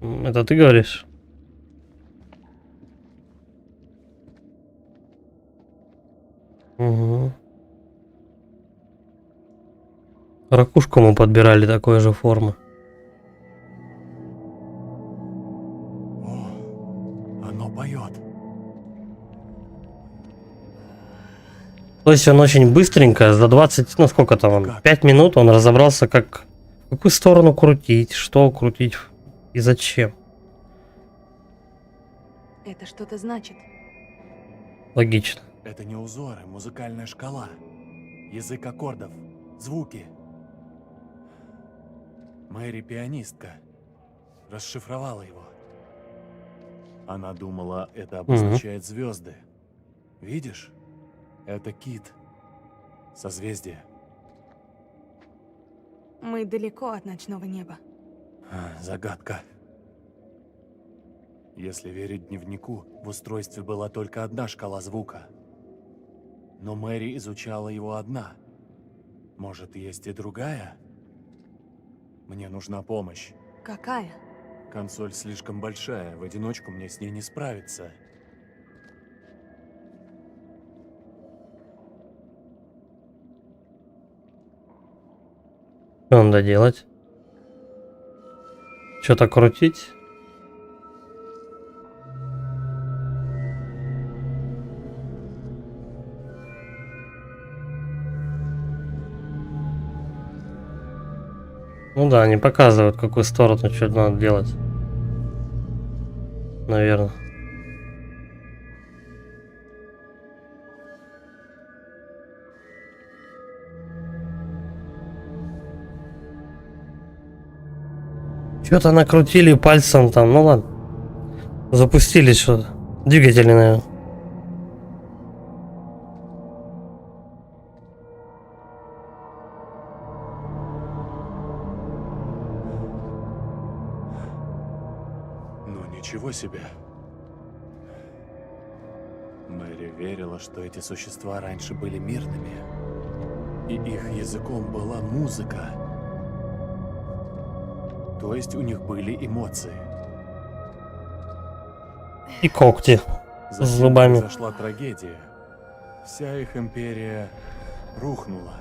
Это ты говоришь? Угу. Ракушку мы подбирали такой же формы. О, оно поет. То есть он очень быстренько, за 20, ну сколько там он, 5 минут он разобрался, как, в какую сторону крутить, что крутить и зачем. Это что-то значит. Логично. Это не узоры, музыкальная шкала. Язык аккордов, звуки. Мэри пианистка. Расшифровала его. Она думала, это обозначает звезды. Видишь? Это кит. Созвездие. Мы далеко от ночного неба. Загадка. Если верить дневнику, в устройстве была только одна шкала звука. Но Мэри изучала его одна. Может, есть и другая? Мне нужна помощь. Какая? Консоль слишком большая, в одиночку мне с ней не справиться. Что надо делать? Что-то крутить? Ну да, они показывают, в какую сторону что надо делать. Наверное. Что-то накрутили пальцем там, ну ладно. Запустили что-то. Двигатели, наверное. Ну ничего себе. Мэри верила, что эти существа раньше были мирными. И их языком была музыка. То есть у них были эмоции. И когти с Затем зубами. произошла трагедия. Вся их империя рухнула.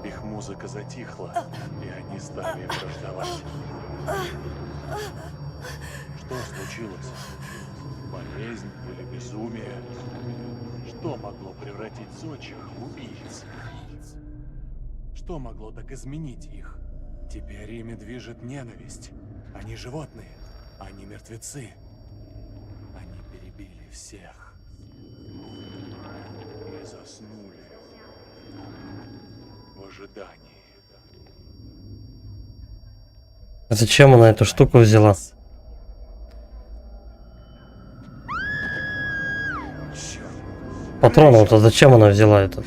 Их музыка затихла, и они стали враждовать. Что случилось? Болезнь или безумие? Что могло превратить зодчих в убийц? Что могло так изменить их? Теперь ими движет ненависть. Они животные, они мертвецы. Они перебили всех. И заснули в ожидании. Зачем она эту штуку взяла? Патронов-то зачем она взяла этот?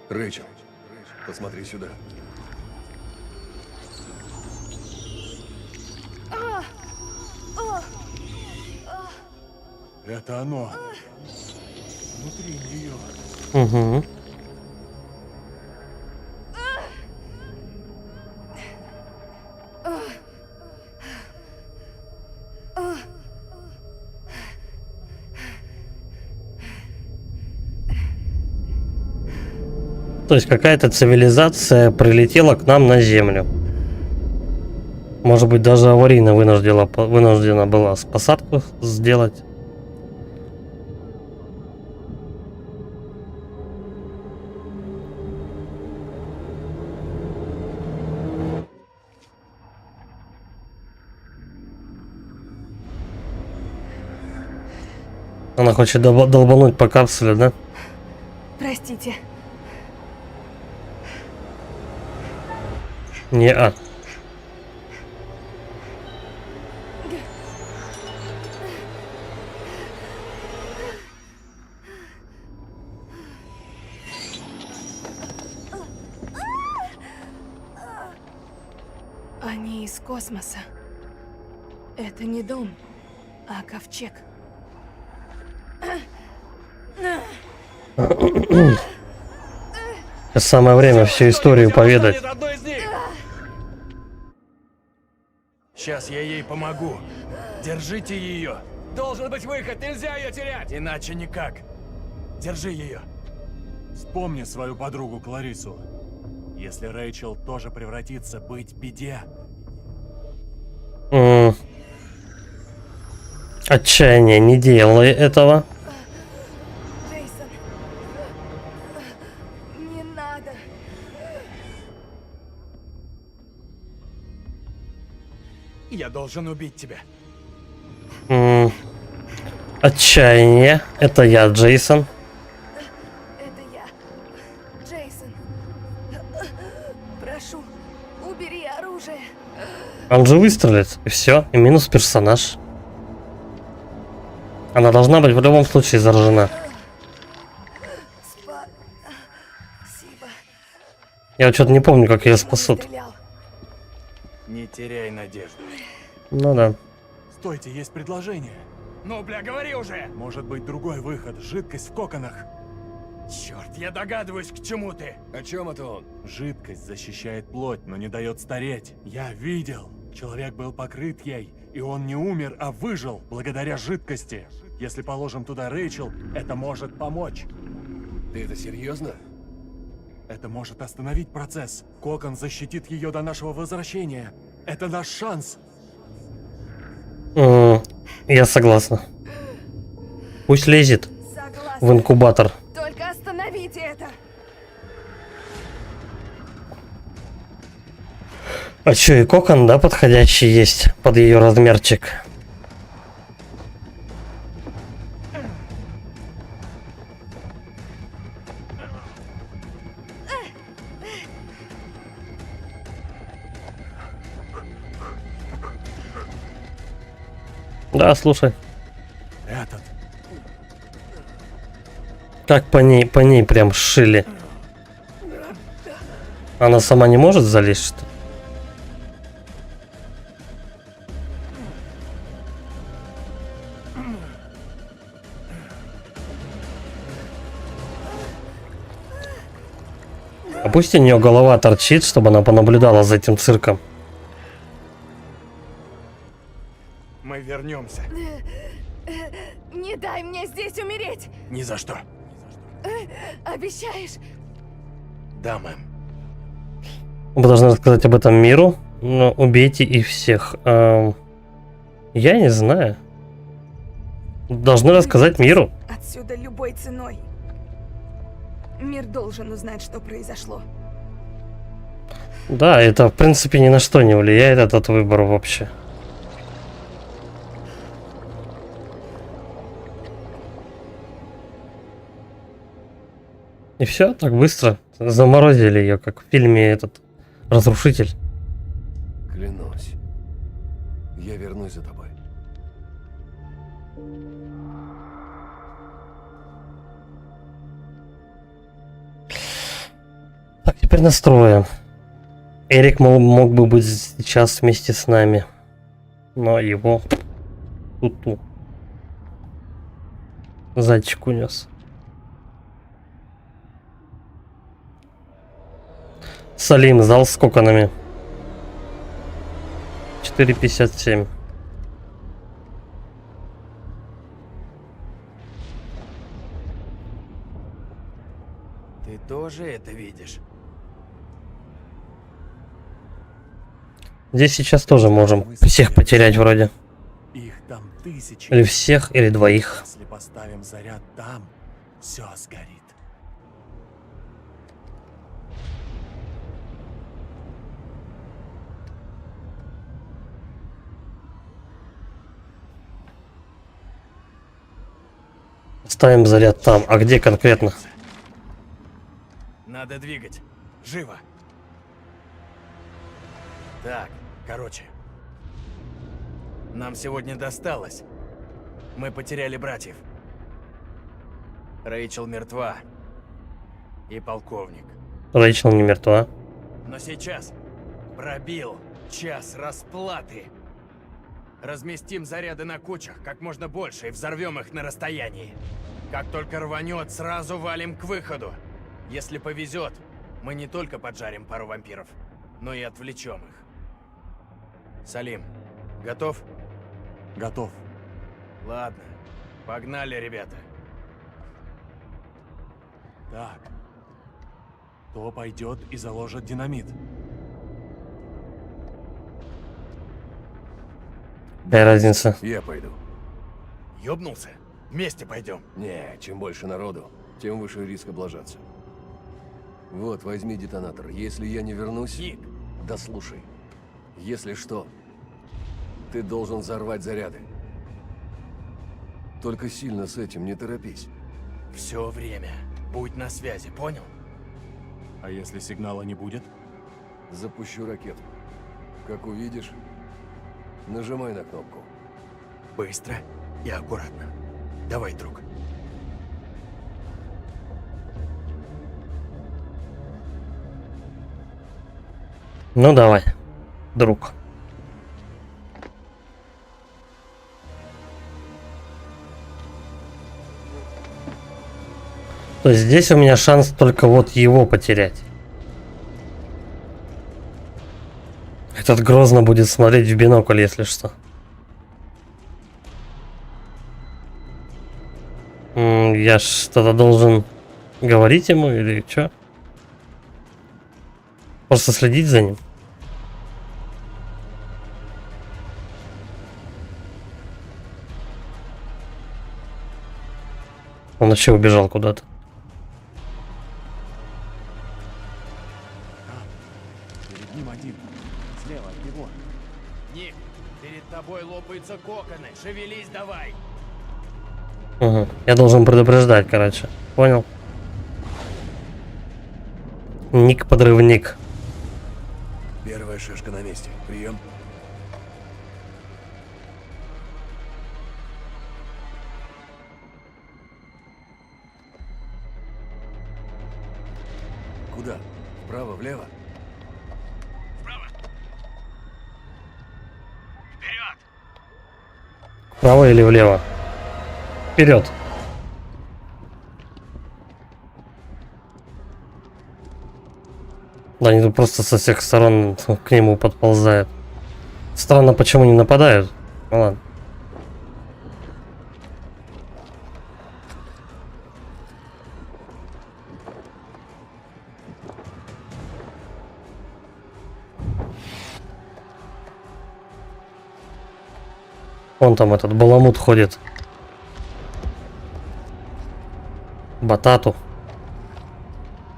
Рэйчел, посмотри сюда. Это оно. Внутри нее. Угу. То есть какая-то цивилизация прилетела к нам на Землю. Может быть, даже аварийно вынуждена была посадку сделать. Она хочет долбануть по капсуле, да? Простите. Не-а. Они из космоса. Это не дом, а ковчег. Самое время всю историю поведать. Сейчас я ей помогу. Держите ее. Должен быть выход, нельзя ее терять! Иначе никак. Держи ее. Вспомни свою подругу Кларису. Если Рэйчел тоже превратится, быть беде. Отчаяние, не делай этого. Джейсон. надо. Я должен убить тебя. Отчаяние. Это я, Джейсон. Это я. Джейсон. Прошу, убери оружие. Он же выстрелит, и все, и минус персонаж. Она должна быть в любом случае заражена. Спасибо. Я что-то не помню, как ее спасут. Стрелял. Не теряй надежды. Ну да. Стойте, есть предложение. Ну, бля, говори уже! Может быть, другой выход. Жидкость в коконах. Черт, я догадываюсь, к чему ты. О чем это он? Жидкость защищает плоть, но не дает стареть. Я видел. Человек был покрыт ей, и он не умер, а выжил благодаря жидкости. Если положим туда Рэйчел, это может помочь. Ты это серьезно? Это может остановить процесс. Кокон защитит ее до нашего возвращения. Это наш шанс. Я согласна. Пусть лезет Согласна. в инкубатор. Только остановите это. А чё, и кокон, да, подходящий есть под ее размерчик? Да, слушай. Этот. Как по ней прям сшили. Она сама не может залезть, что ли? А пусть у нее голова торчит, чтобы она понаблюдала за этим цирком. Мы вернемся. Не дай мне здесь умереть. Ни за что. Обещаешь? Да, мэм. Вы должны рассказать об этом миру, но убейте их всех. Я не знаю. Должны рассказать миру. Отсюда любой ценой. Мир должен узнать, что произошло. Да, это в принципе ни на что не влияет, этот выбор вообще. И все, так быстро заморозили ее, как в фильме этот Разрушитель. Клянусь, я вернусь за тобой. Так, теперь настроим. Эрик мог бы быть сейчас вместе с нами, но его тут зайчик унес. Салим, зал с коконами. 4:57. Ты тоже это видишь? Здесь сейчас тоже можем всех потерять вроде. Их там тысячи. Или всех, или двоих. Если поставим заряд там, все сгорит. Ставим заряд там. А где конкретно? Надо двигать. Живо. Так, короче. Нам сегодня досталось. Мы потеряли братьев. Рэйчел мертва. И полковник. Рэйчел не мертва. Но сейчас пробил час расплаты. Разместим заряды на кучах как можно больше и взорвем их на расстоянии. Как только рванет, сразу валим к выходу. Если повезет, мы не только поджарим пару вампиров, но и отвлечем их. Салим, готов? Готов. Ладно, погнали, ребята. Так. Кто пойдет и заложит динамит? Какая разница? Я пойду. Ёбнулся? Вместе пойдем. Не, чем больше народу, тем выше риск облажаться. Вот, возьми детонатор. Если я не вернусь... Ник, Да слушай. Если что, ты должен взорвать заряды. Только сильно с этим не торопись. все время. Будь на связи, понял? А если сигнала не будет? Запущу ракету. Как увидишь, нажимай на кнопку. Быстро и аккуратно. Давай, друг. Ну давай, друг. То есть здесь у меня шанс только вот его потерять. Этот грозно будет смотреть в бинокль, если что. Я что-то должен говорить ему или что? Просто следить за ним? Он вообще убежал куда-то. Перед ним один. Слева от него. Ник, перед тобой лопаются коконы. Шевелись давай. Угу. Я должен предупреждать, короче. Понял? Ник-подрывник. Первая шишка на месте. Прием. Куда? Вправо, влево? Вперед! Вправо или влево? Вперед. Да, они тут просто со всех сторон к нему подползают. Странно, почему не нападают. Ну ладно. Вон там этот баламут ходит. Батату.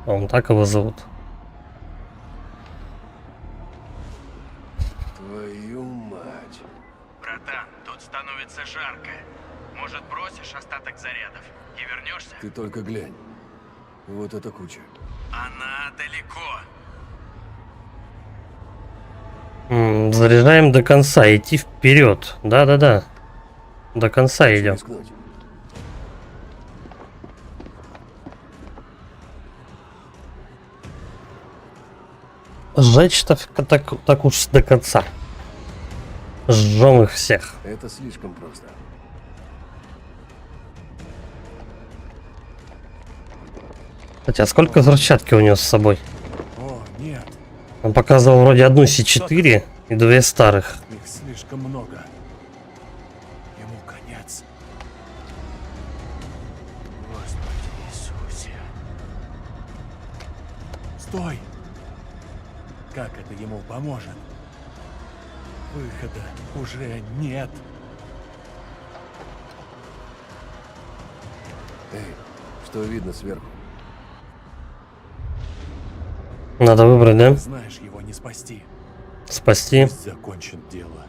Он так его зовут. Твою мать. Братан, тут становится жарко. Может, бросишь остаток зарядов и вернешься? Ты только глянь. Вот эта куча. Она далеко. Заряжаем до конца, идти вперед. Да-да-да. До конца идем. Рискнуть. Сжечь-то так уж до конца. Жжем их всех. Это слишком просто. Хотя сколько взрывчатки у него с собой? О, нет. Он показывал вроде одну С4 и две старых. Их слишком много. Ему конец. Господи Иисусе. Стой! Как это ему поможет? Выхода уже нет. Эй, что видно сверху? Надо выбрать, да? Знаешь, его не спасти. Спасти. Пусть закончит дело.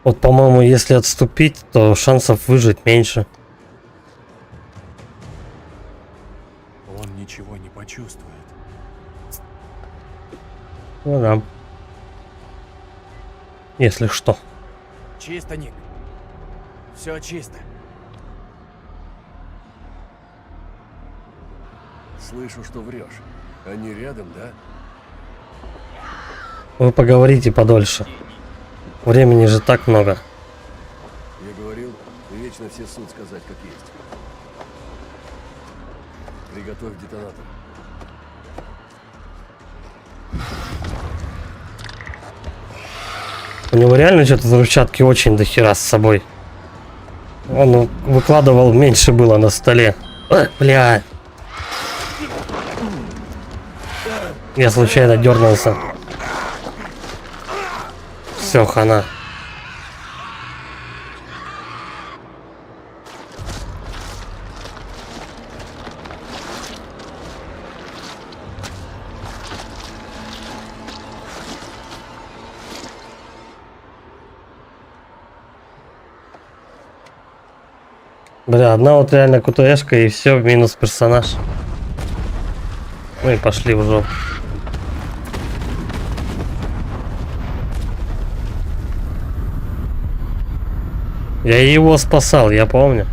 Вот, по-моему, если отступить, то шансов выжить меньше. Он ничего не почувствует. Ну да. Если что. Чисто, Ник. Все чисто. Слышу, что врешь. Они рядом, да? Вы поговорите подольше. Времени же так много. Я говорил, вечно все суд сказать, как есть. Приготовь детонатор. У него реально что-то взрывчатки очень дохера с собой. Он выкладывал, меньше было на столе. Бля. Я случайно дернулся. Все, хана. Бля, одна вот реально КТшка и все, минус персонаж. Ну и пошли в жопу. Я его спасал, я помню.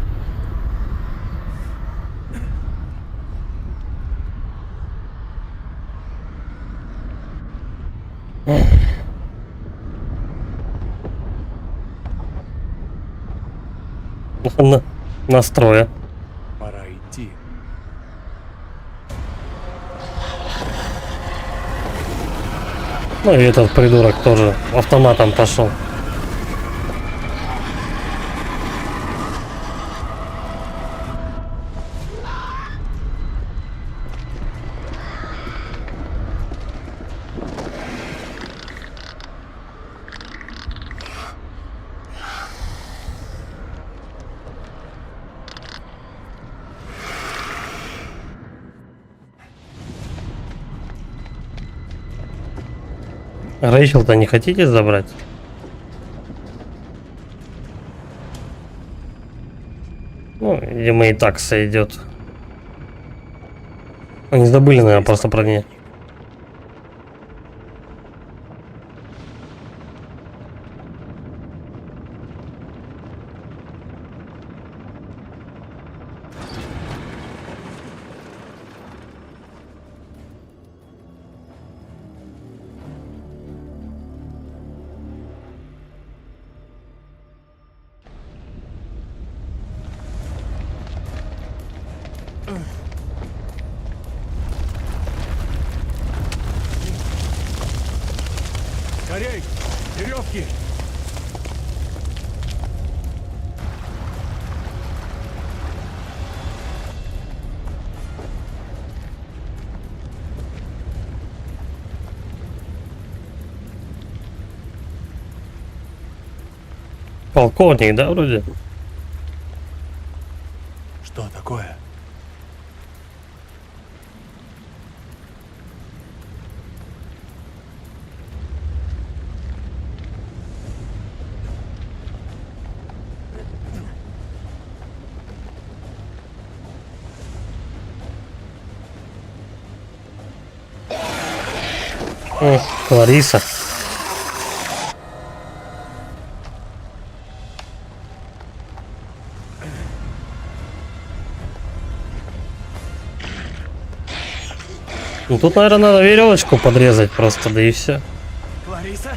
Настроя. Пора идти. Ну и этот придурок тоже автоматом пошел. Рэйчел-то не хотите забрать? Ну, видимо, и так сойдет. Они забыли, наверное, просто про нее. Скорей! Веревки! Полковник, да, вроде? Что такое? Лариса. Ну тут, наверное, надо веревочку подрезать просто, да и все. Лариса?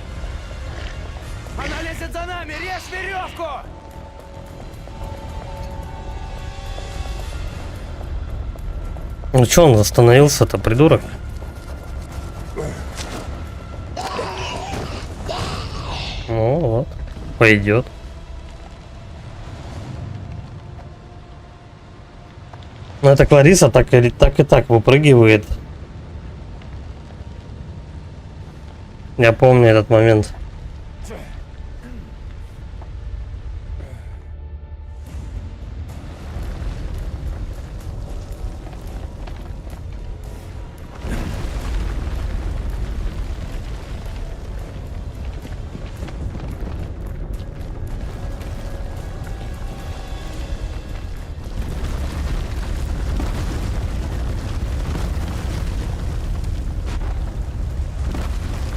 Она лезет за нами! Режь веревку! Ну че он остановился-то, придурок? Ну вот, пойдет. Ну это Клариса так и так выпрыгивает. Я помню этот момент.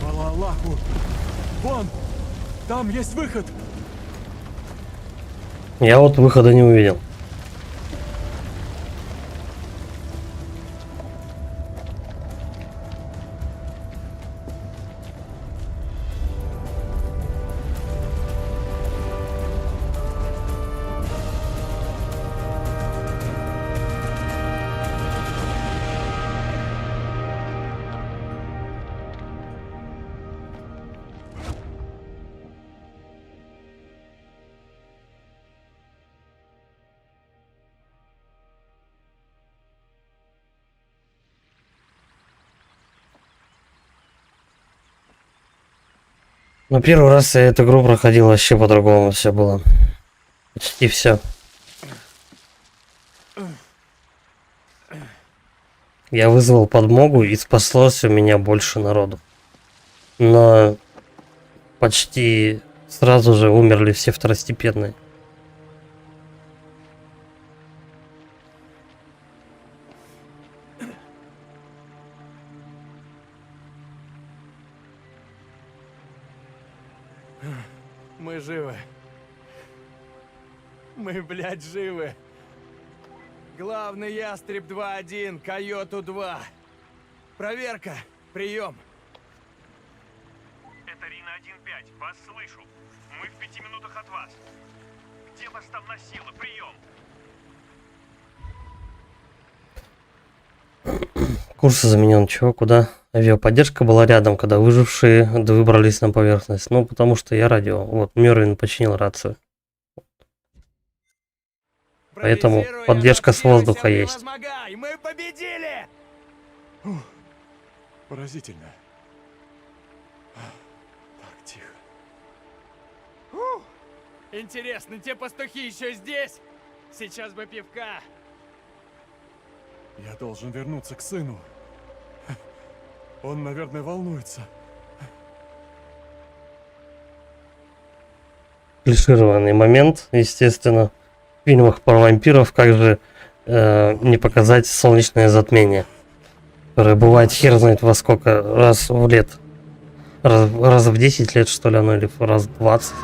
Хвала Аллаху! Вон! Там есть выход! Я вот выхода не увидел. Но первый раз я эту игру проходил вообще по-другому, все было. Почти все. Я вызвал подмогу и спаслось у меня больше народу. Но почти сразу же умерли все второстепенные. Мы, блядь, живы. Главный ястреб 2-1, Койоту 2. Проверка. Прием. Это Рина 1-5. Вас слышу. Мы в 5 минутах от вас. Где вас там носило? Прием. Курс заменен. Чего? Куда? Авиаподдержка была рядом, когда выжившие выбрались на поверхность. Ну, потому что я радио. Вот, Мёрвин починил рацию. Поэтому поддержка с воздуха есть. Мы победили! Поразительно. Так, тихо. Интересно, те пастухи еще здесь? Сейчас бы пивка. Я должен вернуться к сыну. Он, наверное, волнуется. Клишированный момент, естественно. В фильмах про вампиров как же не показать солнечное затмение, которое бывает хер знает во сколько, раз в лет. Раз в 10 лет, что ли, оно, или раз в 20.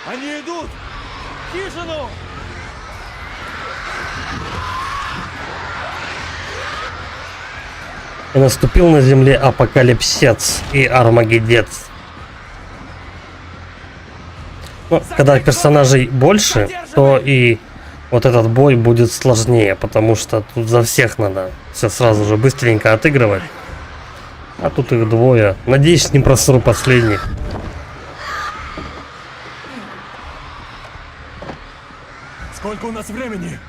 Они идут! В хижину! И наступил на земле апокалипсис и армагеддец. Ну, когда персонажей больше, то и вот этот бой будет сложнее, потому что тут за всех надо все сразу же быстренько отыгрывать. А тут их двое. Надеюсь, не просру последних. Сколько у нас времени?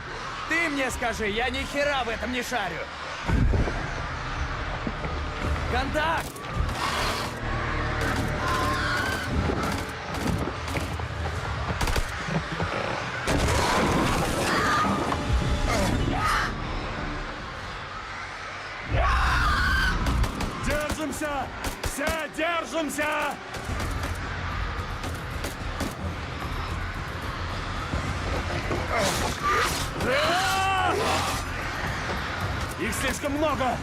Ты мне скажи, я ни хера в этом не шарю. Контакт! Держимся! Все держимся! Их слишком много!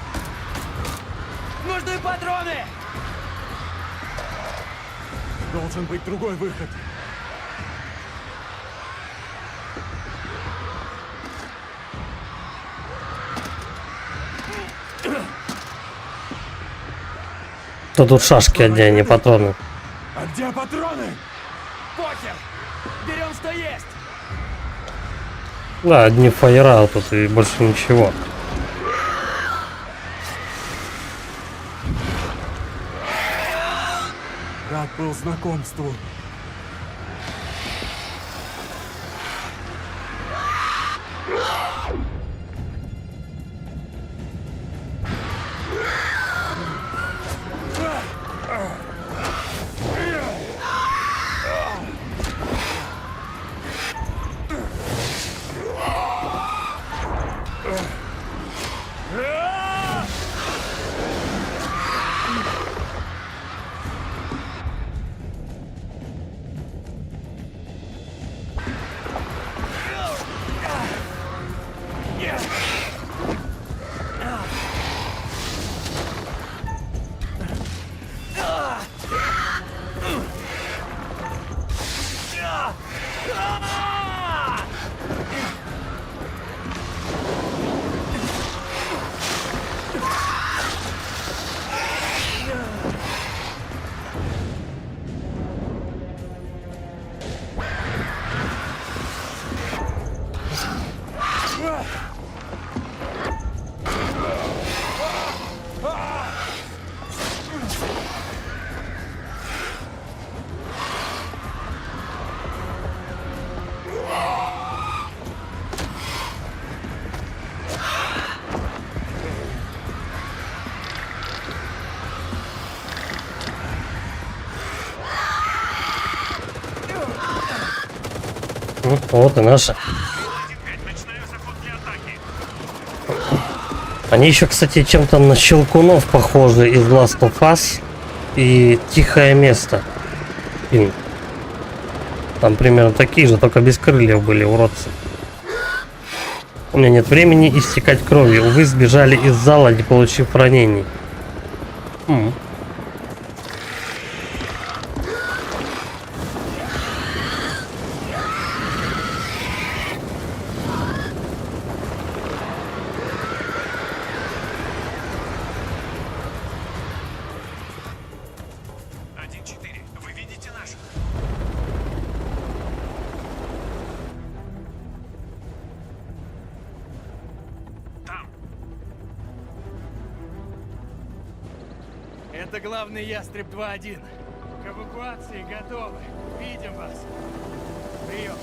Нужны патроны! Должен быть другой выход. То тут шашки одни, а не патроны. А где патроны? Покер! Берем, что есть! Да, одни фаера тут и больше ничего. Рад был знакомству. Вот и наши. Они еще, кстати, чем-то на щелкунов похожи из Last of Us и Тихое место. Фильм. Там примерно такие же, только без крыльев были, уродцы. У меня нет времени истекать кровью. Вы сбежали из зала, не получив ранений. Вы видите наших? Там. Это главный ястреб 2-1. К эвакуации готовы. Видим вас. Прием.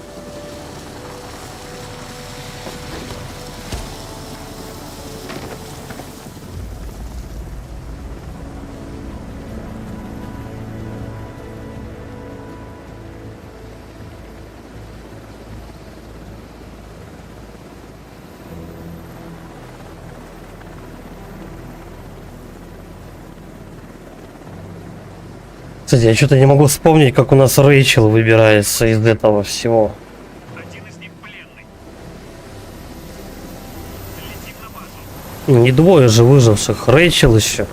Кстати, я что-то не могу вспомнить, как у нас Рэйчел выбирается из этого всего. Не двое же выживших, Рэйчел еще.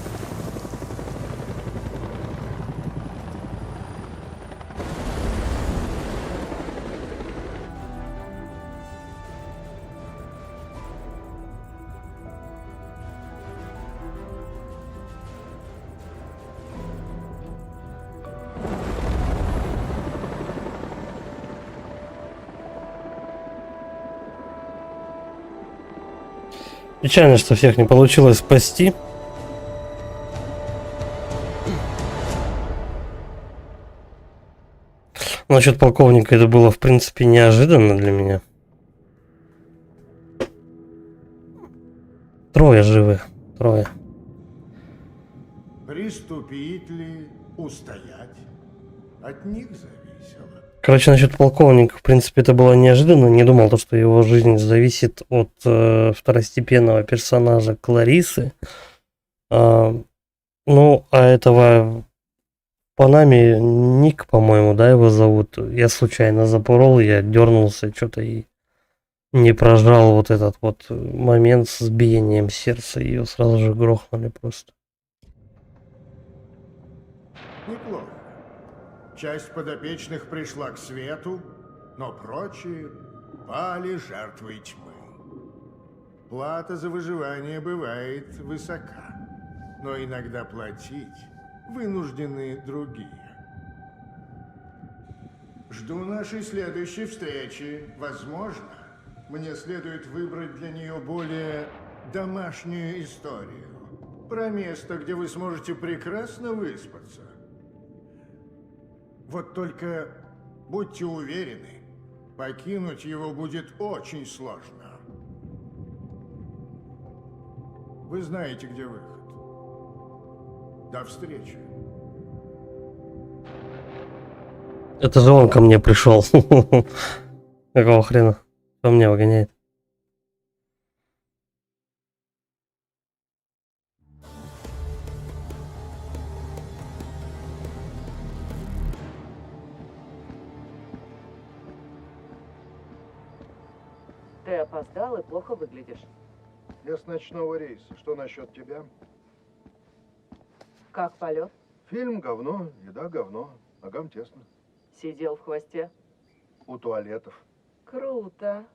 Печально, что всех не получилось спасти. Насчет полковника это было, в принципе, неожиданно для меня. Трое живы. Трое. Приступить ли, устоять? От них зависело. Короче, насчет полковника, в принципе, это было неожиданно. Не думал, то, что его жизнь зависит от второстепенного персонажа Кларисы. Ну, а этого Панами Ник, по-моему, да, его зовут. Я случайно запорол, я дернулся что-то и не прожал вот этот вот момент с биением сердца. Ее сразу же грохнули просто. Неплохо. Часть подопечных пришла к свету, но прочие пали жертвой тьмы. Плата за выживание бывает высока, но иногда платить вынуждены другие. Жду нашей следующей встречи. Возможно, мне следует выбрать для нее более домашнюю историю. Про место, где вы сможете прекрасно выспаться. Вот только будьте уверены, покинуть его будет очень сложно. Вы знаете, где выход. До встречи. Это же он ко мне пришел. Какого хрена? Кто меня выгоняет? Ты опоздал и плохо выглядишь. Я с ночного рейса. Что насчет тебя? Как полет? Фильм говно, еда говно. Ногам тесно. Сидел в хвосте? У туалетов. Круто.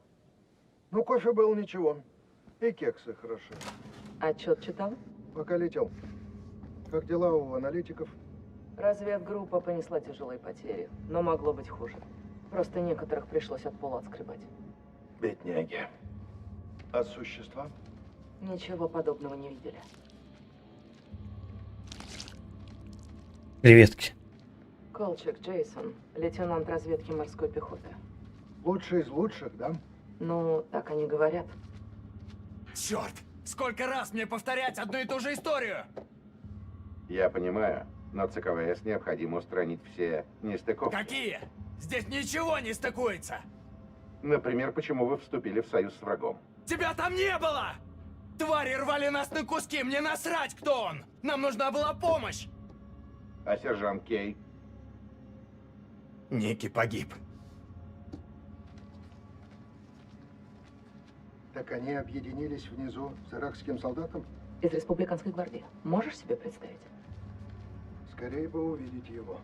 Ну, кофе был ничего. И кексы хороши. Отчет читал? Пока летел. Как дела у аналитиков? Разведгруппа понесла тяжелые потери, но могло быть хуже. Просто некоторых пришлось от пола отскребать. Бедняги. А существа? Ничего подобного не видели. Креветки. Колчак Джейсон, лейтенант разведки морской пехоты. Лучший из лучших, да? Ну, так они говорят. Черт! Сколько раз мне повторять одну и ту же историю? Я понимаю, но ЦКВС необходимо устранить все нестыковки. Какие? Здесь ничего не стыкуется. Например, почему вы вступили в союз с врагом? Тебя там не было! Твари рвали нас на куски, мне насрать, кто он! Нам нужна была помощь! А сержант Кей? Ники погиб. Так они объединились внизу с иракским солдатом? Из республиканской гвардии. Можешь себе представить? Скорее бы увидеть его.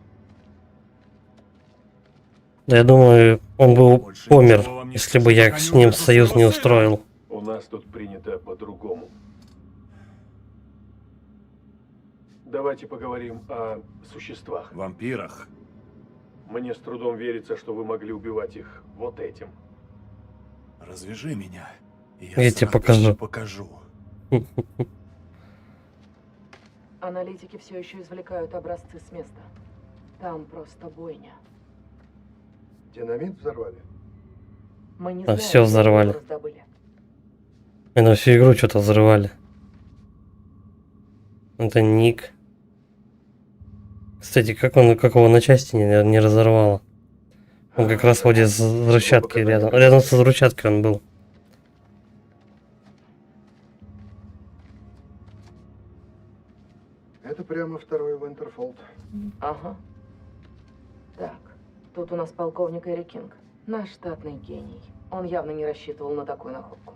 Да я думаю, он бы помер, если бы я с ним союз не устроил. У нас тут принято по-другому. Давайте поговорим о существах. Вампирах. Мне с трудом верится, что вы могли убивать их вот этим. Развяжи меня, и Я тебе покажу. покажу. Аналитики все еще извлекают образцы с места. Там просто бойня. Динамит взорвали? Мы не А знаем, все что взорвали. его раздобыли. И на всю игру что-то взрывали. Это ник. Кстати, как его на части не разорвало? Он как раз вроде с взрывчаткой рядом. Рядом со взрывчаткой он был. Это прямо второй Винтерфолд. Ага. Так, тут у нас полковник Эри Кинг. Наш штатный гений. Он явно не рассчитывал на такую находку.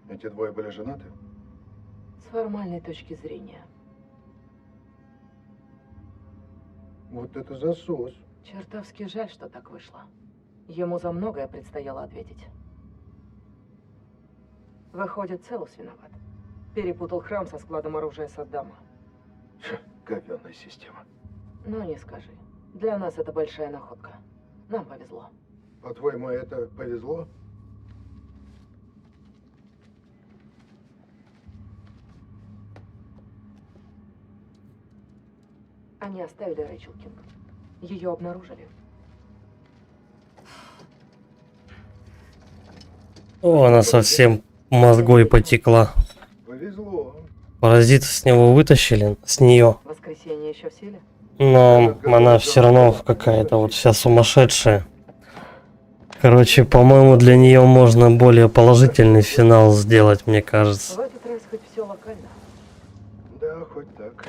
Эти двое были женаты? С формальной точки зрения. Вот это засос. Чертовски жаль, что так вышло. Ему за многое предстояло ответить. Выходит, Целус виноват. Перепутал храм со складом оружия Саддама. Говёная система. Ну, не скажи. Для нас это большая находка. Нам повезло. По-твоему, это повезло? Они оставили Рэйчел Кинг. Ее обнаружили. О, она совсем мозгой потекла. Повезло. Паразита с него вытащили, с нее. Воскресенье еще в силе? Но она все равно какая-то вот вся сумасшедшая. Короче, по-моему, для нее можно более положительный финал сделать, мне В кажется. этот раз хоть все локально. Да, хоть так.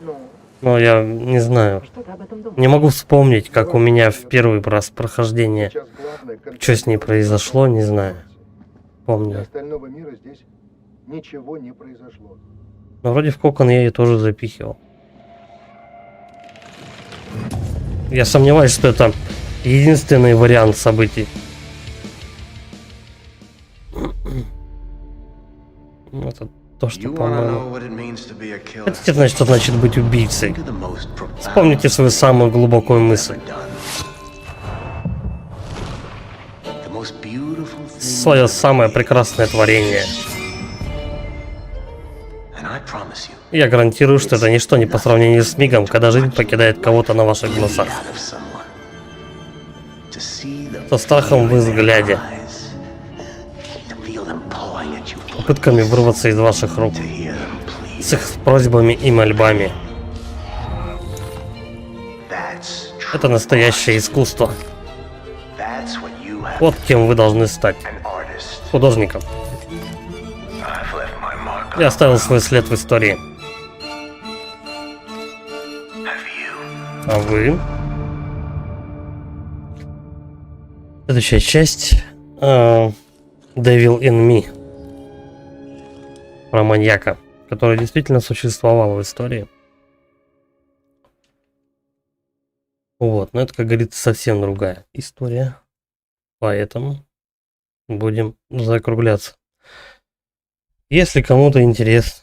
Ну, Но я не знаю. что ты об этом думаешь? Не могу вспомнить, как у меня в первый раз прохождение. Сейчас главное Что с ней произошло, не знаю. Для Помню. остального мира здесь ничего не произошло. Но вроде в кокон я ее тоже запихивал. Я сомневаюсь, что это единственный вариант событий. Это то, что, по-моему... Хотите знать, что значит быть убийцей? Вспомните свою самую глубокую мысль. Свое самое прекрасное творение. Я гарантирую, что это ничто не по сравнению с мигом, когда жизнь покидает кого-то на ваших глазах. Со страхом в взгляде. Попытками вырваться из ваших рук. С их просьбами и мольбами. Это настоящее искусство. Вот кем вы должны стать. Художником. Я оставил свой след в истории. А вы? Следующая часть. Devil in Me. Про маньяка, который действительно существовал в истории. Вот, но это, как говорится, совсем другая история. Поэтому будем закругляться. Если кому-то интересно,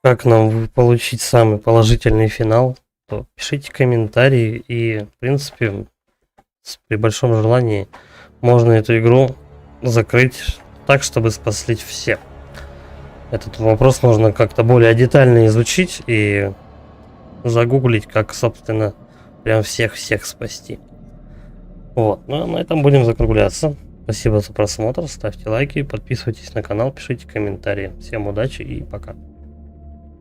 как нам получить самый положительный финал, то пишите комментарии, и, в принципе, при большом желании можно эту игру закрыть так, чтобы спаслить все. Этот вопрос нужно как-то более детально изучить и загуглить, как, собственно, прям всех спасти. Вот, ну а на этом будем закругляться. Спасибо за просмотр, ставьте лайки, подписывайтесь на канал, пишите комментарии. Всем удачи и пока.